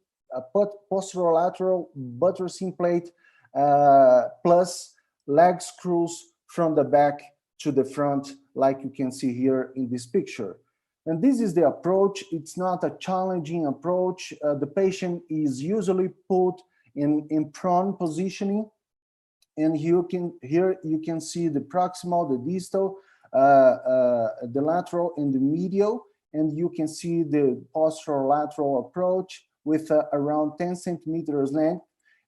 posterolateral buttressing plate plus leg screws from the back to the front, like you can see here in this picture. And this is the approach. It's not a challenging approach. The patient is usually put in prone positioning, and here you can see the proximal, the distal, the lateral, and the medial, and you can see the posterolateral approach with around 10 centimeters length.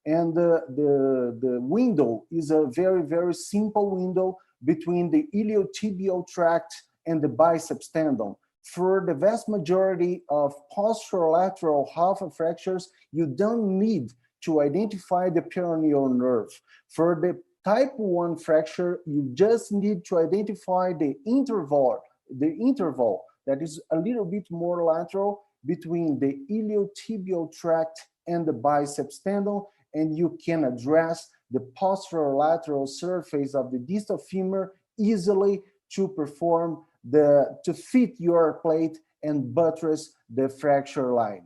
And the window is a very simple window between the iliotibial tract and the biceps tendon. For the vast majority of posterolateral Hoffa fractures, you don't need to identify the peroneal nerve. For the type 1 fracture, you just need to identify the interval that is a little bit more lateral between the iliotibial tract and the biceps tendon, and you can address the posterolateral surface of the distal femur easily to perform to fit your plate and buttress the fracture line.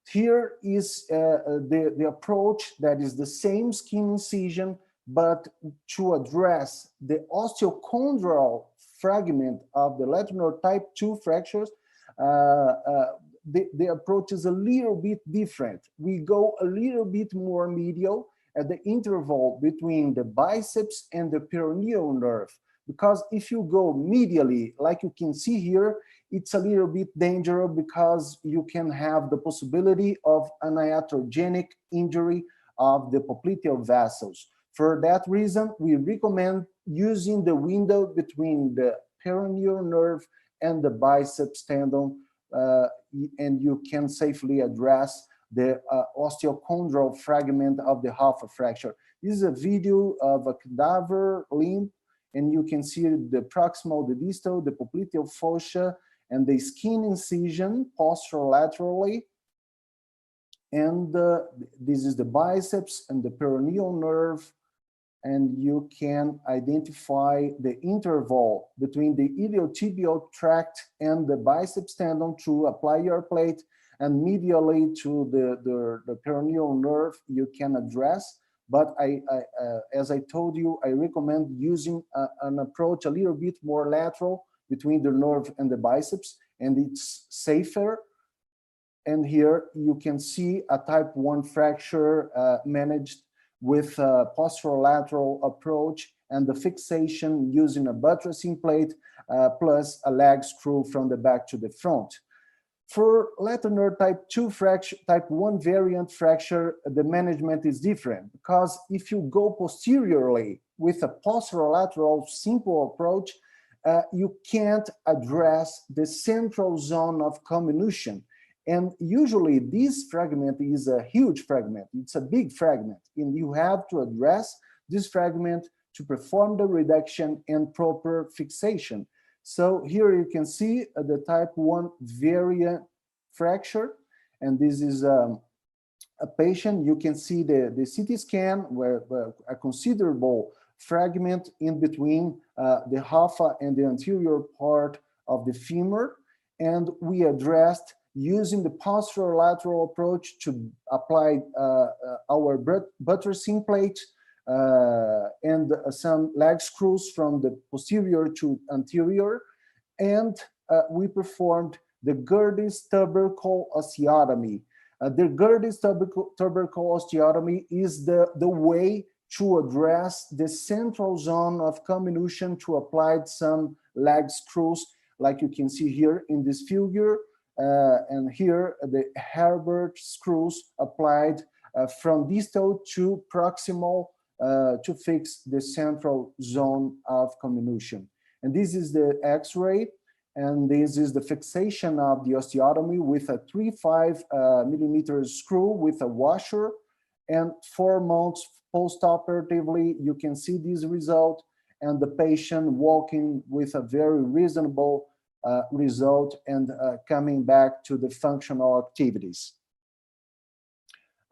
Here is the approach that is the same skin incision, but to address the osteochondral fragment of the Latour type 2 fractures, the approach is a little bit different. We go a little bit more medial at the interval between the biceps and the peroneal nerve. Because if you go medially, like you can see here, it's a little bit dangerous because you can have the possibility of an iatrogenic injury of the popliteal vessels. For that reason, we recommend using the window between the peroneal nerve and the biceps tendon, and you can safely address the osteochondral fragment of the Hoffa fracture. This is a video of a cadaver limb, and you can see the proximal, the distal, the popliteal fossa, and the skin incision posterolaterally. And this is the biceps and the peroneal nerve, and you can identify the interval between the iliotibial tract and the biceps tendon to apply your plate, and medially to the peroneal nerve you can address. But as I told you, I recommend using an approach a little bit more lateral between the nerve and the biceps, and it's safer. And here you can see a type 1 fracture managed with a posterolateral approach and the fixation using a buttressing plate plus a leg screw from the back to the front. For Latour type 2 fracture, type 1 variant fracture, the management is different, because if you go posteriorly with a posterolateral simple approach, you can't address the central zone of comminution. And usually this fragment is a huge fragment, it's a big fragment, and you have to address this fragment to perform the reduction and proper fixation. So here you can see the type 1 variant fracture, and this is a patient. You can see the CT scan where a considerable fragment in between the Hoffa and the anterior part of the femur, and we addressed using the posterolateral approach to apply our buttressing plate and some leg screws from the posterior to anterior, and we performed the Gerdy's tubercle osteotomy. The Gerdy's tubercle osteotomy is the way to address the central zone of comminution to apply some leg screws, like you can see here in this figure, and here the Herbert screws applied from distal to proximal to fix the central zone of comminution. And this is the X-ray, and this is the fixation of the osteotomy with a 3.5 millimeter screw with a washer, And 4 months post-operatively, you can see this result, and the patient walking with a very reasonable result and coming back to the functional activities.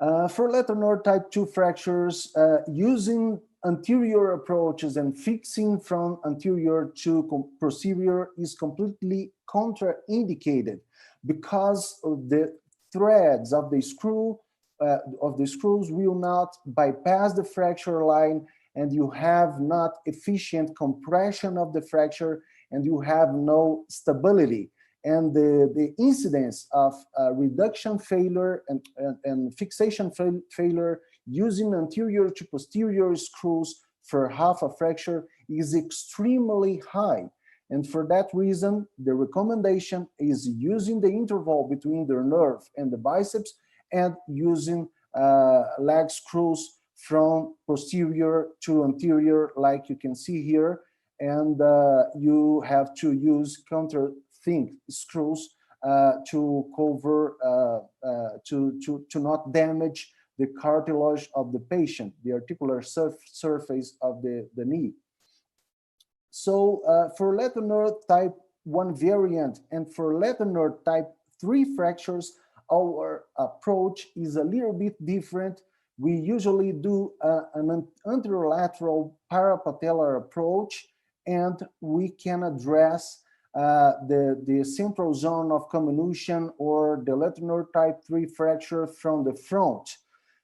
For Letourneur type 2 fractures, using anterior approaches and fixing from anterior to posterior is completely contraindicated because of the threads of the screws will not bypass the fracture line, and you have not efficient compression of the fracture, and you have no stability. And the incidence of reduction failure and fixation failure using anterior to posterior screws for half a fracture is extremely high. And for that reason, the recommendation is using the interval between the nerve and the biceps and using leg screws from posterior to anterior, like you can see here. And you have to use countersink screws to cover, to not damage the cartilage of the patient, the articular surface of the knee. So for Letourneur type 1 variant and for Letourneur type 3 fractures, our approach is a little bit different. We usually do an anterolateral parapatellar approach, and we can address the central zone of comminution or the Letourneur type 3 fracture from the front.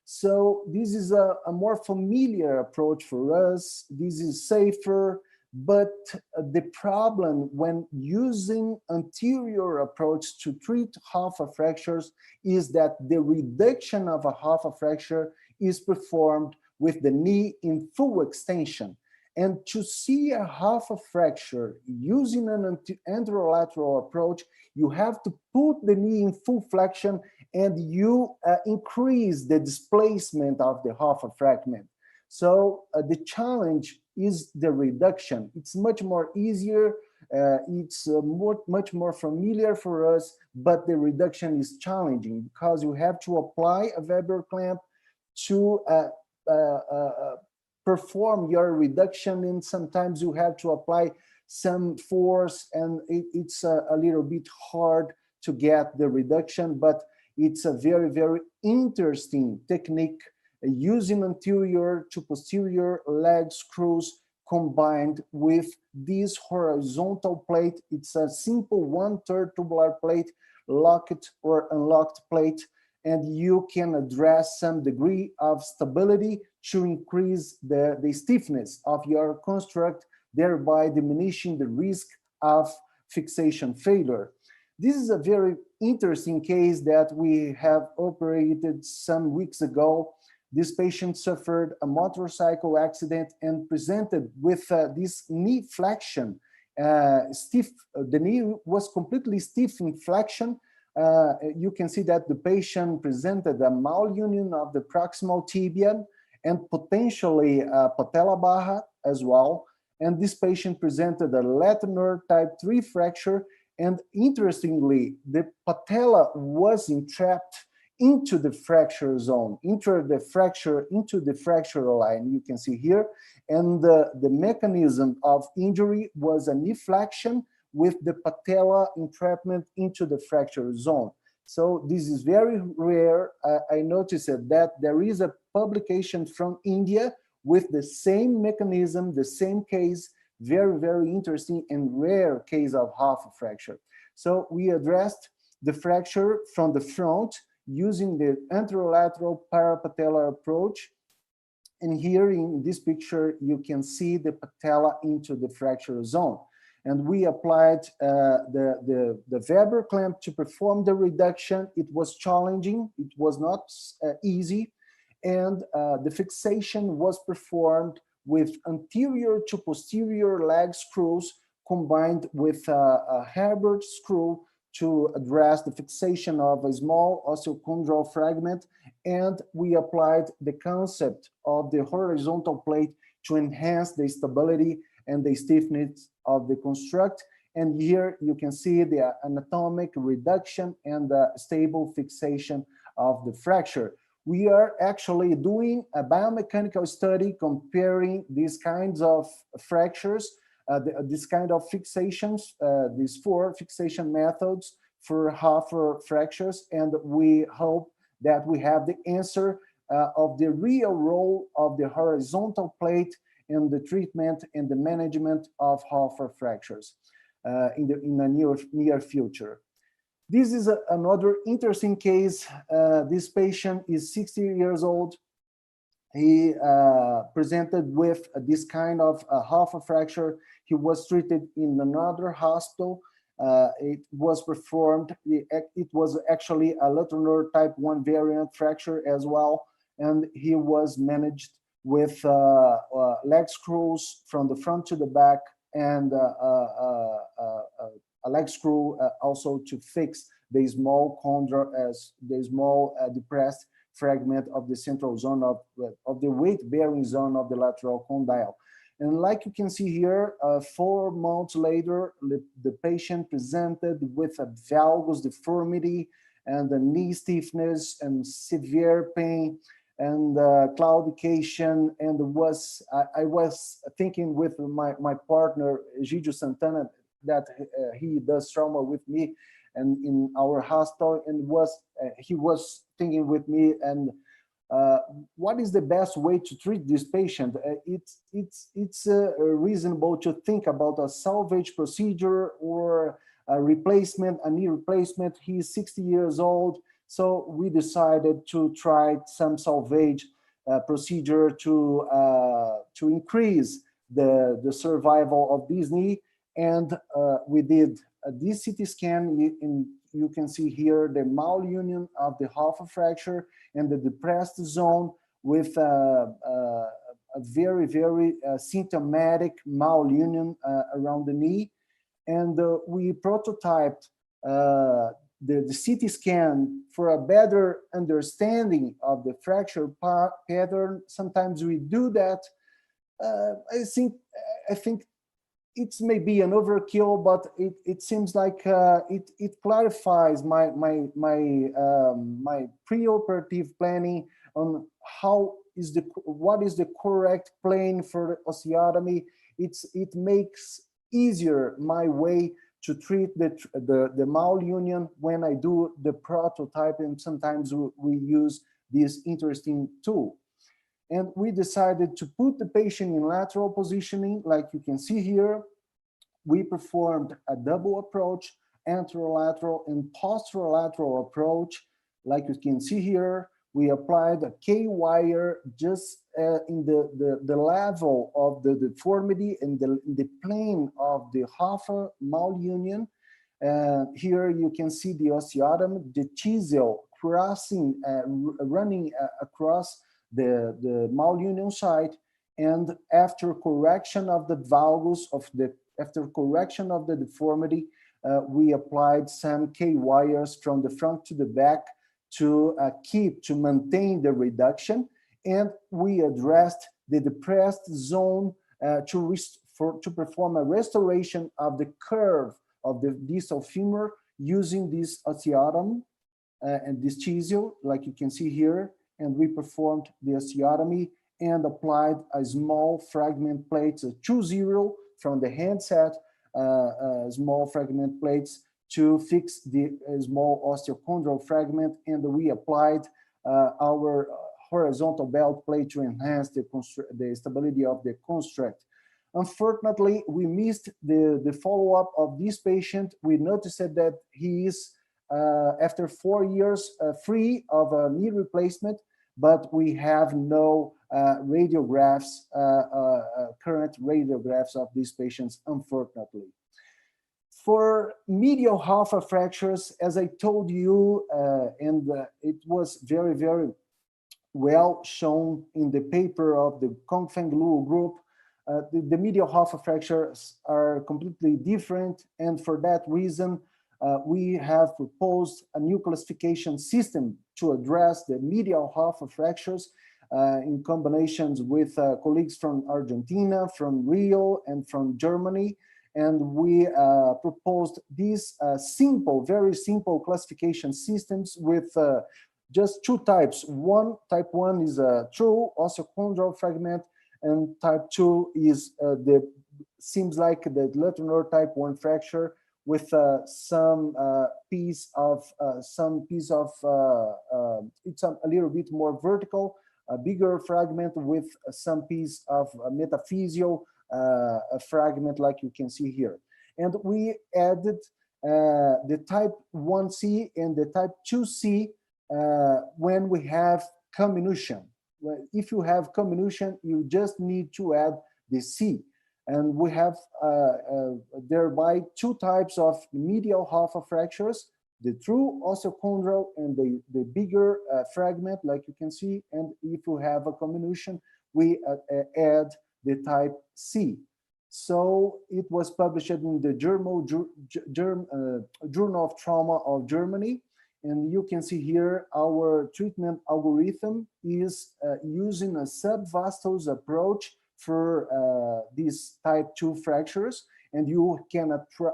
So this is a more familiar approach for us. This is safer, but the problem when using anterior approach to treat Hoffa fractures is that the reduction of a Hoffa fracture is performed with the knee in full extension. And to see a Hoffa fracture using an anterolateral approach, you have to put the knee in full flexion and you increase the displacement of the Hoffa fragment. So the challenge is the reduction. It's much more easier, it's much more familiar for us, but the reduction is challenging because you have to apply a Weber clamp to perform your reduction, and sometimes you have to apply some force, and it's a little bit hard to get the reduction, but it's a very, very interesting technique using anterior to posterior leg screws combined with this horizontal plate. It's a simple 1/3 tubular plate, locked or unlocked plate, and you can address some degree of stability to increase the stiffness of your construct, thereby diminishing the risk of fixation failure. This is a very interesting case that we have operated some weeks ago. This patient suffered a motorcycle accident and presented with this knee flexion, stiff. The knee was completely stiff in flexion. You can see that the patient presented a malunion of the proximal tibia and potentially patella baja as well. And this patient presented a Letourneur type 3 fracture. And interestingly, the patella was entrapped into the fracture zone, into the fracture line, you can see here. And the mechanism of injury was a knee flexion with the patella entrapment into the fracture zone. So this is very rare. I noticed that there is a publication from India with the same mechanism, the same case, very, very interesting and rare case of Hoffa fracture. So we addressed the fracture from the front using the anterolateral parapatellar approach. And here in this picture, you can see the patella into the fracture zone. And we applied the Weber clamp to perform the reduction. It was challenging, it was not easy. And the fixation was performed with anterior to posterior leg screws combined with a Herbert screw to address the fixation of a small osteochondral fragment. And we applied the concept of the horizontal plate to enhance the stability and the stiffness of the construct. And here you can see the anatomic reduction and the stable fixation of the fracture. we are actually doing a biomechanical study comparing these kinds of fractures, this kind of fixations, these 4 fixation methods for Hoffa'S fractures, and we hope that we have the answer of the real role of the horizontal plate in the treatment and the management of Hoffa'S fractures in the near future. This is another interesting case. This patient is 60 years old. He presented with this kind of Hoffa'S fracture. He was treated in another hospital. It was performed, it was actually a Latourneur type 1 variant fracture as well. And he was managed with leg screws from the front to the back, and a leg screw also to fix the small the small depressed fragment of the central zone of the weight-bearing zone of the lateral condyle. And like you can see here, 4 months later, the patient presented with a valgus deformity and a knee stiffness and severe pain and claudication. And I was thinking with my partner, Gidio Santana, that he does trauma with me and in our hospital, and he was thinking with me, and what is the best way to treat this patient? It's reasonable to think about a salvage procedure or a replacement, a knee replacement. He's 60 years old, so we decided to try some salvage procedure to increase the survival of this knee. And we did this CT scan, and you can see here the malunion of the Hoffa'S fracture and the depressed zone with a very, very symptomatic malunion around the knee. And we prototyped the CT scan for a better understanding of the fracture pattern. Sometimes we do that. I think it's maybe an overkill, but it seems like it clarifies my preoperative planning on what is the correct plane for osteotomy. It makes easier my way to treat the malunion when I do the prototype, and sometimes we use this interesting tool. And we decided to put the patient in lateral positioning, like you can see here. We performed a double approach, anterolateral and posterolateral approach. Like you can see here, we applied a K-wire just in the level of the deformity and the plane of the Hoffa'S malunion. Here you can see the osteotomy, the chisel crossing, running across the malunion site, and after correction of the valgus after correction of the deformity, we applied some K-wires from the front to the back to maintain the reduction, and we addressed the depressed zone to perform a restoration of the curve of the distal femur using this osteotomy and this chisel, like you can see here. And we performed the osteotomy and applied a small fragment plates, a 2-0 from the handset, small fragment plates to fix the small osteochondral fragment. And we applied our horizontal belt plate to enhance the stability of the construct. Unfortunately, we missed the follow-up of this patient. We noticed that he is, after 4 years, free of a knee replacement, but we have no radiographs, current radiographs of these patients, unfortunately. For medial Hoffa'S fractures, as I told you, and it was very, very well shown in the paper of the Kongfeng Luo group, the medial Hoffa'S fractures are completely different, and for that reason, we have proposed a new classification system to address the medial Hoffa'S fractures in combinations with colleagues from Argentina, from Rio, and from Germany. And we proposed these simple, very simple classification systems with just two types. Type 1 is a true osteochondral fragment, and type 2 is seems like the lateral type 1 fracture with some piece of it's a little bit more vertical, a bigger fragment with some piece of metaphyseal fragment, like you can see here. And we added the type 1C and the type 2C when we have comminution. Well, if you have comminution, you just need to add the C. And we have thereby two types of medial Hoffa fractures, the true osteochondral and the bigger fragment, like you can see. And if you have a comminution, we add the type C. So it was published in the Journal of Trauma of Germany. And you can see here our treatment algorithm is using a subvastus approach for these type 2 fractures. And you can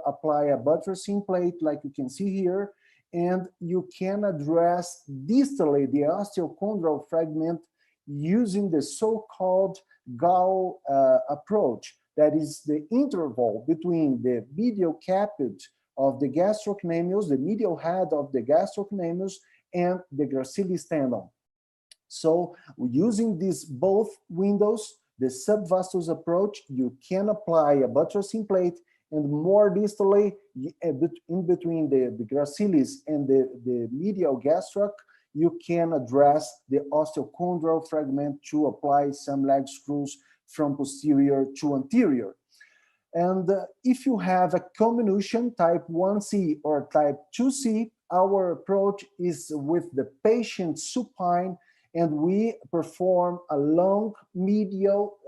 apply a buttressing plate, like you can see here. And you can address distally the osteochondral fragment using the so-called Gao approach. That is the interval between the medial caput of the gastrocnemius, the medial head of the gastrocnemius, and the gracilis tendon. So using these both windows, the subvastus approach, you can apply a buttressing plate, and more distally, in between the gracilis and the medial gastroc, you can address the osteochondral fragment to apply some leg screws from posterior to anterior. And if you have a comminution type 1C or type 2C, our approach is with the patient supine, and we perform a long medial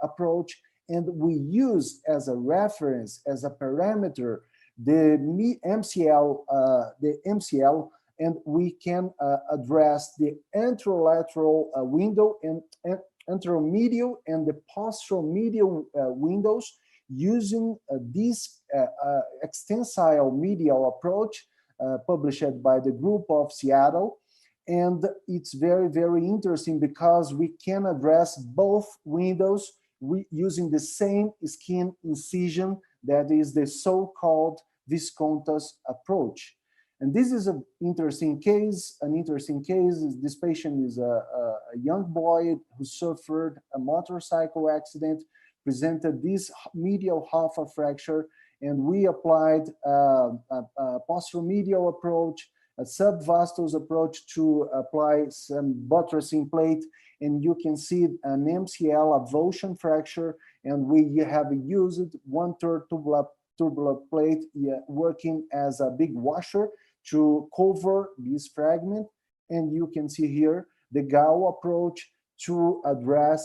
approach, and we use as a reference, as a parameter, the MCL, and we can address the anterolateral window and anteromedial and the posteromedial windows using this extensile medial approach published by the group of Seattle. And it's very, very interesting because we can address both windows using the same skin incision, that is the so-called Viscontas approach. And this is an interesting case. This patient is a young boy who suffered a motorcycle accident, presented this medial Hoffa fracture, and we applied a posteromedial approach, a subvastus approach to apply some buttressing plate, and you can see an MCL avulsion fracture, and we have used 1/3 tubular plate working as a big washer to cover this fragment. And you can see here the Gao approach to address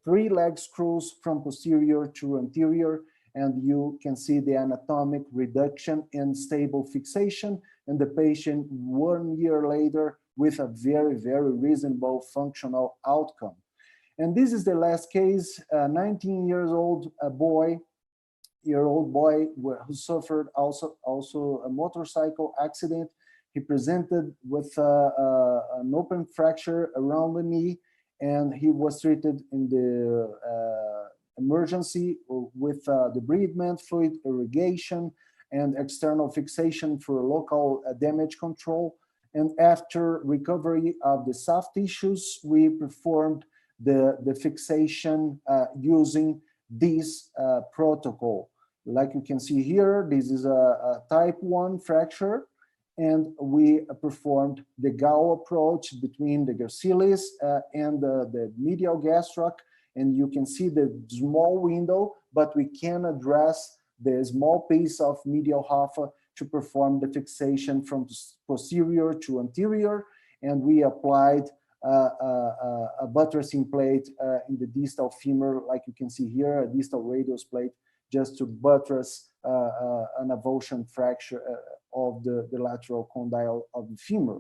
3 leg screws from posterior to anterior, and you can see the anatomic reduction and stable fixation, and the patient 1 year later with a very, very reasonable functional outcome. And this is the last case, a 19-year-old boy who suffered also a motorcycle accident. He presented with an open fracture around the knee, and he was treated in the emergency with debridement, fluid irrigation, and external fixation for local damage control. And after recovery of the soft tissues, we performed the fixation using this protocol. Like you can see here, this is a type 1 fracture, and we performed the Gao approach between the gracilis and the medial gastroc, and you can see the small window, but we can address the small piece of medial Hoffa to perform the fixation from posterior to anterior, and we applied a buttressing plate in the distal femur, like you can see here, a distal radius plate, just to buttress an avulsion fracture of the lateral condyle of the femur.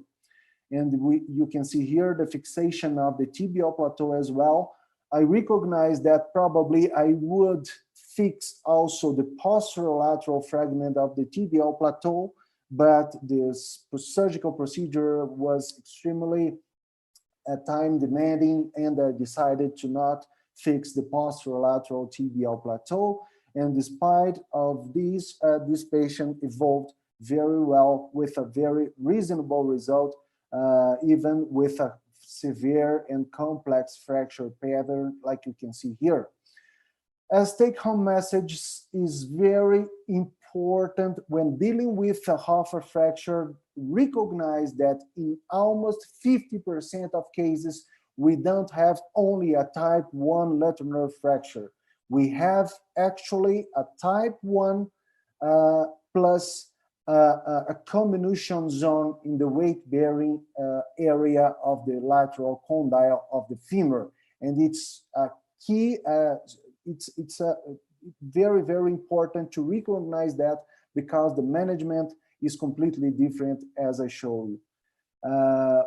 And you can see here the fixation of the tibial plateau as well. I recognize that probably I would fix also the posterolateral fragment of the tibial plateau, but this surgical procedure was extremely time demanding, and I decided to not fix the posterolateral tibial plateau. And despite of this patient evolved very well with a very reasonable result, even with a severe and complex fracture pattern like you can see here. As take-home message is very important when dealing with a Hoffa'S fracture. Recognize that in almost 50% of cases, we don't have only a type 1 lateral nerve fracture. We have actually a type 1 plus a comminution zone in the weight-bearing area of the lateral condyle of the femur. And it's a key, it's very, very important to recognize that, because the management is completely different, as I showed you.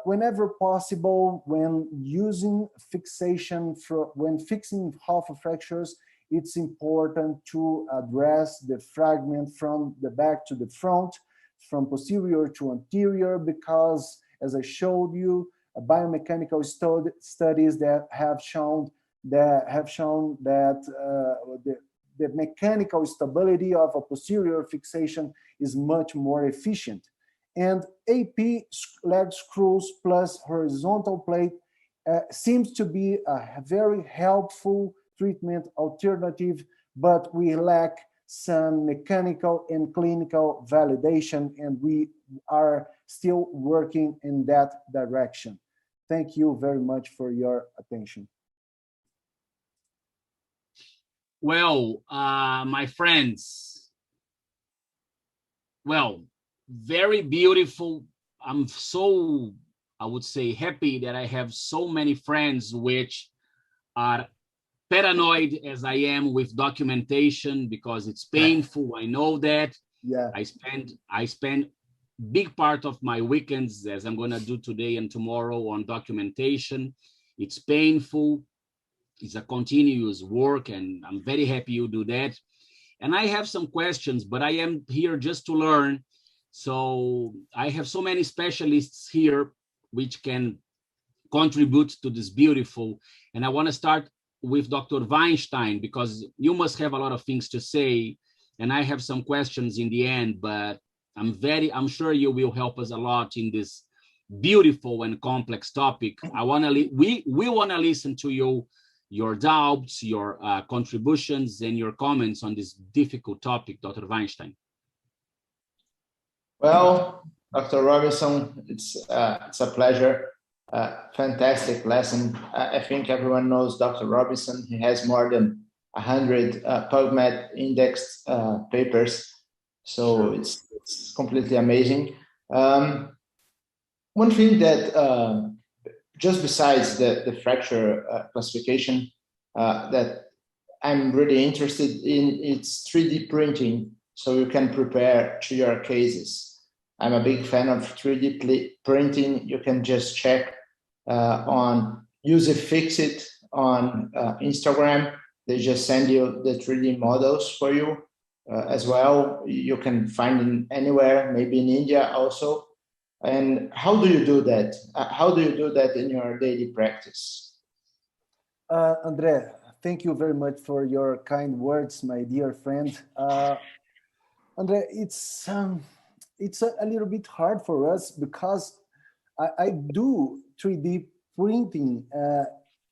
Whenever possible, when using fixation, when fixing Hoffa'S fractures, it's important to address the fragment from the back to the front, from posterior to anterior, because, as I showed you, biomechanical studies that have shown that the mechanical stability of a posterior fixation is much more efficient. And AP leg screws plus horizontal plate seems to be a very helpful treatment alternative, but we lack some mechanical and clinical validation, and we are still working in that direction. Thank you very much for your attention. Well, my friends, well, very beautiful. I'm so, I would say, happy that I have so many friends which are paranoid as I am with documentation, because it's painful. I know that. Yeah. I spend big part of my weekends, as I'm going to do today and tomorrow, on documentation. It's painful. It's a continuous work, and I'm very happy you do that. And I have some questions, but I am here just to learn. So I have so many specialists here which can contribute to this beautiful. And I want to start with Dr. Weinstein, because you must have a lot of things to say. And I have some questions in the end, but I'm sure you will help us a lot in this beautiful and complex topic. We want to listen to you, your doubts, your contributions, and your comments on this difficult topic, Dr. Weinstein. Well, Dr. Robinson, it's a pleasure. Fantastic lesson. I think everyone knows Dr. Robinson. He has more than 100 PubMed indexed papers. So it's completely amazing. One thing that just besides the fracture classification that I'm really interested in, it's 3D printing, so you can prepare to your cases. I'm a big fan of 3D printing. You can just check on Use It, Fix It on Instagram. They just send you the 3D models for you as well. You can find it anywhere, maybe in India also. And how do you do that? How do you do that in your daily practice? Andre, thank you very much for your kind words, my dear friend. Andre, it's a little bit hard for us, because I do 3D printing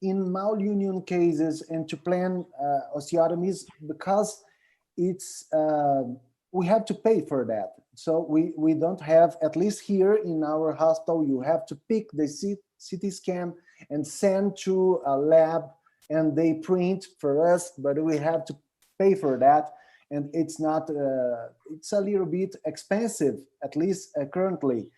in malunion cases and to plan osteotomies, because it's we have to pay for that. So we don't have, at least here in our hospital, you have to pick the CT scan and send to a lab, and they print for us, but we have to pay for that. And it's not, it's a little bit expensive, at least currently.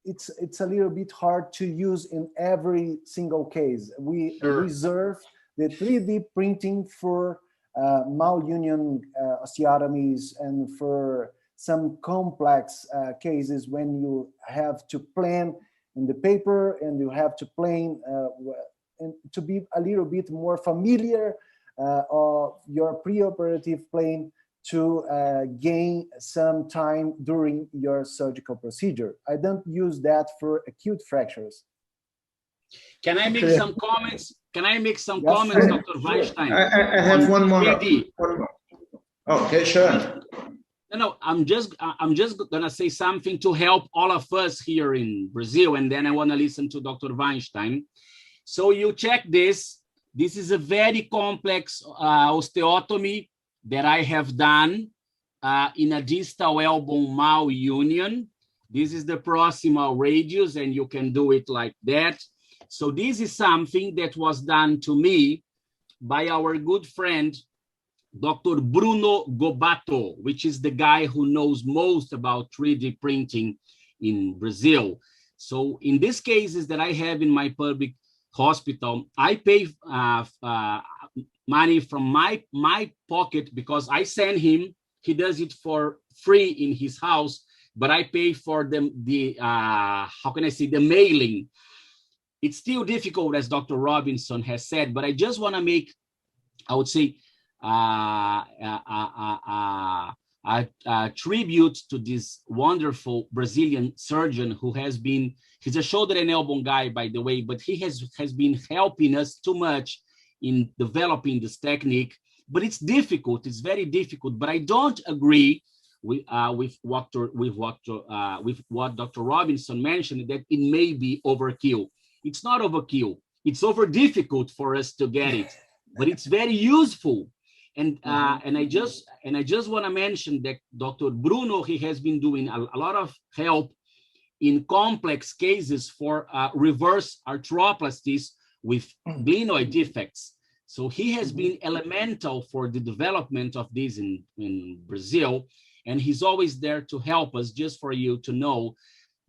It's a little bit hard to use in every single case. We reserve the 3D printing for malunion osteotomies and for some complex cases when you have to plan in the paper and you have to plan and to be a little bit more familiar of your preoperative plan to gain some time during your surgical procedure. I don't use that for acute fractures. Can I make some comments? Can I make some Yes, comments, sure. Dr. Weinstein? I have one more. 3D. Okay, sure. No, I'm just gonna say something to help all of us here in Brazil, and then I want to listen to Dr. Weinstein. So you check this. This is a very complex osteotomy that I have done in a distal elbow malunion. This is the proximal radius, and you can do it like that. So this is something that was done to me by our good friend, Dr. Bruno Gobato, which is the guy who knows most about 3D printing in Brazil. So in these cases that I have in my public hospital, I pay money from my pocket because I send him. He does it for free in his house, but I pay for the how can I say, the mailing. It's still difficult, as Dr. Robinson has said, but I just want to make, I would say, a tribute to this wonderful Brazilian surgeon who has been, he's a shoulder and elbow guy, by the way, but he has been helping us too much in developing this technique. But it's difficult, it's very difficult, but I don't agree with what Dr. Robinson mentioned, that it may be overkill. It's not overkill, it's over difficult for us to get it, but it's very useful. And I just want to mention that Dr. Bruno, he has been doing a lot of help in complex cases for reverse arthroplasties with glenoid defects. So he has been elemental for the development of this in Brazil, and he's always there to help us, just for you to know.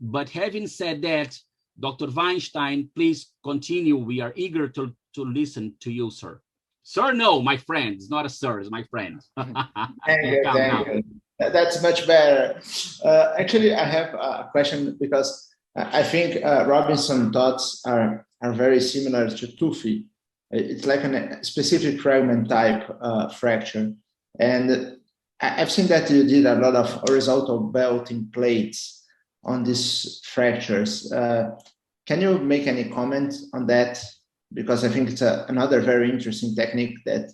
But having said that, Dr. Weinstein, please continue. We are eager to listen to you, sir. Sir, no, my friend. It's not a sir, it's my friend. Thank you. That's much better. Actually, I have a question, because I think Robinson's thoughts are very similar to Tufi. It's like a specific fragment type fracture. And I've seen that you did a lot of horizontal belting plates on these fractures. Can you make any comment on that? Because I think it's another very interesting technique that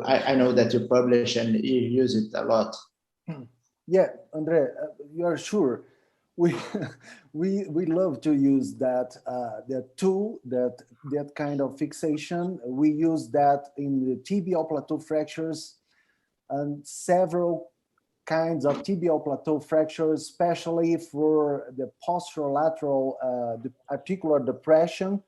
I know that you publish and you use it a lot. Yeah, Andre, you are sure. We love to use that tool, that kind of fixation. We use that in the tibial plateau fractures and several kinds of tibial plateau fractures, especially for the posterolateral the articular depression,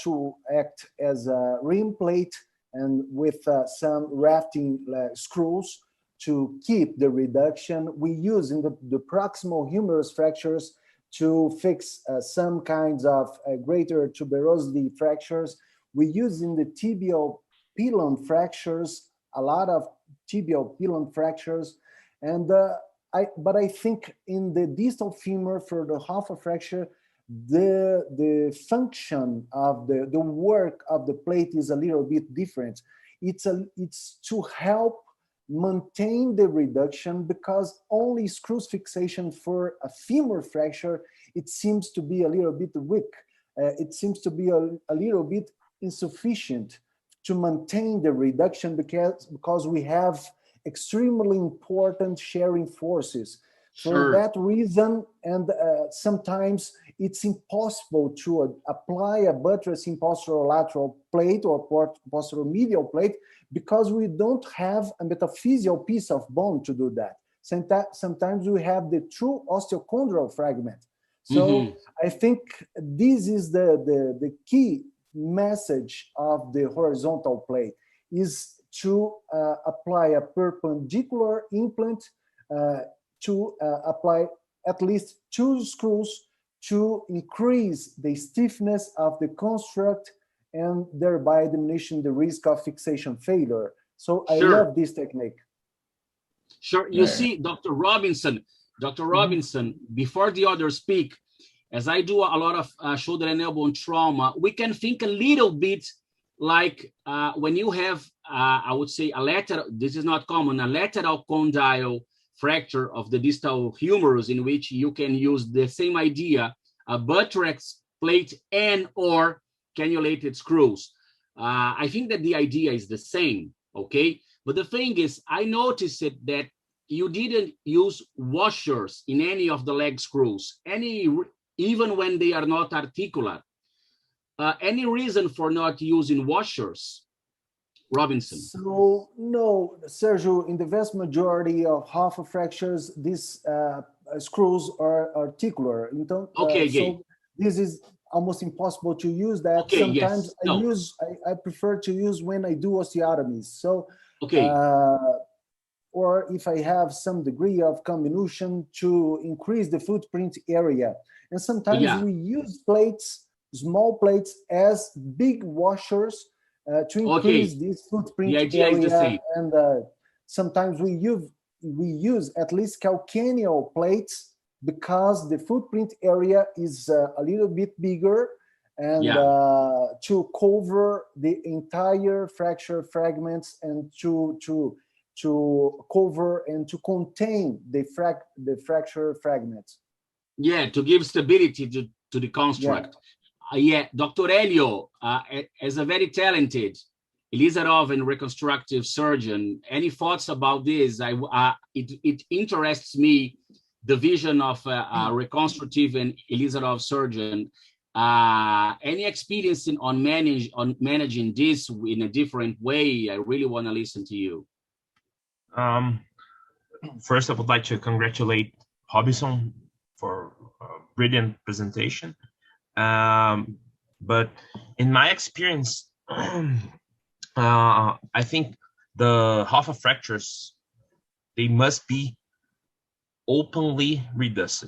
to act as a rim plate and with some rafting screws to keep the reduction. We use in the proximal humerus fractures to fix some kinds of greater tuberosity fractures. We use in the tibial pilon fractures, a lot of tibial pilon fractures. And but I think in the distal femur for the Hoffa fracture, the function of the work of the plate is a little bit different. It's to help maintain the reduction, because only screws fixation for a femur fracture, it seems to be a little bit weak. It seems to be a little bit insufficient to maintain the reduction, because we have extremely important sharing forces. For that reason, and sometimes it's impossible to apply a buttress in posterolateral plate or posteromedial plate, because we don't have a metaphysial piece of bone to do that. Sometimes we have the true osteochondral fragment. So I think this is the key message of the horizontal plate, is to apply a perpendicular implant, to apply at least 2 screws to increase the stiffness of the construct and thereby diminishing the risk of fixation failure. So I love this technique. Sure. You see, Dr. Robinson, before the others speak, as I do a lot of shoulder and elbow trauma, we can think a little bit like when you have, I would say, a lateral, this is not common, a lateral condyle fracture of the distal humerus, in which you can use the same idea, a buttress plate and or cannulated screws. I think that the idea is the same, okay? But the thing is, I noticed that you didn't use washers in any of the leg screws, even when they are not articular. Any reason for not using washers, Robinson? So no, Sergio, in the vast majority of Hoffa fractures, these screws are articular. Okay, so this is almost impossible to use that. Okay, Sometimes yes. I prefer to use when I do osteotomies. So okay. Or if I have some degree of comminution to increase the footprint area. And sometimes we use plates, small plates, as big washers to increase this footprint area. And sometimes we use at least calcaneal plates because the footprint area is a little bit bigger, and to cover the entire fracture fragments and to cover and to contain the fracture fragments. Yeah, to give stability to the construct. Dr. Elio, as a very talented Elizarov and reconstructive surgeon, any thoughts about this? It interests me, the vision of a reconstructive and Elizarov surgeon. Any experience on managing this in a different way? I really want to listen to you. First, I would like to congratulate Robinson for a brilliant presentation. But in my experience, I think the Hoffa fractures, they must be openly reduced.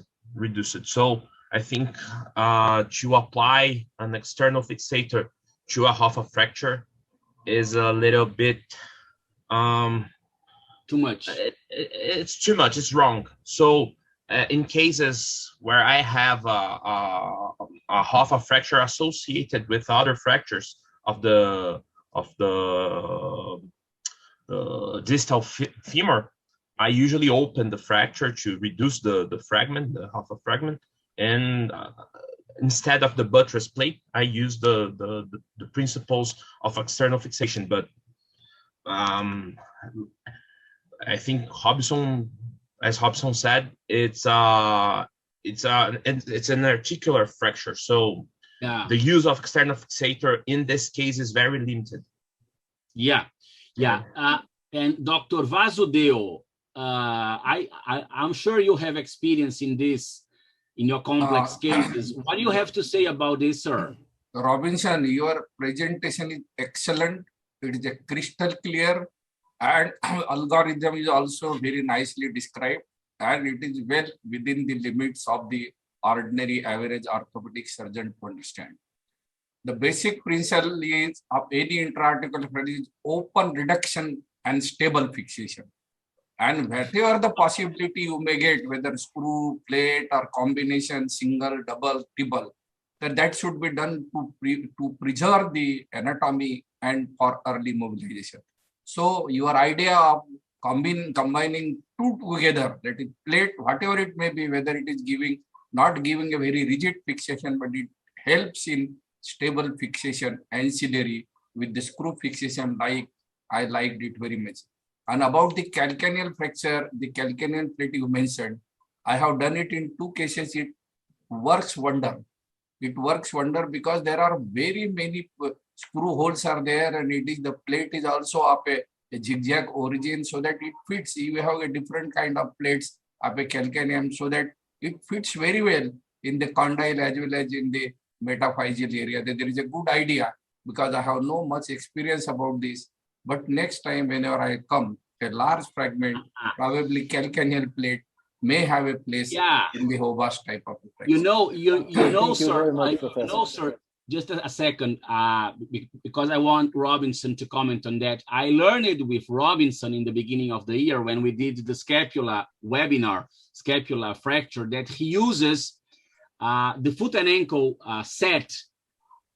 So I think to apply an external fixator to a Hoffa fracture is a little bit too much. It's too much. It's wrong. So in cases where I have a Hoffa fracture associated with other fractures of the distal femur, I usually open the fracture to reduce the fragment, the Hoffa fragment, and instead of the buttress plate, I use the principles of external fixation. But I think as Hobson said, it's an articular fracture. So the use of external fixator in this case is very limited. And Dr. Vasudeo, I'm sure you have experience in this, in your complex cases. What do you have to say about this, sir? Robinson, your presentation is excellent. It is a crystal clear, and algorithm is also very nicely described, and it is well within the limits of the ordinary average orthopedic surgeon to understand. The basic principle is of any intra-articular fracture is open reduction and stable fixation. And whatever the possibility you may get, whether screw, plate, or combination, single, double, triple, that should be done to preserve the anatomy and for early mobilization. So your idea of combining two together, that is plate, whatever it may be, whether it is not giving a very rigid fixation, but it helps in stable fixation ancillary with the screw fixation, I liked it very much. And about the calcaneal fracture, the calcaneal plate you mentioned, I have done it in 2 cases. It works wonder. It works wonder because there are very many screw holes are there, and the plate is also of a zigzag origin, so that it fits. You have a different kind of plates of a calcaneum, so that it fits very well in the condyle as well as in the metaphyseal area. There is a good idea, because I have no much experience about this. But next time, whenever I come, a large fragment, probably calcaneal plate, may have a place in the Hoffa'S type of fracture. You know, sir, just a second, because I want Robinson to comment on that. I learned it with Robinson in the beginning of the year when we did the scapula webinar, scapula fracture, that he uses the foot and ankle set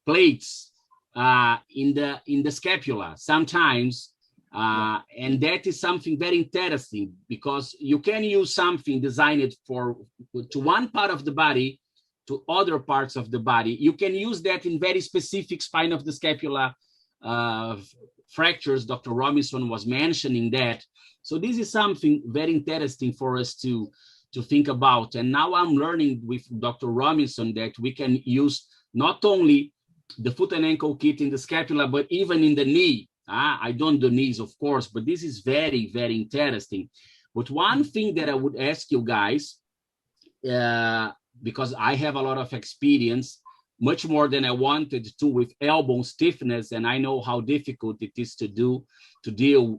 plates in the scapula sometimes. And that is something very interesting, because you can use something designed to one part of the body to other parts of the body. You can use that in very specific spine of the scapula fractures. Dr. Robinson was mentioning that. So this is something very interesting for us to think about. And now I'm learning with Dr. Robinson that we can use not only the foot and ankle kit in the scapula, but even in the knee. I don't do knees, of course, but this is very, very interesting. But one thing that I would ask you guys, because I have a lot of experience, much more than I wanted to, with elbow stiffness, and I know how difficult it is to deal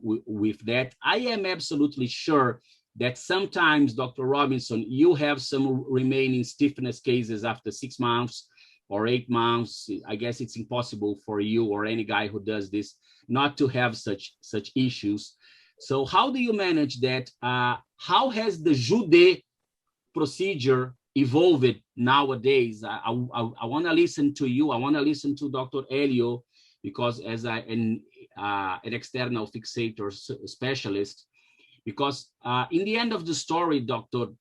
with that. I am absolutely sure that sometimes, Dr. Robinson, you have some remaining stiffness cases after 6 months or 8 months. I guess it's impossible for you or any guy who does this not to have such issues. So how do you manage that? How has the Jude procedure evolved nowadays? I want to listen to you. I want to listen to Dr. Elio, because as an external fixator specialist, because in the end of the story, Dr.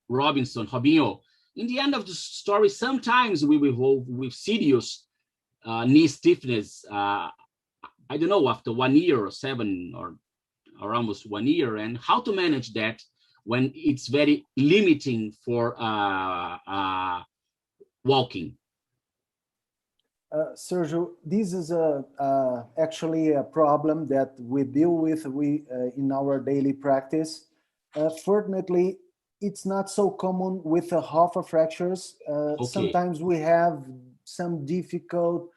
Robinho, in the end of the story, sometimes we evolve with serious knee stiffness. I don't know, after 1 year or 7 or almost 1 year, and how to manage that when it's very limiting for walking. Sergio, this is actually a problem that we deal with in our daily practice. Fortunately, it's not so common with the Hoffa fractures. Okay. Sometimes we have some difficult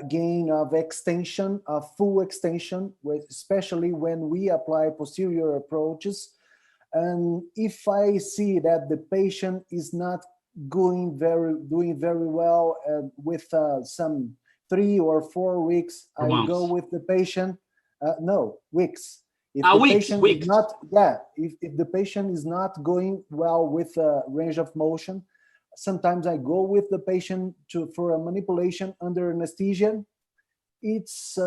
gain of extension, of full extension, especially when we apply posterior approaches. And if I see that the patient is not doing very well with some 3 or 4 weeks, I go with the patient. No, weeks. If the patient is not, if the patient is not going well with range of motion, sometimes I go with the patient for a manipulation under anesthesia. It's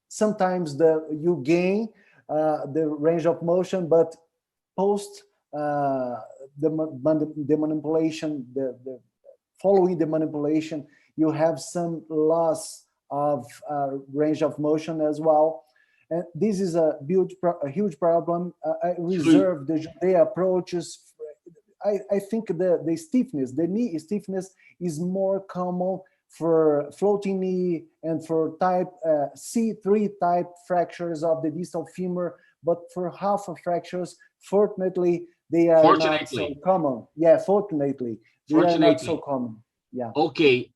sometimes you gain the range of motion, but post the manipulation, the following the manipulation, you have some loss of range of motion as well. And this is a huge problem. I reserve the Jude approaches. I think the stiffness, the knee stiffness, is more common for floating knee and for type C3 type fractures of the distal femur, but for Hoffa fractures, fortunately, they are not so common. Yeah, fortunately, they are not so common. Yeah. Okay.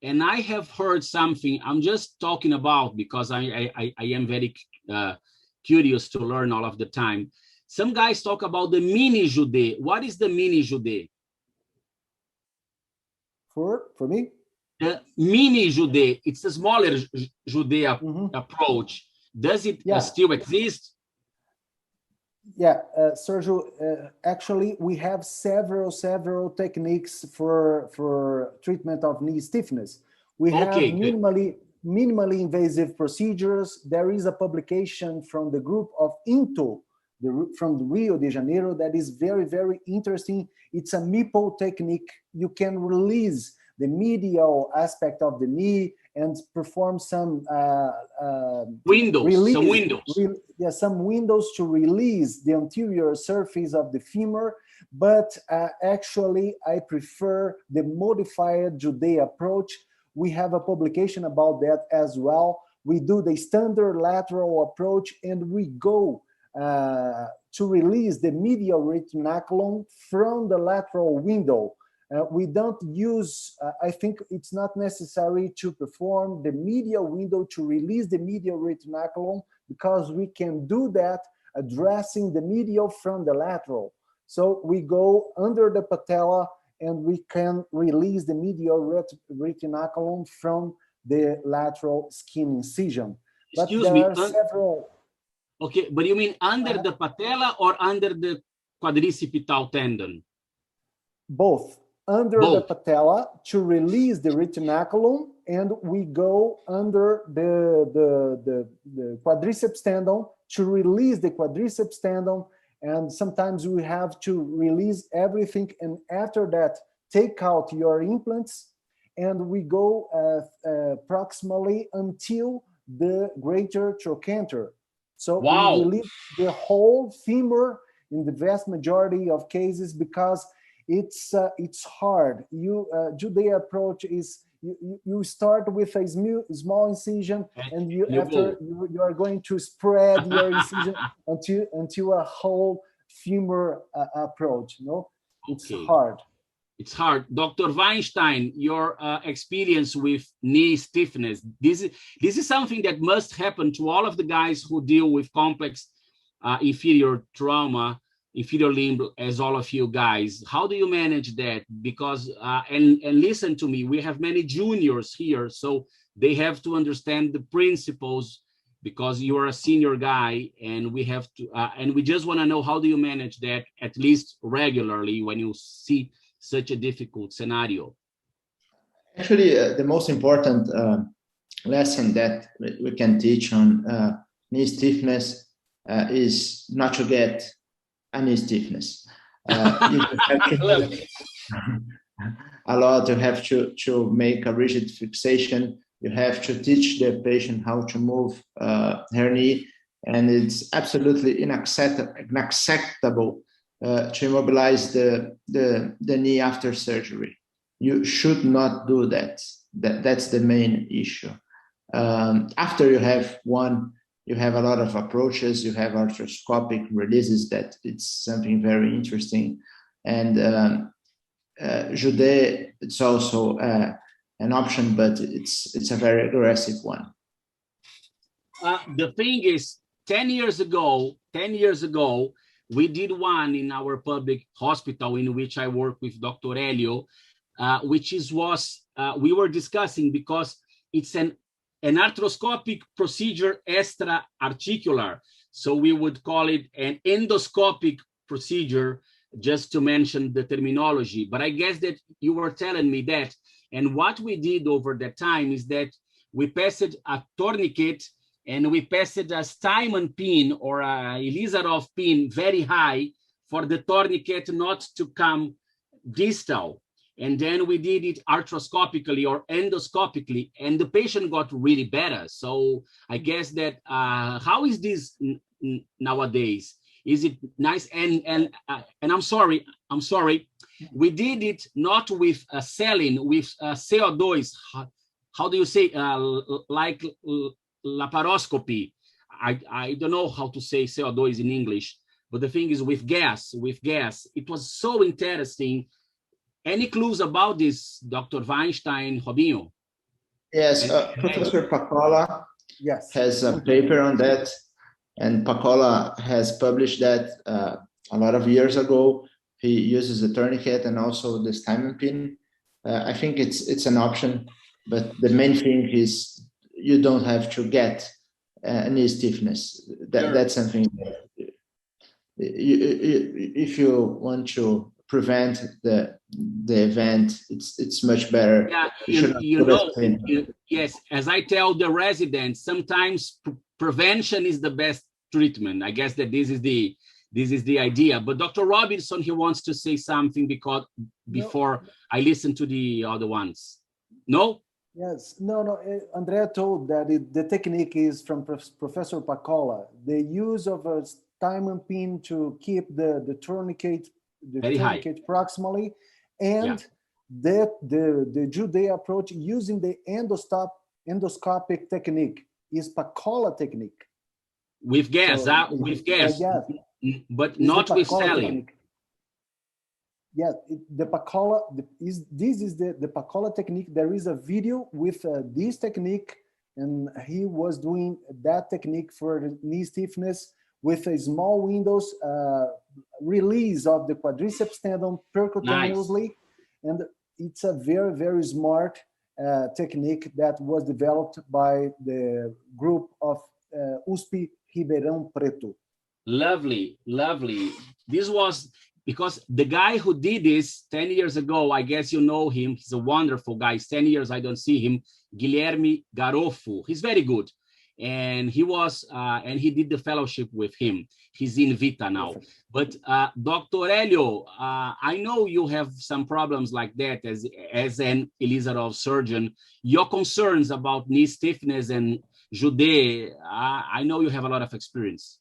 And I have heard something. I'm just talking about because I am very curious to learn all of the time. Some guys talk about the mini Jude. What is the mini Jude? For me? The mini Jude. It's a smaller Jude approach. Does it still exist? Yeah, Sergio, actually, we have several techniques for treatment of knee stiffness. We have minimally invasive procedures. There is a publication from the group of Into, from Rio de Janeiro, that is very, very interesting. It's a MIPO technique. You can release the medial aspect of the knee and perform some windows to release the anterior surface of the femur. But actually, I prefer the modified Jude approach. We have a publication about that as well. We do the standard lateral approach, and we go to release the medial retinaculum from the lateral window. We don't use, I think it's not necessary to perform the medial window to release the medial retinaculum, because we can do that addressing the medial from the lateral. So we go under the patella and we can release the medial retinaculum from the lateral skin incision. But there are several. Okay, but you mean under the patella or under the quadricipital tendon? Both. under the patella to release the retinaculum, and we go under the quadriceps tendon to release the quadriceps tendon, and sometimes we have to release everything, and after that take out your implants, and we go proximally until the greater trochanter. So we release the whole femur in the vast majority of cases, because it's hard. Judea approach is you start with a small incision, and you are going to spread your incision until a whole femur approach. No, it's hard. It's hard. Dr. Weinstein, your experience with knee stiffness, this is something that must happen to all of the guys who deal with complex inferior trauma, inferior limb, as all of you guys. How do you manage that? Because, and listen to me, we have many juniors here, so they have to understand the principles, because you are a senior guy, and we have to, and we just want to know, how do you manage that, at least regularly, when you see such a difficult scenario? Actually, the most important lesson that we can teach on knee stiffness is not to get a knee stiffness. You have to make a rigid fixation. You have to teach the patient how to move her knee, and it's absolutely unacceptable to immobilize the knee after surgery. You should not do that. That's the main issue. After you have one, you have a lot of approaches. You have arthroscopic releases. That it's something very interesting. And Jude, it's also an option, but it's a very aggressive one. The thing is, 10 years ago, we did one in our public hospital in which I work with Dr. Elio, we were discussing, because it's an arthroscopic procedure extra-articular. So we would call it an endoscopic procedure, just to mention the terminology. But I guess that you were telling me that. And what we did over that time is that we passed a tourniquet, and we passed a Steinman pin or a Elizarov pin very high for the tourniquet not to come distal. And then we did it arthroscopically or endoscopically, and the patient got really better. So I guess that, how is this nowadays? Is it nice? And I'm sorry, we did it not with saline, with CO2. How do you say, like laparoscopy? I don't know how to say CO2 in English, but the thing is with gas. It was so interesting. Any clues about this, Dr. Weinstein, Robinho? Yes, Professor Pacola has a paper on that, and Pacola has published that a lot of years ago. He uses the tourniquet and also the Steinman pin. I think it's an option, but the main thing is you don't have to get knee stiffness. That's something that if you want to prevent the event, it's much better. Yeah, yes, as I tell the residents, sometimes prevention is the best treatment. I guess that this is the idea. But Dr. Robinson, he wants to say something before I listen to the other ones. No? Yes, no. Andrea told that the technique is from Professor Pacola. The use of a Steinman pin to keep the tourniquet proximally, and the Jude approach using the endoscopic technique is Pacola technique. With gas, but not with saline. Yeah, the Pacola is the Pacola technique. There is a video with this technique, and he was doing that technique for the knee stiffness with a small windows release of the quadriceps tendon percutaneously. Nice. And it's a very, very smart technique that was developed by the group of USP Ribeirão Preto. Lovely. This was, because the guy who did this 10 years ago, I guess you know him. He's a wonderful guy. It's 10 years I don't see him. Guilherme Garofo. He's very good. And he was, and he did the fellowship with him. He's in Vita now. But Dr. Helio, I know you have some problems like that as an Elizarov surgeon. Your concerns about knee stiffness and Jude, I know you have a lot of experience.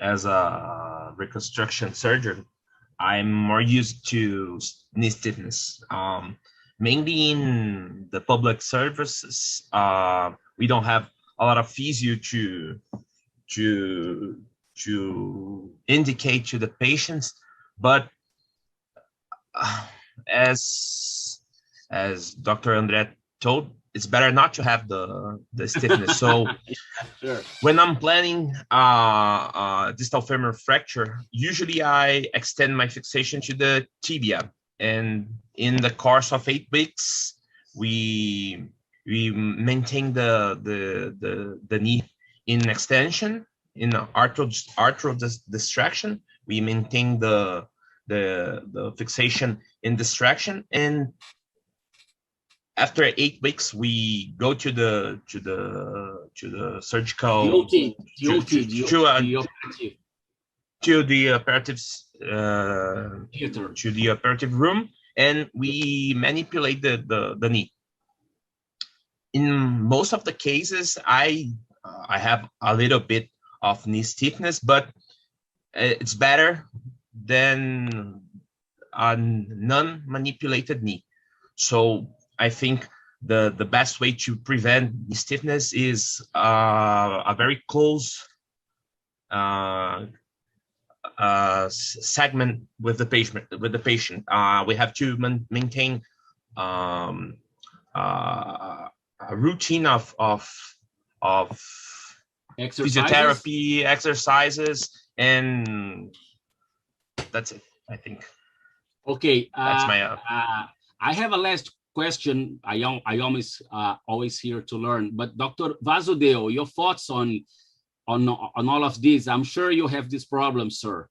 As a reconstruction surgeon, I'm more used to knee stiffness. Mainly in the public services, we don't have a lot of physio to indicate to the patients, but as Dr. André told, it's better not to have the stiffness. So Sure. when I'm planning distal femur fracture, usually I extend my fixation to the tibia, and in the course of 8 weeks, we maintain the knee in extension, in arthro distraction. We maintain the fixation in distraction, and after 8 weeks, we go to the surgical to the operative room, and we manipulate the knee. In most of the cases, I have a little bit of knee stiffness, but it's better than a non-manipulated knee. So I think the best way to prevent knee stiffness is a very close segment with the patient. We have to maintain a routine of physiotherapy, exercises, and that's it, I think. Okay. That's my. I have a last question. I always here to learn. But Dr. Vasudeo, your thoughts on all of this? I'm sure you have this problem, sir.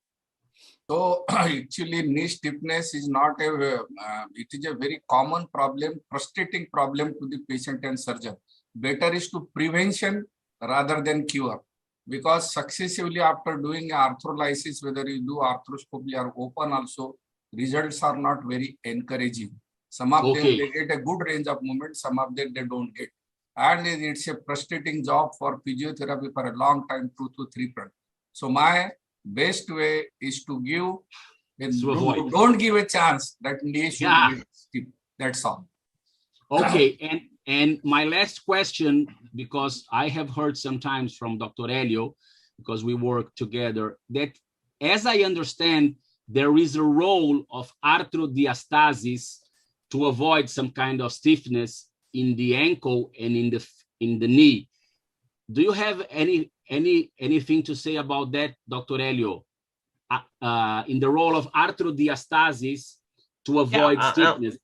So actually, knee stiffness is not it is a very common problem, frustrating problem to the patient and surgeon. Better is to prevention rather than cure, because successively after doing arthrolysis, whether you do arthroscopy or open also, results are not very encouraging. Some of them, they get a good range of movement, some of them they don't get. And it's a frustrating job for physiotherapy for a long time, 2 to 3 months. So my best way is to give, don't give a chance that knee should be stiff. That's all. Okay, and my last question, because I have heard sometimes from Dr. Helio, because we work together, that as I understand, there is a role of arthrodiastasis to avoid some kind of stiffness in the ankle and in the knee. Do you have anything to say about that, Dr. Helio? In the role of arthrodiastasis to avoid stiffness.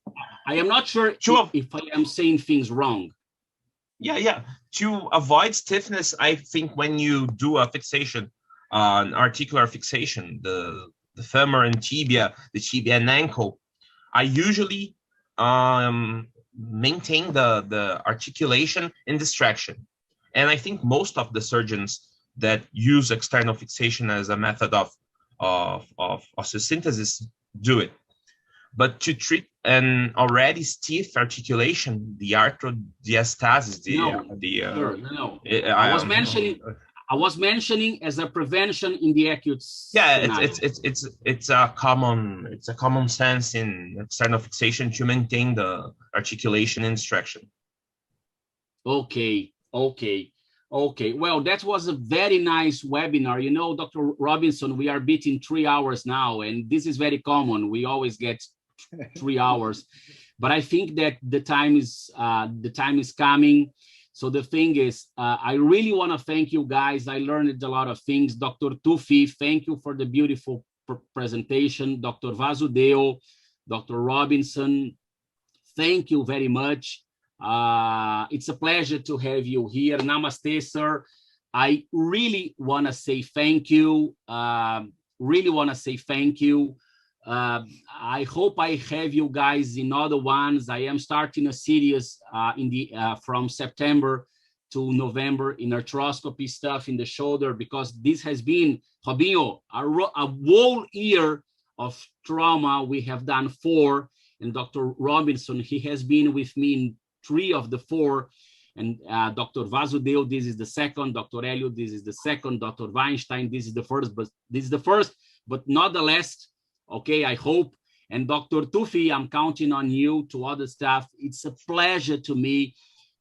I am not sure if I am saying things wrong. Yeah. To avoid stiffness, I think when you do a fixation, an articular fixation, the femur and tibia, the tibia and ankle, I usually maintain the articulation in distraction. And I think most of the surgeons that use external fixation as a method of osteosynthesis do it. But to treat an already stiff articulation, the arthrodiastasis, I was mentioning as a prevention in the acute scenario. It's a common sense in external fixation to maintain the articulation and distraction. Okay. Well, that was a very nice webinar. You know, Dr. Robinson, we are beating 3 hours now, and this is very common. We always get 3 hours, but I think that the time is coming. So the thing is, I really want to thank you guys. I learned a lot of things. Dr. Tufi, thank you for the beautiful presentation. Dr. Vasudeo, Dr. Robinson, thank you very much. It's a pleasure to have you here. Namaste, sir. I really want to say thank you. really want to say thank you. I hope I have you guys in other ones. I am starting a series from September to November in arthroscopy stuff in the shoulder, because this has been, Robinho, a whole year of trauma. We have done 4, and Dr. Robinson, he has been with me in 3 of the 4, and Dr. Vasudeo, this is the second, Dr. Elliot, this is the second, Dr. Weinstein, this is the first, but not the last, okay, I hope. And Dr. Tufi, I'm counting on you to other staff. It's a pleasure to me.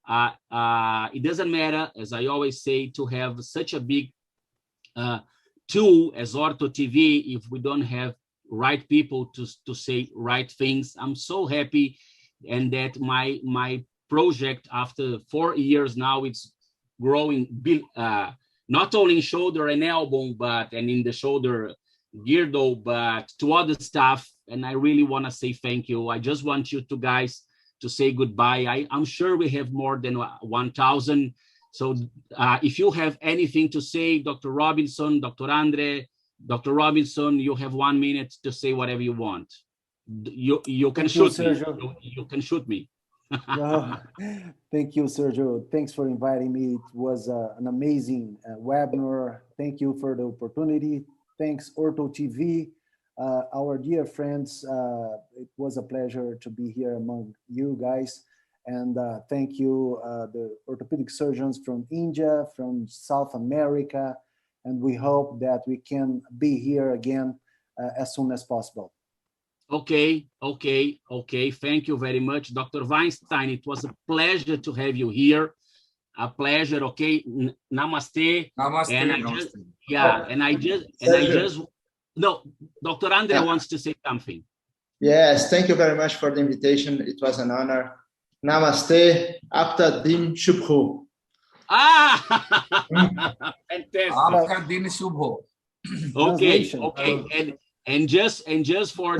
It doesn't matter, as I always say, to have such a big tool as Ortho TV if we don't have right people to say right things. I'm so happy, and that my project after 4 years now, it's growing not only in shoulder and elbow, and in the shoulder girdle, but to other stuff. And I really want to say thank you. I just want you two guys to say goodbye. I'm sure we have more than 1,000. So if you have anything to say, Dr. Robinson, Dr. Andre, Dr. Robinson, you have 1 minute to say whatever you want. You can shoot me. You can shoot me. No, thank you, Sergio. Thanks for inviting me. It was an amazing webinar. Thank you for the opportunity. Thanks, Ortho TV. Our dear friends, it was a pleasure to be here among you guys. And thank you, the orthopedic surgeons from India, from South America. And we hope that we can be here again as soon as possible. Okay. Thank you very much, Dr. Weinstein. It was a pleasure to have you here. A pleasure. Okay. Namaste. Namaste. And I just no, Dr. Andre wants to say something. Yes, thank you very much for the invitation. It was an honor. Namaste. Apta din shubho. Fantastic. Apta din shubho. Okay. And just for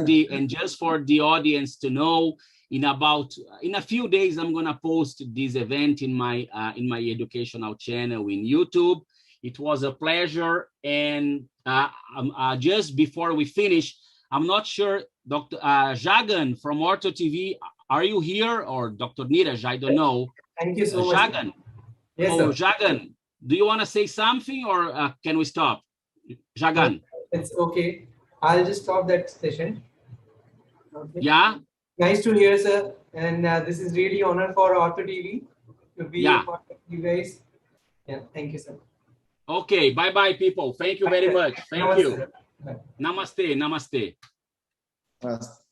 the audience to know, in a few days, I'm gonna post this event in my educational channel in YouTube. It was a pleasure. And just before we finish, I'm not sure, Dr. Jagan from Ortho TV, are you here? Or Dr. Neeraj, I don't know. Thank you so much. Jagan. Yes, sir. Jagan, do you want to say something, or can we stop? Jagan. It's okay. I'll just stop that session. Okay. Yeah. Nice to hear, sir. And this is really honor for Ortho TV to be part of you guys. Yeah. Thank you, sir. Okay. Bye-bye, people. Thank you very much. Thank you. Bye. Namaste. Namaste. Namaste.